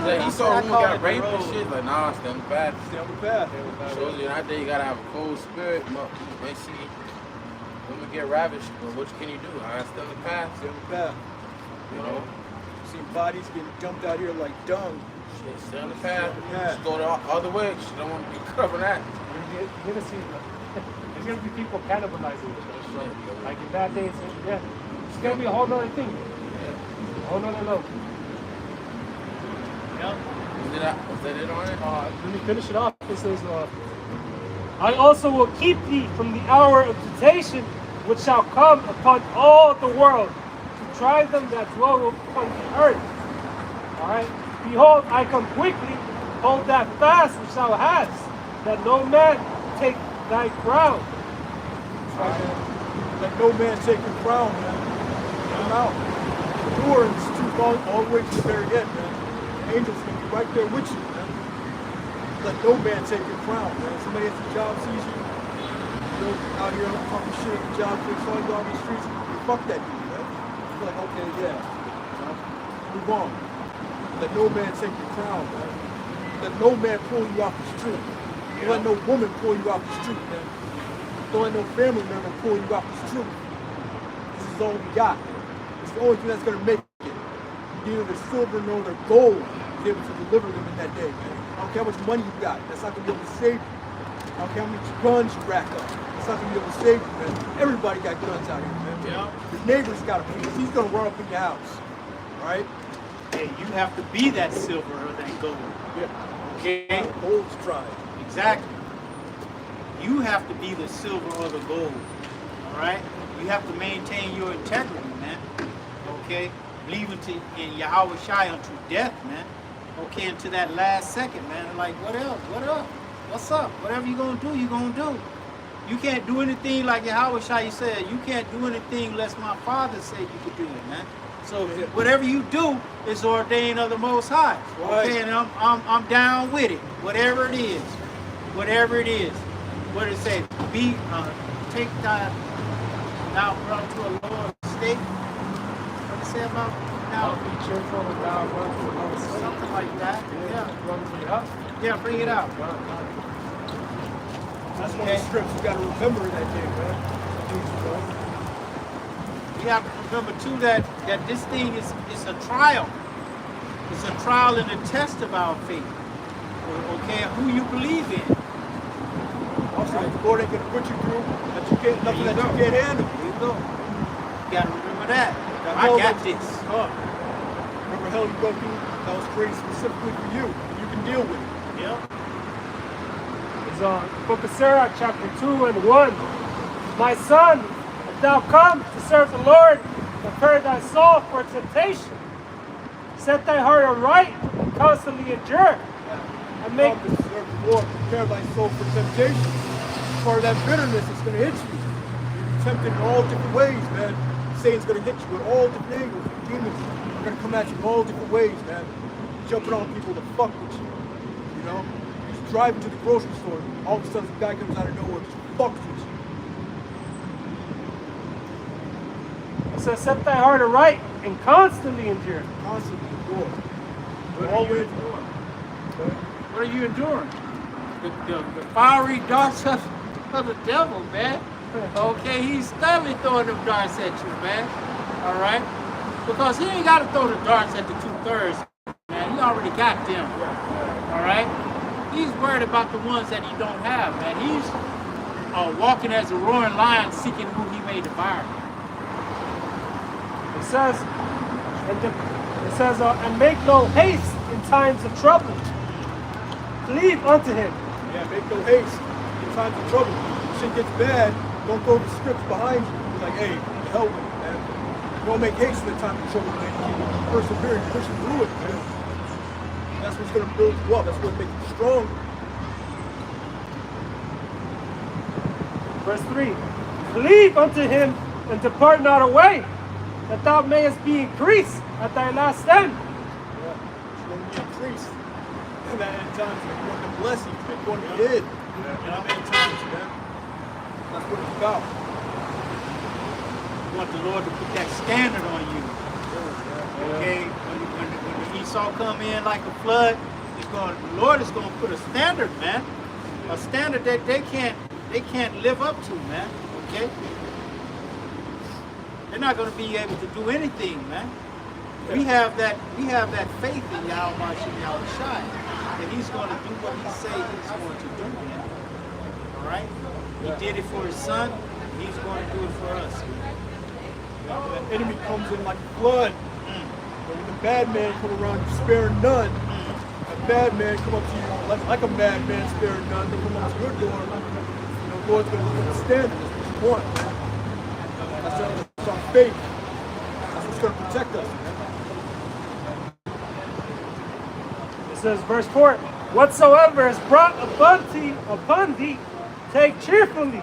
Like, he saw who got raped and shit. Like, nah, stay on the path. Stay on the path. Shows you that day you gotta have a cold spirit. When see women get ravished, well, what can you do? I gotta stay on the path. Stay on the path. You know? See bodies getting dumped out here like dung. Shit, stay on the path. Yeah. Just go the other way. She don't want to be covering that. You're gonna see, there's gonna be people cannibalizing. Like in bad days, yeah. It's gonna be a whole nother thing. A whole nother level. Yep. Was that it on it? Let me finish it off. It says, I also will keep thee from the hour of temptation, which shall come upon all the world, to try them that dwell upon the earth. Alright? Behold, I come quickly, hold that fast which thou hast, that no man take thy crown. Let no man take your crown, man. Come out. Endure in this truth all the way to the very end, man. The angels can be right there with you, man. Let no man take your crown, man. Somebody at the job sees you, out here talking shit at the job, they saw you on the streets, fuck that dude, man. You're like, okay, yeah. Move on. Let no man take your crown, man. Let no man pull you off the street. Don't let no woman pull you off the street, man. Don't let no family member pull you off the street. This is all we got. It's the only thing that's going to make it. Neither the silver nor the gold is able to deliver them in that day, man. I don't care how much money you got. That's not going to be able to save you. I don't care how many guns you rack up. That's not going to be able to save you, man. Everybody got guns out here, man. Yeah. Your neighbor's got them because he's going to run up in your house, right? Hey, you have to be that silver or that gold. Yeah. Okay? Gold's tried. Exactly. You have to be the silver or the gold. All right? You have to maintain your integrity, man. Okay? Believe in Yahweh Shai unto death, man. Okay, until that last second, man. Like, what else? What up? What's up? Whatever you're going to do, you're going to do. You can't do anything like Yahweh Shai said. You can't do anything unless my Father said you could do it, man. So whatever you do is ordained of the Most High. Okay, and I'm down with it. Whatever it is. Whatever it is. What did it say? Take thou run to a lower state. What did it say about now? Be cheerful and thou run to the lower state. Something like that. Yeah. Run it up. Yeah, bring it out. That's one of the scripts you got to remember that day, man. You have to remember too that this thing is a trial. It's a trial and a test of our faith. Okay, who you believe in. Also, the Lord ain't gonna put you through that you can't nothing that you can't handle. There you go. You gotta remember that. That I hell got that- this. Remember hell you go through that was created specifically for you. You can deal with it. Yep. It's Book of Sirach, chapter 2 and 1. My son, if thou come to serve the Lord, prepare thy soul for temptation. Set thy heart aright and constantly endure. And make Come to serve the Lord, prepare thy soul for temptation. Part of that bitterness is gonna hit you. You're tempted in all different ways, man. Satan's gonna hit you in all different angles. Demons are gonna come at you in all different ways, man. Jumping on people to fuck with you. You know? You're just driving to the grocery store, all of a sudden some guy comes out of nowhere and just fucks with you. So set thy heart aright and constantly endure. Constantly endure. What are you Always enduring? What are you enduring? The fiery darts of the devil, man. Okay, he's steadily throwing them darts at you, man. All right? Because he ain't got to throw the darts at the 2/3, man. He already got them. All right? He's worried about the ones that he don't have, man. He's walking as a roaring lion seeking who he may devour. It says, and make no haste in times of trouble. Cleave unto him. Yeah, make no haste in times of trouble. If shit gets bad, don't throw the scripts behind you. Be like, hey, the hell with it, man. Don't make haste in the time of trouble, man. Keep persevering, pushing through it, man. That's what's gonna build you up. That's what's gonna make you strong. Verse 3. Cleave unto him and depart not away, that thou mayest be increased at thy last end. Yeah, it's gonna be increased. And that at times you're going to bless you, you're going to be hid. You know how many times, man? That's what it's about. You want the Lord to put that standard on you. Okay, when Esau come in like a flood, the Lord is going to put a standard, man. A standard that they can't live up to, man. Okay? They're not going to be able to do anything, man. We have that faith in Yahweh Shai that He's going to do what He say He's going to do, man. All right? He did it for His Son. He's going to do it for us. The enemy comes in like a flood. But when the bad man come around, you spare none. A bad man come up to you like a madman, sparing none. They come up to your door. Lord's going to put the standard. That's what you want. That's our faith. That's what's going to protect us. It says, verse 4, whatsoever is brought upon thee, take cheerfully,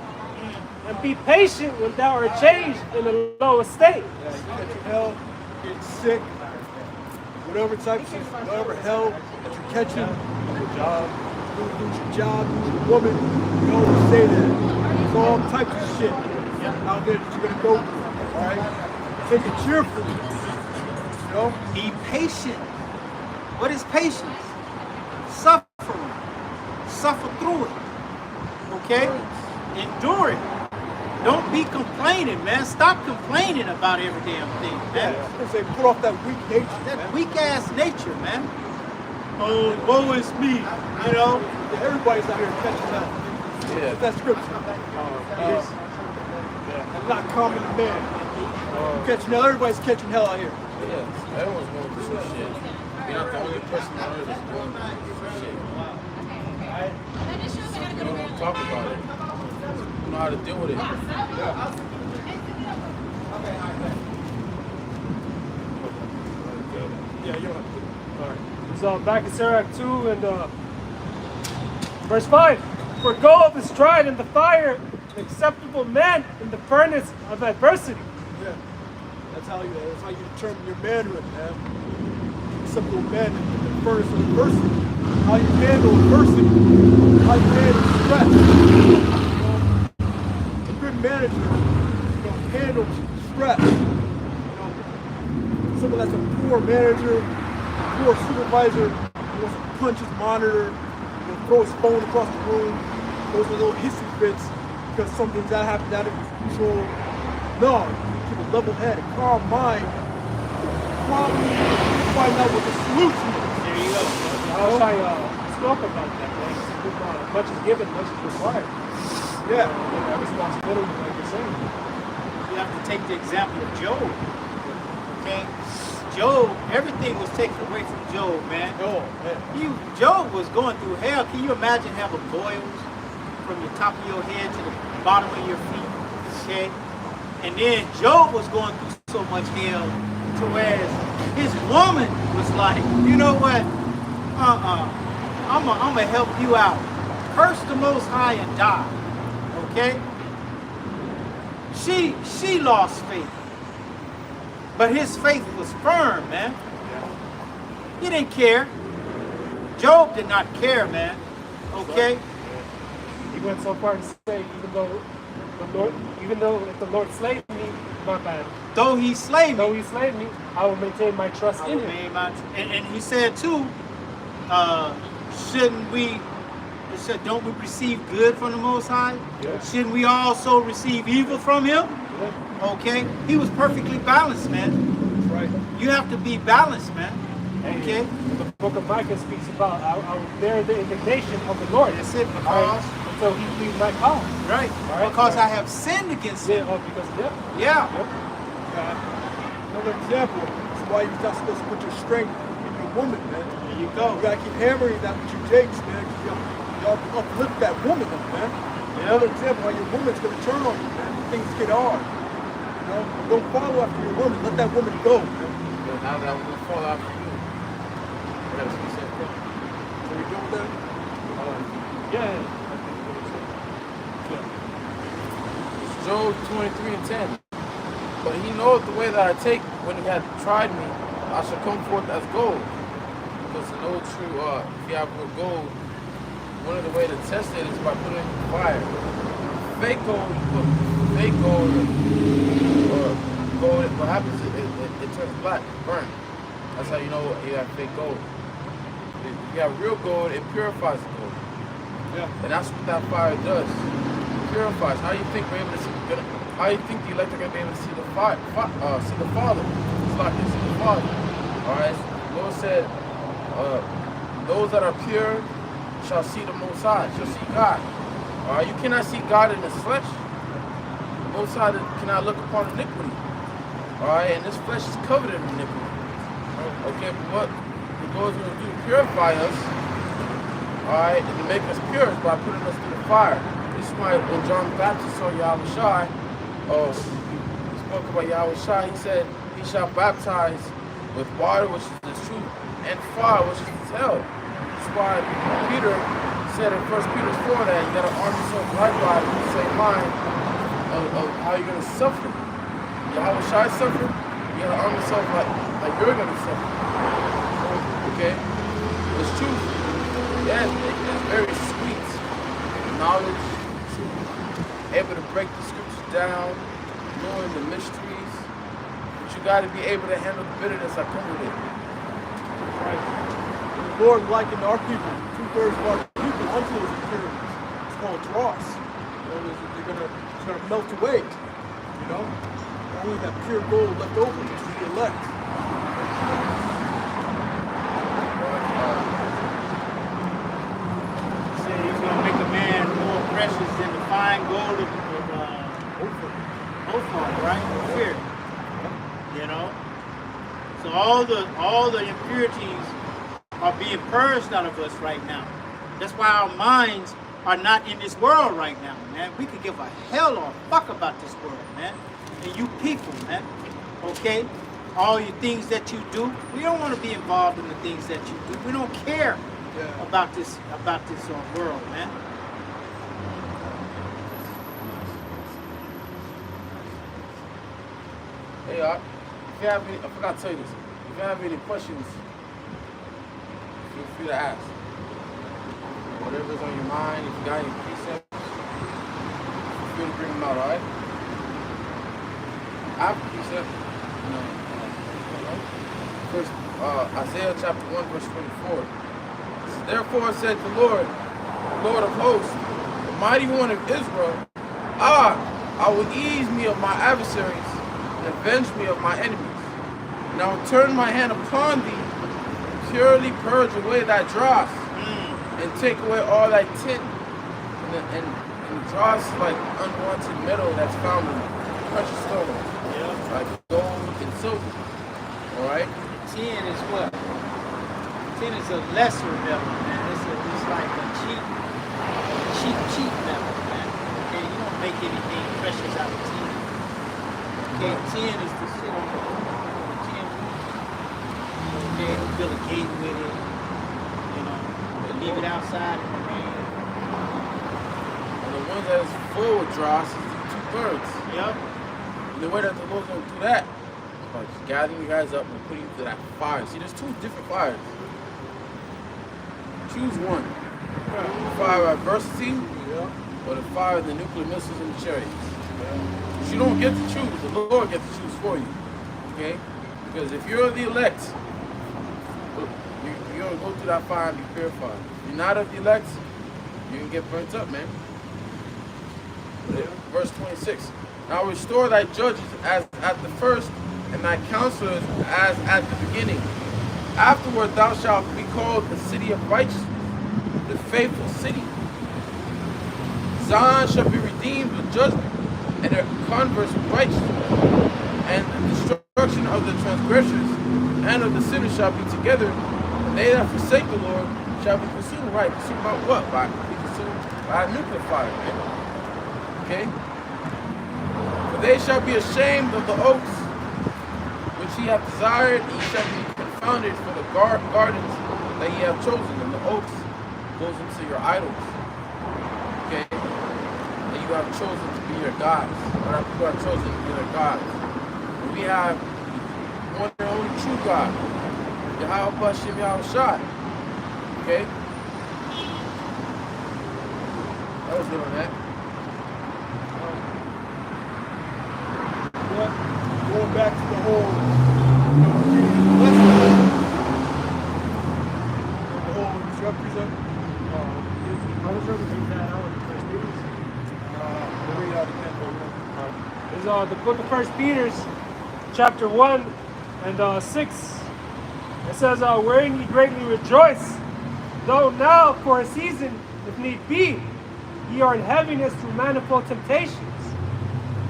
and be patient when thou art changed in the low estate. Yeah, you catching hell, getting sick, whatever hell that you're catching, your job, lose your job, lose your woman, you always say that. There's all types of shit out there that you're going to go through, all right? Take it cheerfully, you know? Be patient. What is patience? Suffering. Suffer through it. Okay? Endure it. Don't be complaining, man. Stop complaining about every damn thing, man. Yeah, say put off that weak nature, that weak ass nature, man. Oh, woe is me, you know. Yeah, everybody's out here catching hell. Yeah. That's scripture. That's not common to man. Catching hell, everybody's catching hell out here. Yeah, everyone's going through some shit. You're not the only person on earth that's going through some shit. You don't want to talk about it. You know how to deal with it. Yeah, you're right. All right. So back in Sirach 2 and verse 5. For gold is tried in the fire, an acceptable man in the furnace of adversity. Yeah. That's how you determine your manhood, man. Acceptable man in the furnace of adversity. How you handle adversity. How you handle stress. You know, a good manager, handles stress. Someone that's a poor manager, poor supervisor, who wants to punch his monitor, throw his phone across the room, those are little hissy fits because something's that happened out of control. No, you keep a level head, a calm mind, probably find out what the solution is. There you go. I spoke about that, man. Much is given, much is required. Yeah. That responsibility, like you're saying. You have to take the example of Job. Okay? Job, everything was taken away from Job, man. Oh, man. Job was going through hell. Can you imagine having boils from the top of your head to the bottom of your feet? Okay? And then Job was going through so much hell to where his woman was like, you know what? I'm gonna help you out. Curse the Most High and die. Okay? She lost faith. But his faith was firm, man. He didn't care. Job did not care, man. Okay? He went so far to say, even though if the Lord slayed me, my bad. Though he slay me, I will maintain my trust in him. And he said too, it said, don't we receive good from the Most High? Yeah. Shouldn't we also receive evil from him? Yeah. Okay? He was perfectly balanced, man. That's right. You have to be balanced, man. Okay? The book of Micah speaks about I will bear the indignation of the Lord. That's it, because so he pleads my cause. right. Because I have sinned against him. Yeah. Another example is why you're not supposed to put your strength in your woman, man. There you go. You gotta keep hammering that with your jakes, man. Y'all uplift that woman up, man. Another example why your woman's gonna turn on you, man. Things get hard. You know, don't follow after your woman. Let that woman go, man. But now that I'm going to fall after you, I got to see the same thing. So you doing that? Yeah. Job 23 and 10. But he knoweth the way that I take when he hath tried me, I shall come forth as gold. Because to know true, if you have good gold, one of the ways to test it is by putting it in fire. Fake gold, you put fake gold or gold, what happens is it turns black, burnt. That's how you know you have fake gold. If you have real gold, it purifies the gold. Yeah. And that's what that fire does. It purifies. How do you think we're able to see? How do you think the electric gonna be able to see the fire? See the Father? It's like they see the Father. All right. The Lord said, "Those that are pure shall see the Most High, shall see God." All right. You cannot see God in His flesh. The Most High cannot look upon iniquity. All right. And this flesh is covered in iniquity. Okay. But what the Lord's going to do to purify us, all right, and to make us pure is by putting us through the fire. This is why when John the Baptist saw Yahweh Shai, he spoke about Yahweh Shai, he said, he shall baptize with water, which is the truth, and fire, which is the hell. That's why Peter said in 1 Peter 4 that you got to arm yourself likewise with the same mind of how you're going to suffer. Yahweh Shai suffered, you got to arm yourself like you're going to suffer. Okay? It's truth. Yeah, it's very sweet. Knowledge, truth, able to break the scriptures down, knowing the mysteries. But you got to be able to handle the bitterness that comes with it. Right. And the Lord likened our people, 2/3 of our people, unto those impurities. It's called dross. You know, it's gonna melt away. You know, only that pure gold left over, which is the elect. He's going to make a man more precious than the fine gold of Ophir, right? Ophir. You know? So all the impurities are being purged out of us right now. That's why our minds are not in this world right now, man. We could give a hell or a fuck about this world, man. And you people, man. Okay? All your things that you do, we don't want to be involved in the things that you do. We don't care about this world, man. Hey, if you have any, I forgot to tell you this. If you have any questions, feel free to ask. Whatever's on your mind, if you got any precepts, feel free to bring them out, alright? I have a precept. First, Isaiah chapter 1, verse 24. Therefore said the Lord of hosts, the mighty one of Israel, I will ease me of my adversaries and avenge me of my enemies. And I will turn my hand upon thee, and purely purge away thy dross, and take away all thy tint. And dross is like unwanted metal that's found in precious stones, like gold and silver. Alright? Tin is what? Tin is a lesser metal, man. It's like a cheap metal, man. Okay, you don't make anything precious out of tin. Okay, tin is the shit on the tin. Okay, you build a gate with it. You know, leave it outside in the rain. And the one that is full with dross is the 2/3. Yep. And the way that the Lord's going to do that, like gathering you guys up and putting you through that fire. See, there's two different fires. Choose one. The fire of adversity, or the fire of the nuclear missiles and the chariots. But you don't get to choose. The Lord gets to choose for you. Okay? Because if you're the elect, you're going to go through that fire and be purified. If you're not of the elect, you can get burnt up, man. Verse 26. Now restore thy judges as at the first, and thy counselors as at the beginning. Afterward thou shalt be called the city of righteousness, the faithful city. Zion shall be redeemed with judgment, and her converse with righteousness. And the destruction of the transgressors and of the sinners shall be together, and they that forsake the Lord shall be consumed. Right, consumed by what? By be consumed by a nuclear fire. Okay? For they shall be ashamed of the oaks which ye have desired, and ye shall be confounded for the gardens that ye have chosen. And the oaks goes into your idols. Okay? That you have chosen to be your gods. Or that people have chosen to be their gods. And we have one and only true God. Yahweh Bashem Yahweh Shai. Okay? That was good on that. Going back to the whole, you know, blessing. The whole instructors of it. I was trying to read that out in the First Peter's. We'll read out again, It's the book of First Peter's, chapter 1 and 6. It says, wherein ye greatly rejoice, though now for a season, if need be, ye are in heaviness through manifold temptations.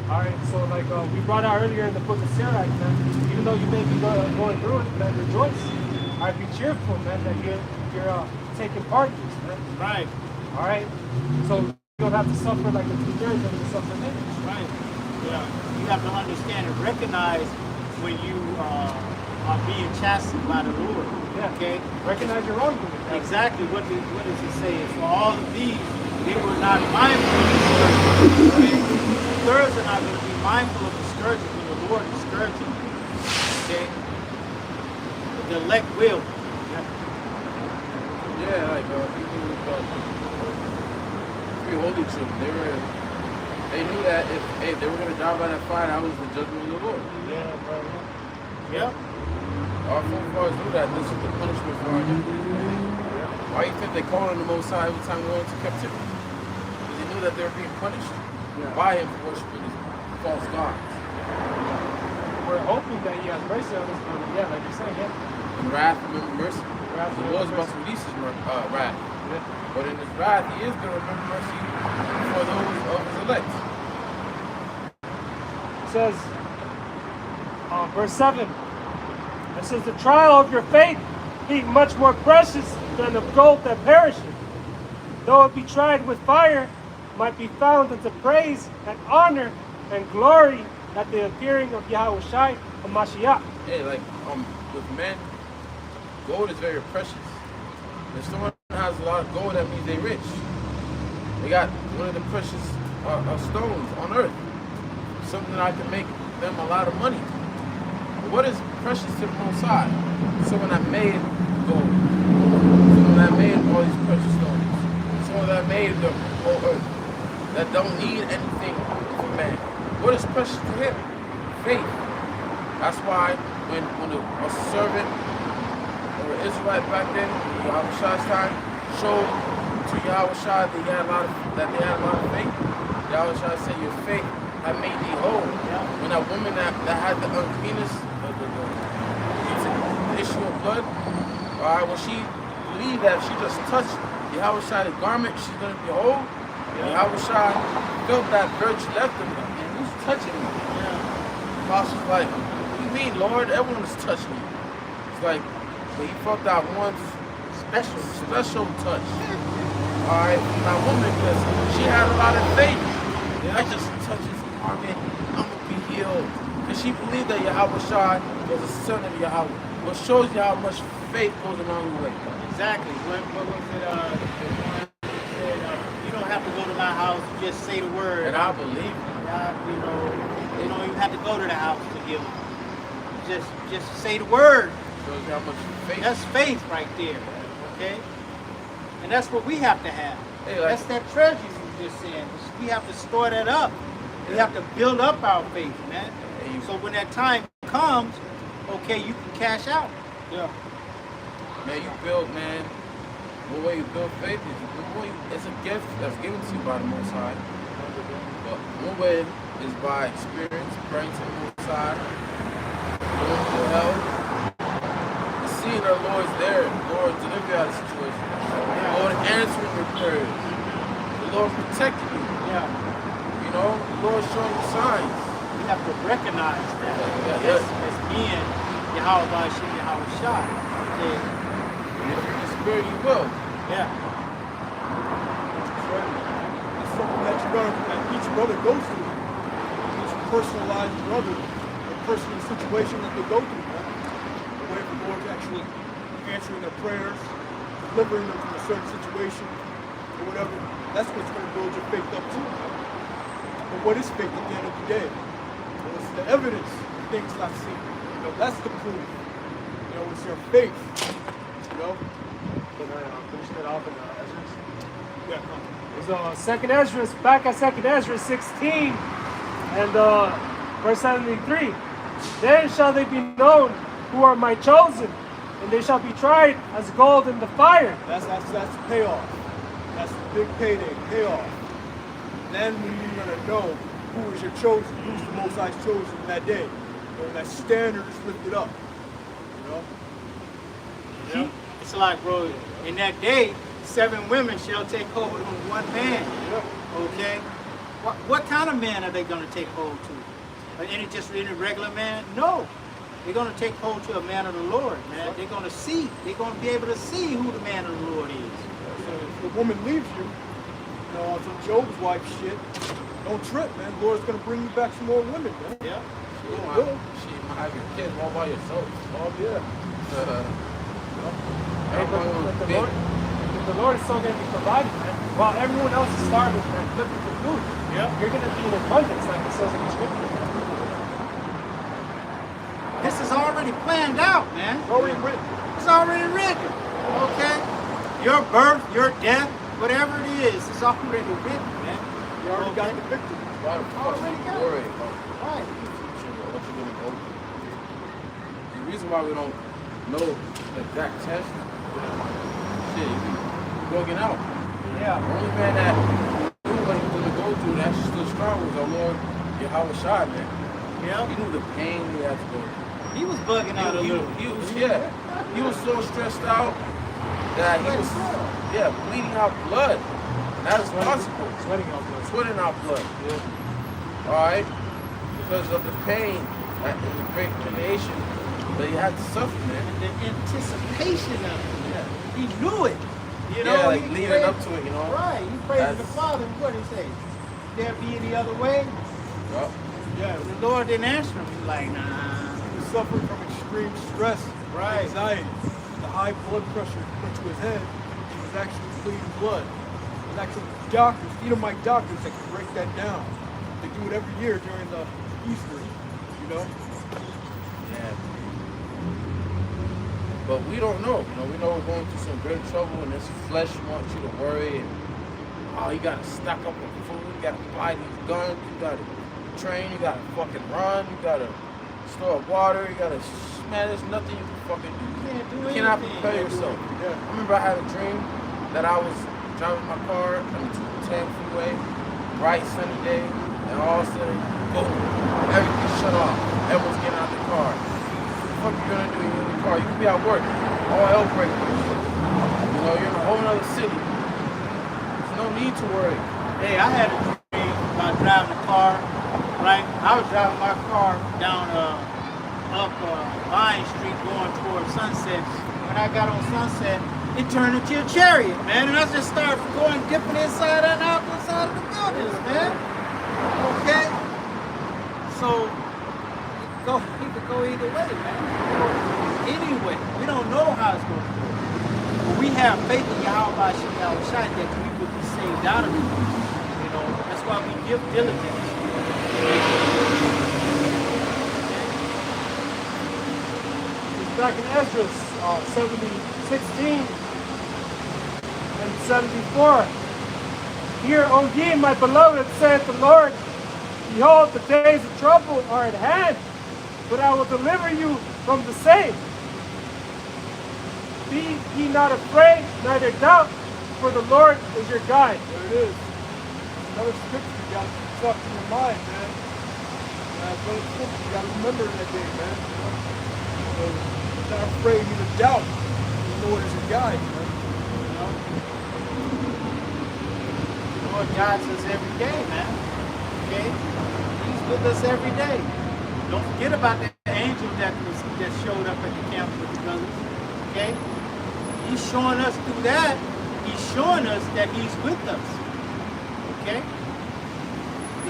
All right, so like we brought out earlier in the book of Sarah, man, even though you may be going through it, man, rejoice. All right, be cheerful, man, that you're taking part in this, man. Right. All right, so you don't have to suffer like the two-thirds of the suffer later. Right. Yeah. You have to understand and recognize when you are being chastened by the Lord. Yeah. Okay. Recognize your wrongdoing. Exactly. What does it say? For all of these, they were not mindful of the scourges. Okay? The thirds are not going to be mindful of the scourges when the Lord is scourging you. Okay? But the elect will. Yeah, like even with three holy children, they knew that if they were gonna die by that fire, that was the judgment of the Lord. Yeah, bro. Yep. Our forefathers knew that this is the punishment for our iniquity. Why do you think they called on the Most High every time we went into captivity? Because they knew that they were being punished by Him for worshiping these false gods. We're hoping that He has mercy on us, but yeah, like you're saying, yeah. In wrath, remember mercy. Wrath, The Lord's about to release His wrath. Yeah. But in His wrath, He is going to remember mercy for those of His elect. It says, verse 7, it says, the trial of your faith being much more precious than of gold that perisheth, though it be tried with fire, might be found unto praise and honor and glory at the appearing of Yahweh Shai HaMashiach. Yeah, like with men, gold is very precious. If someone has a lot of gold, that means they're rich. They got one of the precious stones on earth. Something that can make them a lot of money. But what is precious to the Most High? Someone that made gold. Someone that made all these precious stones. Someone that made the whole earth. That don't need anything from man. What is precious to him? Faith. That's why when a servant or an Israelite back then, in Yahweh Shai's time, showed to Yahweh Shai that they had a lot of faith, Yahweh Shai said, your faith had made thee whole. When that woman that had the uncleanness, the issue of blood, when she believed that if she just touched Yahweh Shai's garment, she's going to be whole. Yahweh Shai felt that virtue left him. And who's touching me? The apostle's like, what do you mean, Lord? Everyone is touching you. It's like, but he felt that one special touch. Alright, from that woman, because she had a lot of faith. I just touch his garment, I'm going to be healed. Because she believed that Yahweh Shai was the son of Yahweh. What shows you how much faith goes along the way. Exactly. What was it? You don't have to go to my house, just say the word. And I believe it. You don't even have to go to the house to heal. Just say the word. Shows you how much faith. That's faith right there. Okay? And that's what we have to have. Hey, like, that's that treasure you just said. We have to store that up. We have to build up our faith, man. So when that time comes, okay, you can cash out. Yeah. Man, you build, man. One way you build faith is it's a gift that's given to you by the Most High. But one way is by experience, praying to the Most High, going through hell, and seeing our Lord's there, the Lord deliver you out of the situation, the Lord answering your prayers, the Lord protecting you. Yeah. You know, the Lord showing you signs. We have to recognize that as being Yahweh Shai. Okay. And if you're in the spirit, you will. Yeah. That's right. It's something that each brother goes through. Each personalized brother, a personal situation that they go through. The way the Lord's actually answering their prayers, delivering them from a certain situation, or whatever. That's what's going to build your faith up too. But what is faith at the end of the day? Well, it's the evidence of things not seen. That's the proof. It's your faith. Can I finish that off in Ezra's? Yeah. It's second Ezra's, back at second Ezra 16 and verse 73. Then shall they be known who are my chosen, and they shall be tried as gold in the fire. That's payoff. That's the big payday, payoff. Then when you're gonna know who is your chosen, who's the Most High's chosen in that day, when that standard is lifted up. You know? Yeah. It's like, bro, in that day, 7 women shall take hold of one man. Yeah. Okay? What kind of man are they going to take hold to? Any regular man? No. They're going to take hold to a man of the Lord, man. They're going to see. They're going to be able to see who the man of the Lord is. So if the woman leaves you, you know, on some Job's wife shit, don't trip, man. The Lord's going to bring you back some more women, man. Yeah. She might have your kids all by yourself. Oh, yeah. The Lord is still going to be providing, man. While everyone else is starving and looking for food, you're going to be in abundance, like it says in the scripture. This is already planned out, man. It's already written. It's already written. Okay? Your birth, your death, whatever it is, it's already written, man. You already got the victory. Already got it. Right. The reason why we don't know the exact test, shit, you be bugging out. Yeah. The only man that knew what he was going to go through that stood strong was our Lord Yahweh Shai, man. Yeah. He knew the pain he had to go through. He was bugging out a little. He was so stressed out that he was, bleeding out blood. That is possible. Sweating out blood. Sweating out blood. Yeah. All right? Because of the pain and the great humiliation that he had to suffer, man. The anticipation of it. Yeah. He knew it. You know, Yeah, like he leading prayed, up to it, you know. Right. He prayed to the Father. What did he say? There be any other way? Yup. Yeah. The Lord didn't answer him. He's like, nah. He was suffering from extreme stress, anxiety, the high blood pressure went to his head. He was actually bleeding blood. There's actually doctors, Edomite doctors that can break that down. They do it every year during the Easter, you know? Yeah. But we don't know. You know, we know we're going through some great trouble, and this flesh wants you to worry. And, you gotta stock up on food. You gotta buy these guns. You gotta train. You gotta fucking run. You gotta store up water. You gotta, man, there's nothing you can fucking do. You cannot prepare yourself. Yeah. I remember I had a dream that I was driving my car on the 210 freeway, bright sunny day, and all of a sudden, boom, everything shut off. Everyone's getting out of the car. What the fuck you gonna do? You're in the car. You could be at work. All hell breaks loose. You know, you're in a whole other city. There's no need to worry. Hey, I had a dream about driving the car, right? I was driving my car down up Vine Street going towards Sunset. When I got on Sunset, it turned into a chariot, man. And I just started going, dipping inside and out inside of the buildings, man. Okay? So, you could go either way, man. Anyway, we don't know how it's going to go. But we have faith in Yahweh Shai that we will be saved out of it. You know, that's why we give diligence. Back in Esdras 16 and 74. Hear, O ye, my beloved, saith the Lord, behold, the days of trouble are at hand, but I will deliver you from the same. Be ye not afraid, neither doubt, for the Lord is your guide. There it is. Another scripture you gotta keep stuck in your mind, man. Another scripture you gotta remember that day, man. So, not afraid you to doubt. The Lord is your guide, man. You know? The Lord guides us every day, man. Okay? He's with us every day. Don't forget about that angel that showed up at the camp with the brothers. Okay? He's showing us through that. He's showing us that he's with us. Okay?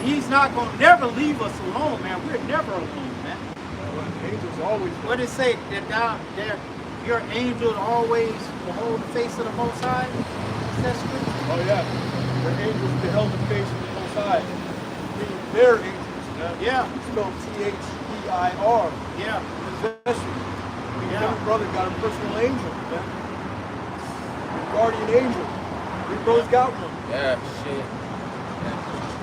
He's not going to never leave us alone, man. We're never alone, man. Angels always. What did it say? That down there, your angel always behold the face of the Most High? Is that scripture? Oh yeah. Their angels beheld the face of the Most High. Meaning their angels, man. Yeah. Spelled Their. Yeah. Possession. Yeah. Every brother got a personal angel, man. A guardian angel. Every brother's got one. Yeah, shit.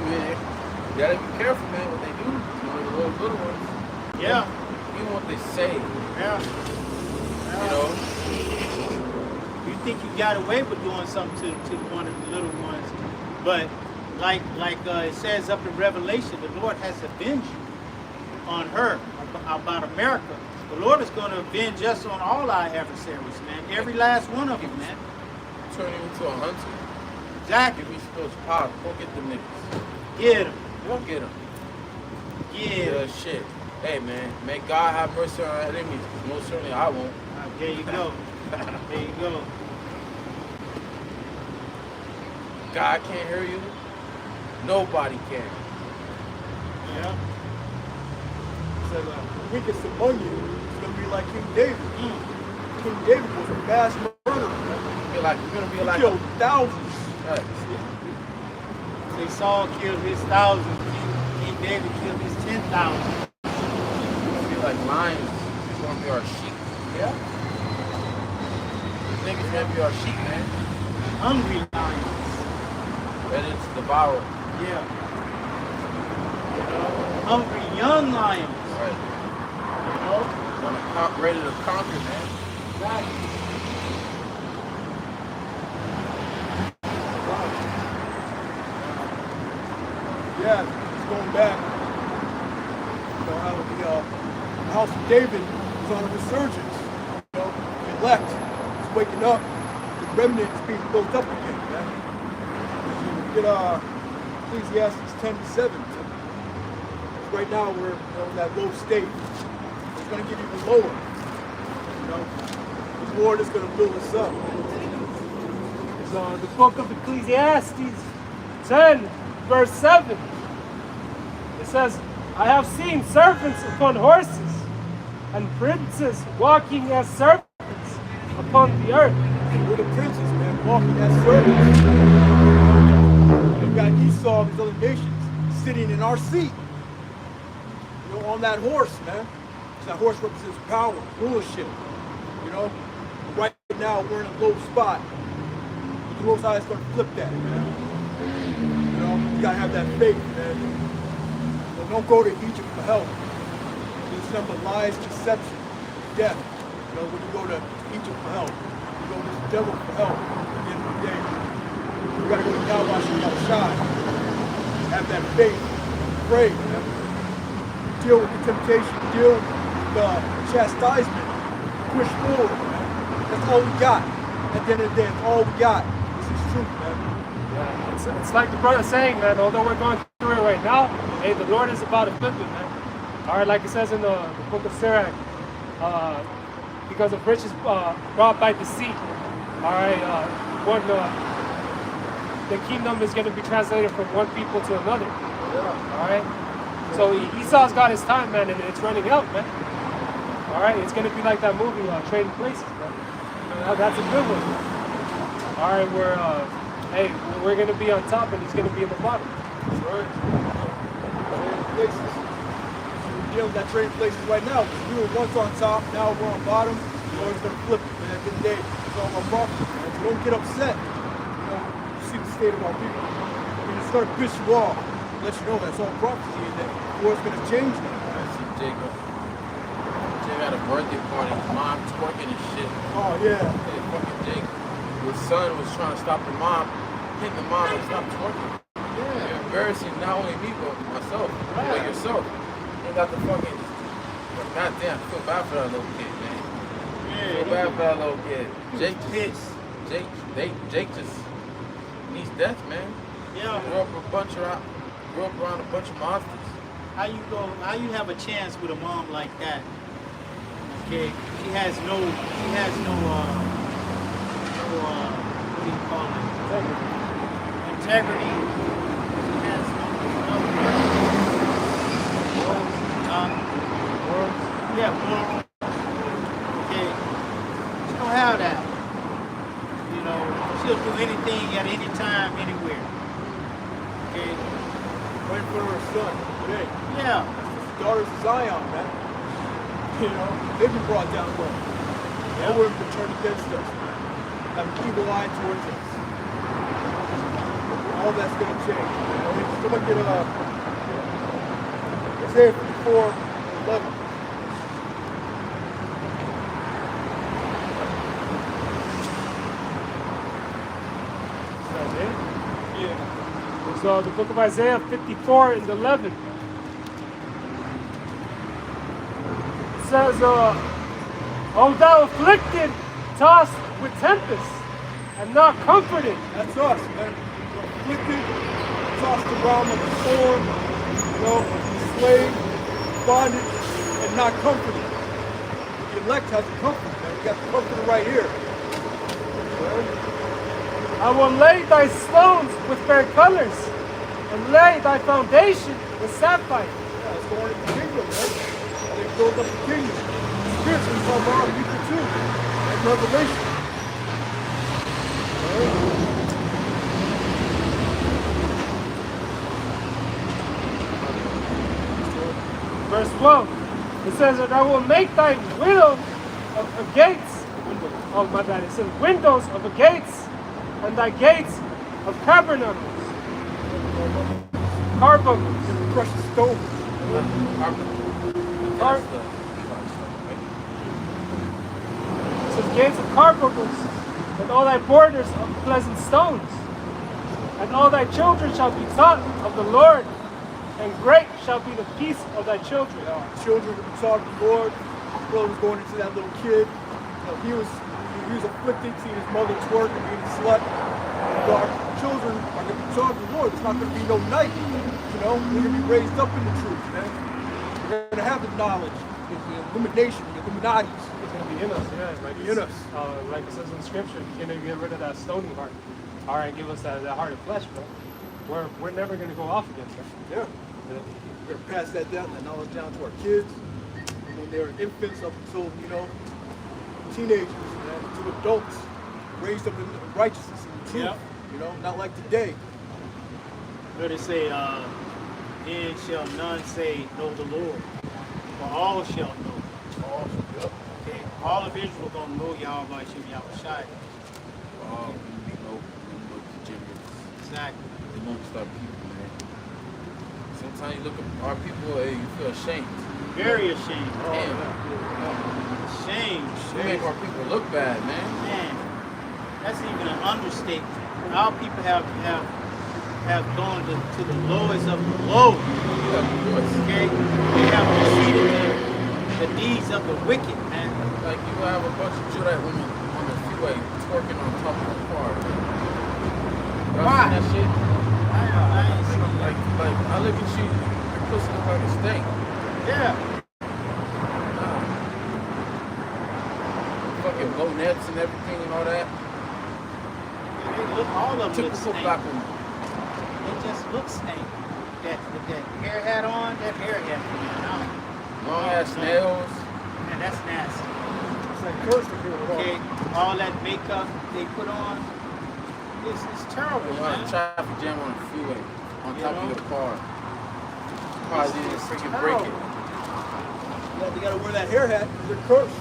Yeah. You gotta be careful, man, what they do. You know, the little ones. Yeah. even what they say, Yeah. you know. You think you got away with doing something to one of the little ones, but like it says up in Revelation, the Lord has avenged you on her about America. The Lord is going to avenge us on all our adversaries, man. Every last one of them, man. Turn you into a hunter. Exactly. Give me spills power. Go get them niggas. Get them. Go get them. Yeah. Shit. Hey, man. May God have mercy on our enemies. 'Cause most certainly I won't. There you go. There you go. God can't hear you. Nobody can. Yeah. So the weakest among you is going to be like King David. King David was a mass murderer. You're gonna be He like killed thousands. Right. Say Saul killed his thousands. King David killed his 10,000. You're gonna be like lions. You're gonna be our sheep. Yeah. These niggas gonna be our sheep, man. Hungry lions. Ready to devour. Yeah. Hungry young lions. Right. You know? Ready to conquer, man. Exactly. Yeah, it's going back. You know, how the house of David is on a resurgence. You know, the elect is waking up. The remnant is being built up again, man. You get Ecclesiastes 10:7. Right now we're in that low state. It's going to get even lower. You know, the Lord is going to build us up. So the book of Ecclesiastes 10, verse 7. It says, I have seen servants upon horses, and princes walking as servants upon the earth. We're the princes, man, walking as servants. We've got Esau and these other nations sitting in our seat. You know, on that horse, man. That horse represents power, rulership. You know, right now we're in a low spot. But the Most High is going to flip that, man. You know, you got to have that faith, man. So don't go to Egypt for help. It's nothing but lies, deception, death. You know, when you go to Egypt for help, you go to the devil for help. At the end of the day, you got to go to Yahweh outside. Have that faith. Pray, man. Deal with the temptation. Deal with the chastisement. Push forward, man. That's all we got. At the end of the day, it's all we got. This is truth, man. Yeah, it's like the brother saying, man, although we're going through it right now, hey, the Lord is about to flip it, man. All right, like it says in the book of Sirach, because of riches brought by deceit. All right, the kingdom is going to be translated from one people to another. All right, so Esau's got his time, man, and it's running out, man. All right, it's going to be like that movie, Trading Places, man. That's a good one. All right, we're going to be on top, and he's going to be in the bottom. That's right. Trading places. We're dealing with that trading places right now. We were once on top, now we're on bottom. The Lord's going to flip it, man. At the end of the day, it's all about prophecy, man. So don't get upset. You know, you see the state of our people. We're going to start to piss you off. Let you know that's all prophecy and that the Lord's going to change that. I see Jacob. Jake had a birthday party. His mom twerking and shit. Oh, yeah. Hey, fucking Jake. His son was trying to stop the mom. Hitting the mom and stop twerking. Yeah. You're embarrassing not only me, but myself. Right. But yourself. You got the fucking... Goddamn, I feel bad for that little kid, man. I feel bad for that little kid. Jake just needs death, man. Yeah. Grew up around a bunch of monsters. How you have a chance with a mom like that? Okay, she has no what do you call it? Integrity. She has moral. Okay, she don't have that. You know, she'll do anything at any time, anywhere. Okay. Right in front of her son. Hey, Yeah. the daughters of Zion, man. You know, they've been brought down low. Now we're going to turn against us, man. Have an evil eye towards us. All that's going to change. You know, someone get Isaiah 54:11. the book of Isaiah 54 and 11. It says, O thou afflicted, tossed with tempest, and not comforted. That's us, man. We're afflicted, tossed around like a storm, enslaved, bondage, and not comforted. The elect has a comfort, man. We got the comforter right here. I will lay thy stones with fair colors, and lay thy foundation with sapphire. Yeah, it's going into the kingdom, man. And they build up the kingdom. Spiritually, it's all around people too. And revelation. Verse 12, it says that I will make thy window of gates. Oh, my bad. It says windows of the gates, and thy gates of carbunacles. Carbuncles. Precious stone. It says gates of carbuncles, and all thy borders of pleasant stones. And all thy children shall be taught of the Lord, and great shall be the peace of thy children. Children will be taught of the Lord. His brother was going into that little kid. He was afflicted, seeing his mother twerk and being a slut. Our children are going to be taught of the Lord. It's not going to be no night. We're going to be raised up in the truth, man. We're going to have the knowledge, the illumination, the Illuminati. It's going to be in us, yeah. Like it says in Scripture, get rid of that stony heart. All right, give us that heart of flesh, bro. We're never going to go off against that. Yeah. We're going to pass that knowledge down to our kids when they're infants up until, teenagers, to adults, raised up in righteousness and truth. Not like today. Where they say, then shall none say, know the Lord, for all shall know. Okay, all of Israel gonna know Yahweh Hashem Yahushai. Exactly. Amongst our people, man. Sometimes you look at our people and you feel ashamed. Very ashamed. Damn. Shame. We make our people look bad, man. Man, that's even an understatement. Our people have gone to the lowest of the low. Okay? They have preceded the deeds of the wicked, man. Like you have a bunch of Judite women on the freeway twerking on top of the car. Why? That shit? I ain't seen that. Like I look at you, your pussy look like a steak. Yeah. Fucking blow nets and everything and all that. They look, all of them look Typical stank. black woman. They just look stank. With that hair hat on, that hair hat on. Long ass nails. Man, that's nasty. It's like cursed to hear it all. Okay, all that makeup they put on, it's terrible, You want a man. traffic jam on the freeway, on top of your car. Car didn't freaking break it. Yeah, they gotta wear that hair hat because they're cursed,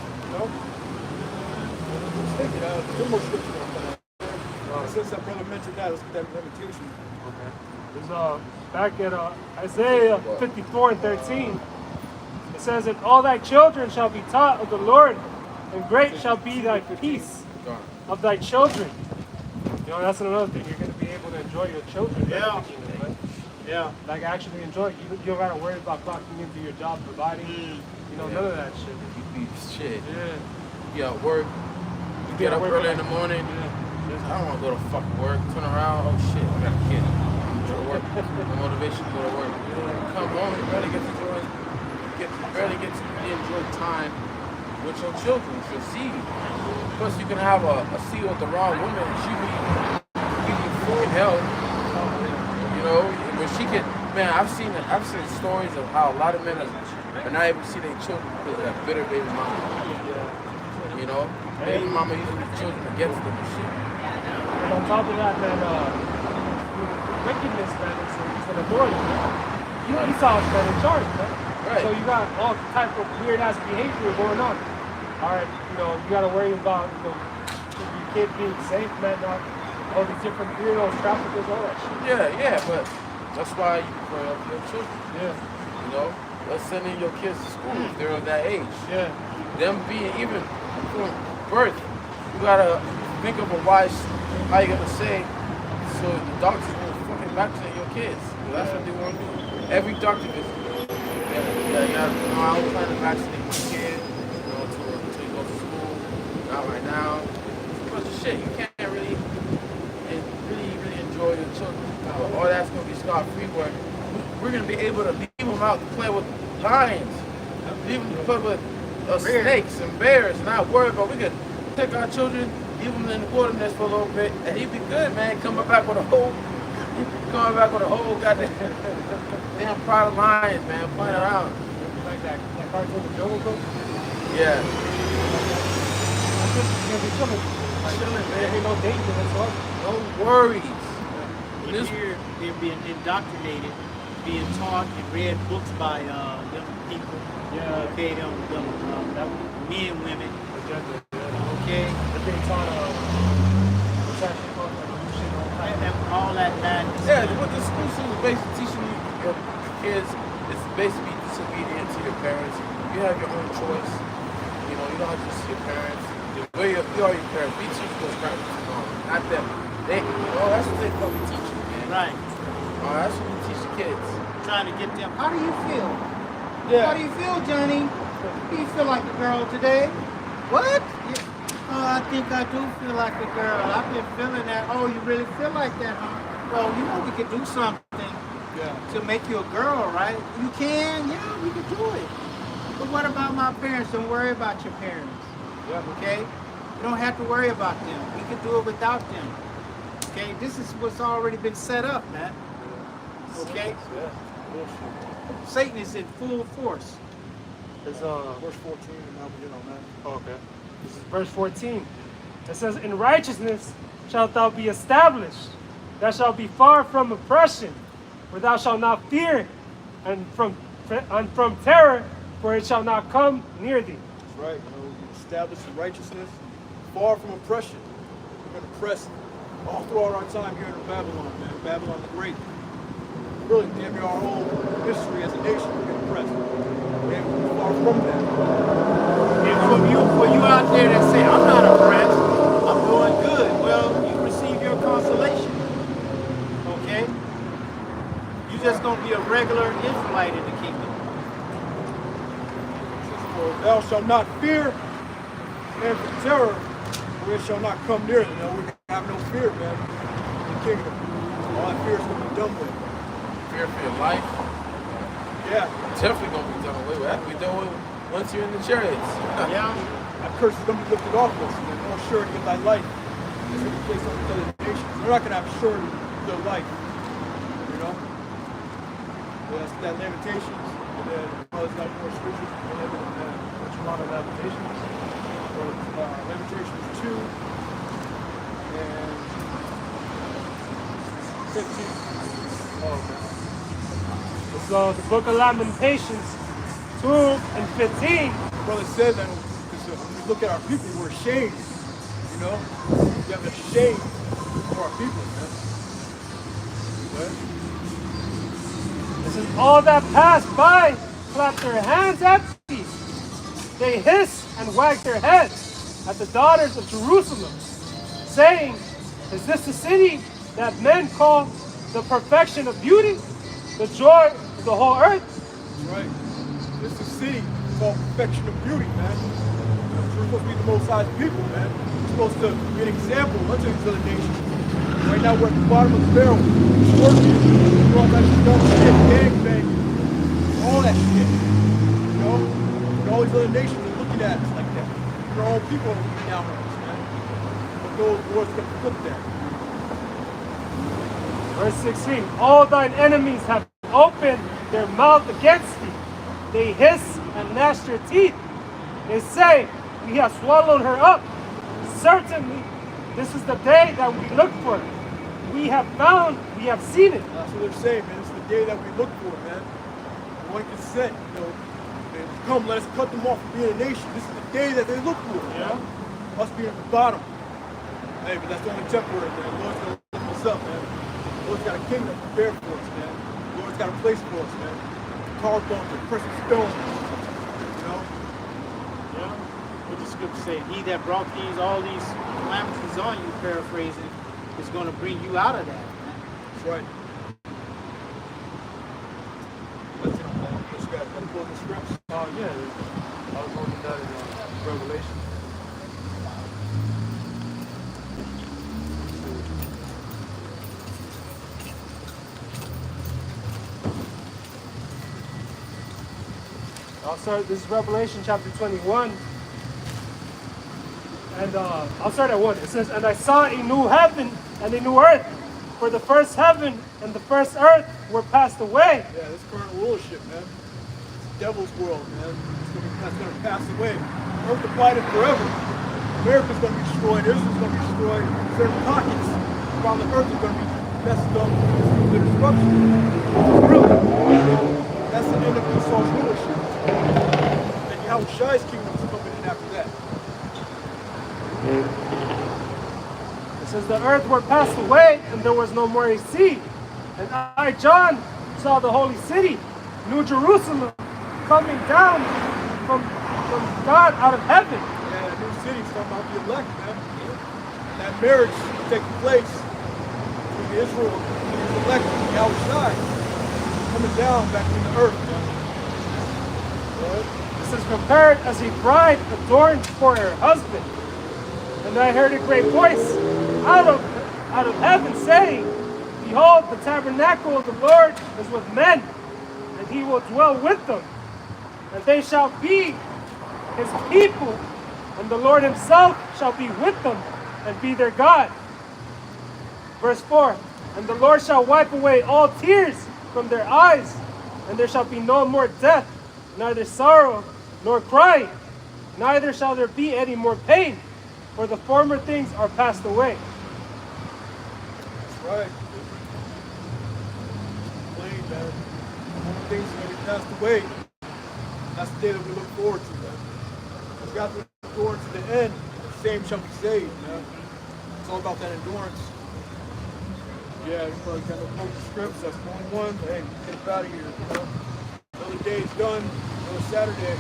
There's more scripture on that. Since that brother mentioned that, let's get that limitation. Okay. There's back at Isaiah 54 and 13. It says that all thy children shall be taught of the Lord, and great shall be thy peace of thy children. That's another thing. You're going to be able to enjoy your children. Yeah. Right? Yeah. Like actually enjoy it. You don't got to worry about clocking into your job, providing. None of that shit. You shit. Yeah. You at work. You get up early in the morning. I don't want to go to fucking work. Turn around. Oh shit, I got a kid. Go to work. The motivation to go to work. Come home. You barely get to enjoy time with your children, with your seed. Plus, you can have a seed with the wrong woman, and she be giving you fucking hell. But she can. Man, I've seen stories of how a lot of men are not able to see their children because of that bitter baby mama. Baby mama using the children against them and shit. And on top of that, wickedness that is an authority. Esau's been in charge, man. Right. So you got all type of weird ass behavior going on. All right, you got to worry about your kid being safe, man. All these different weirdos, traffickers, all that shit. Yeah, but that's why you pray up your children. Yeah. Let's send in your kids to school if they're of that age. Yeah. Them being even from birth, you gotta think of a wise, how you gonna say, so the doctors will fucking vaccinate your kids. That's what they want to do. Every doctor visit. I was trying to vaccinate my kid, until he goes to school. Not right now. It's a bunch of shit. You can't really enjoy your children. All that's going to be scot-free, but we're going to be able to leave them out to play with lions. Leave them to play with snakes and bears, and not worry about. We could take our children, leave them in the wilderness for a little bit, and he'd be good, man. Coming back with a whole goddamn damn pride of lions, man, playing around. Like that cartoon, the Jungle Book? Yeah. Chilling, man. Ain't no danger, that's all. No worries. This year they're being indoctrinated, being taught and read books by young people. Yeah. Okay, them men, women. Okay. They're being taught And all that madness. Yeah, what the school system is basically teaching your kids is basically disobedient to your parents. You have your own choice. You don't have to see your parents. You are your parents. We teach those parents, not them. That's what they fucking teach you, man. Right. That's what we teach the kids. Trying to get them. How do you feel? Yeah. How do you feel, Johnny? Do you feel like a girl today? What? Yeah. Oh, I think I do feel like a girl. I've been feeling that. Oh, you really feel like that, huh? Well, we could do something to make you a girl, right? You can? Yeah, we could do it. But what about my parents? Don't worry about your parents. Yeah. Okay? You don't have to worry about them. We can do it without them. Okay? This is what's already been set up, man. Okay? Yeah. Bullshit. Satan is in full force. It's Verse 14, and now we get on that. Oh, okay. This is verse 14. It says, "In righteousness shalt thou be established. Thou shalt be far from oppression, for thou shalt not fear, and from terror, for it shall not come near thee." That's right. We establish the righteousness, far from oppression. We've been oppressed all throughout our time here in Babylon, man. Babylon the Great. Really, damn near our whole history as a nation, we've been oppressed. And we're far from that. And for you out there that say, I'm not oppressed, I'm doing good, well, you receive your consolation. Okay? You're just going to be a regular Israelite in the kingdom. For thou shalt not fear, and for terror, for it shall not come near thee. We have no fear, man, in the kingdom. All that fear is going to be done with. Fear for your life. Yeah. Definitely going to be done away with. That we done with once you're in the chariots. Yeah? That curse is going to be lifted off us. And there's no surety of thy life. It's going to be placed on the other nations. They're not going to have surety of their life. You know? That's that Lamentations. And then there's got more scriptures. And then what's a lot of Lamentations? Or Lamentations 2 and 15. Oh, okay. So the book of Lamentations 2 and 15. Brother said that because when we look at our people, we're ashamed. You know? We have a shame for our people, man. Right? This is all that pass by, clap their hands at thee. They hiss and wag their heads at the daughters of Jerusalem, saying, "Is this the city that men call the perfection of beauty, the joy of the whole earth?" That's right. This is a city called perfection of beauty, man. We're supposed to be the most highest people, man. We're supposed to be an example unto these other nations. Right now we're at the bottom of the barrel. Working. We're all that dumb shit, gangbang, all that shit. You know? And all these other nations are looking at us like that. Our own people are looking down on us, man. But those words get flipped there. Verse 16, "All thine enemies have opened their mouth against thee. They hiss and gnash their teeth. They say, we have swallowed her up. Certainly, this is the day that we looked for. We have found, we have seen it." That's what they're saying, man. This is the day that we look for, man. One consent, you know. They come, let us cut them off from being a nation. This is the day that they look for, you know? Us being at the bottom. Hey, but that's only temporary, man. The Lord's gonna lift us up, man. The Lord's got a kingdom prepared for us, man. The Lord's got a place for us, man. Car bumper, precious stones, you know? Yeah. What the scripture say? He that brought all these calamities on you, paraphrasing, is going to bring you out of that. That's right. on the scripts? Yeah. I was holding that in Revelation. This is Revelation chapter 21. And I'll start at 1. It says, "And I saw a new heaven and a new earth, for the first heaven and the first earth were passed away." Yeah, this current rulership, man. It's the devil's world, man. That's going to pass away. Earth divided forever. America's going to be destroyed. Israel's going to be destroyed. Certain pockets around the earth are going to be messed up. It's going to be destruction. Really. That's the end of Esau's rulership. And Yahweh kingdom is coming in after that. It says, "The earth were passed away, and there was no more a sea. And I, John, saw the holy city, New Jerusalem, coming down from God out of heaven." Yeah, the new city's talking about the elect, man. And that marriage taking place between Israel and his elect, Yahweh, coming down back in the earth, man. Right? It says, "Prepared as a bride adorned for her husband. And I heard a great voice out of heaven saying, Behold, the tabernacle of the Lord is with men, and he will dwell with them. And they shall be his people, and the Lord himself shall be with them and be their God." Verse 4, "And the Lord shall wipe away all tears from their eyes, and there shall be no more death, neither sorrow nor crying, neither shall there be any more pain, for the former things are passed away." That's right. Plain, man. All things are going to be passed away. That's the day that we look forward to, man. We got to look forward to the end. The same shall be saved, man. It's all about that endurance. Yeah, you probably got no focus scripts. That's the only one. But hey, get up out of here, you know. Another day is done. Another Saturday.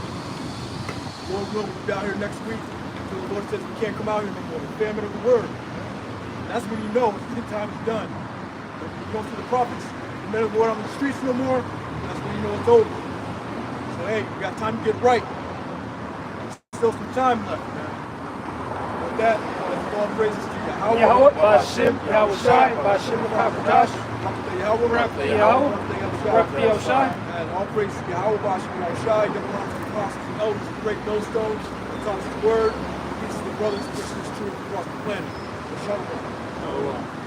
Lord will be out here next week. Until the Lord says we can't come out here no more. The famine of the word. And that's when you know the time is done. When you don't see the prophets, the men of the Lord on the streets no more, that's when you know it's over. So hey, we got time to get right. There's still some time left, man. With that, all praises to Yahweh. Yahweh, Bashem, Yahweh Shai, Bashem, Rakadash, Yahweh, Yahweh, Yahweh Shai. And all praises to Yahweh, Bashem, Yahweh Shai. Give honor to the apostles and elders, the great millstones, the taught us the word, peace to the brothers and sisters, truth across the planet. Shalom.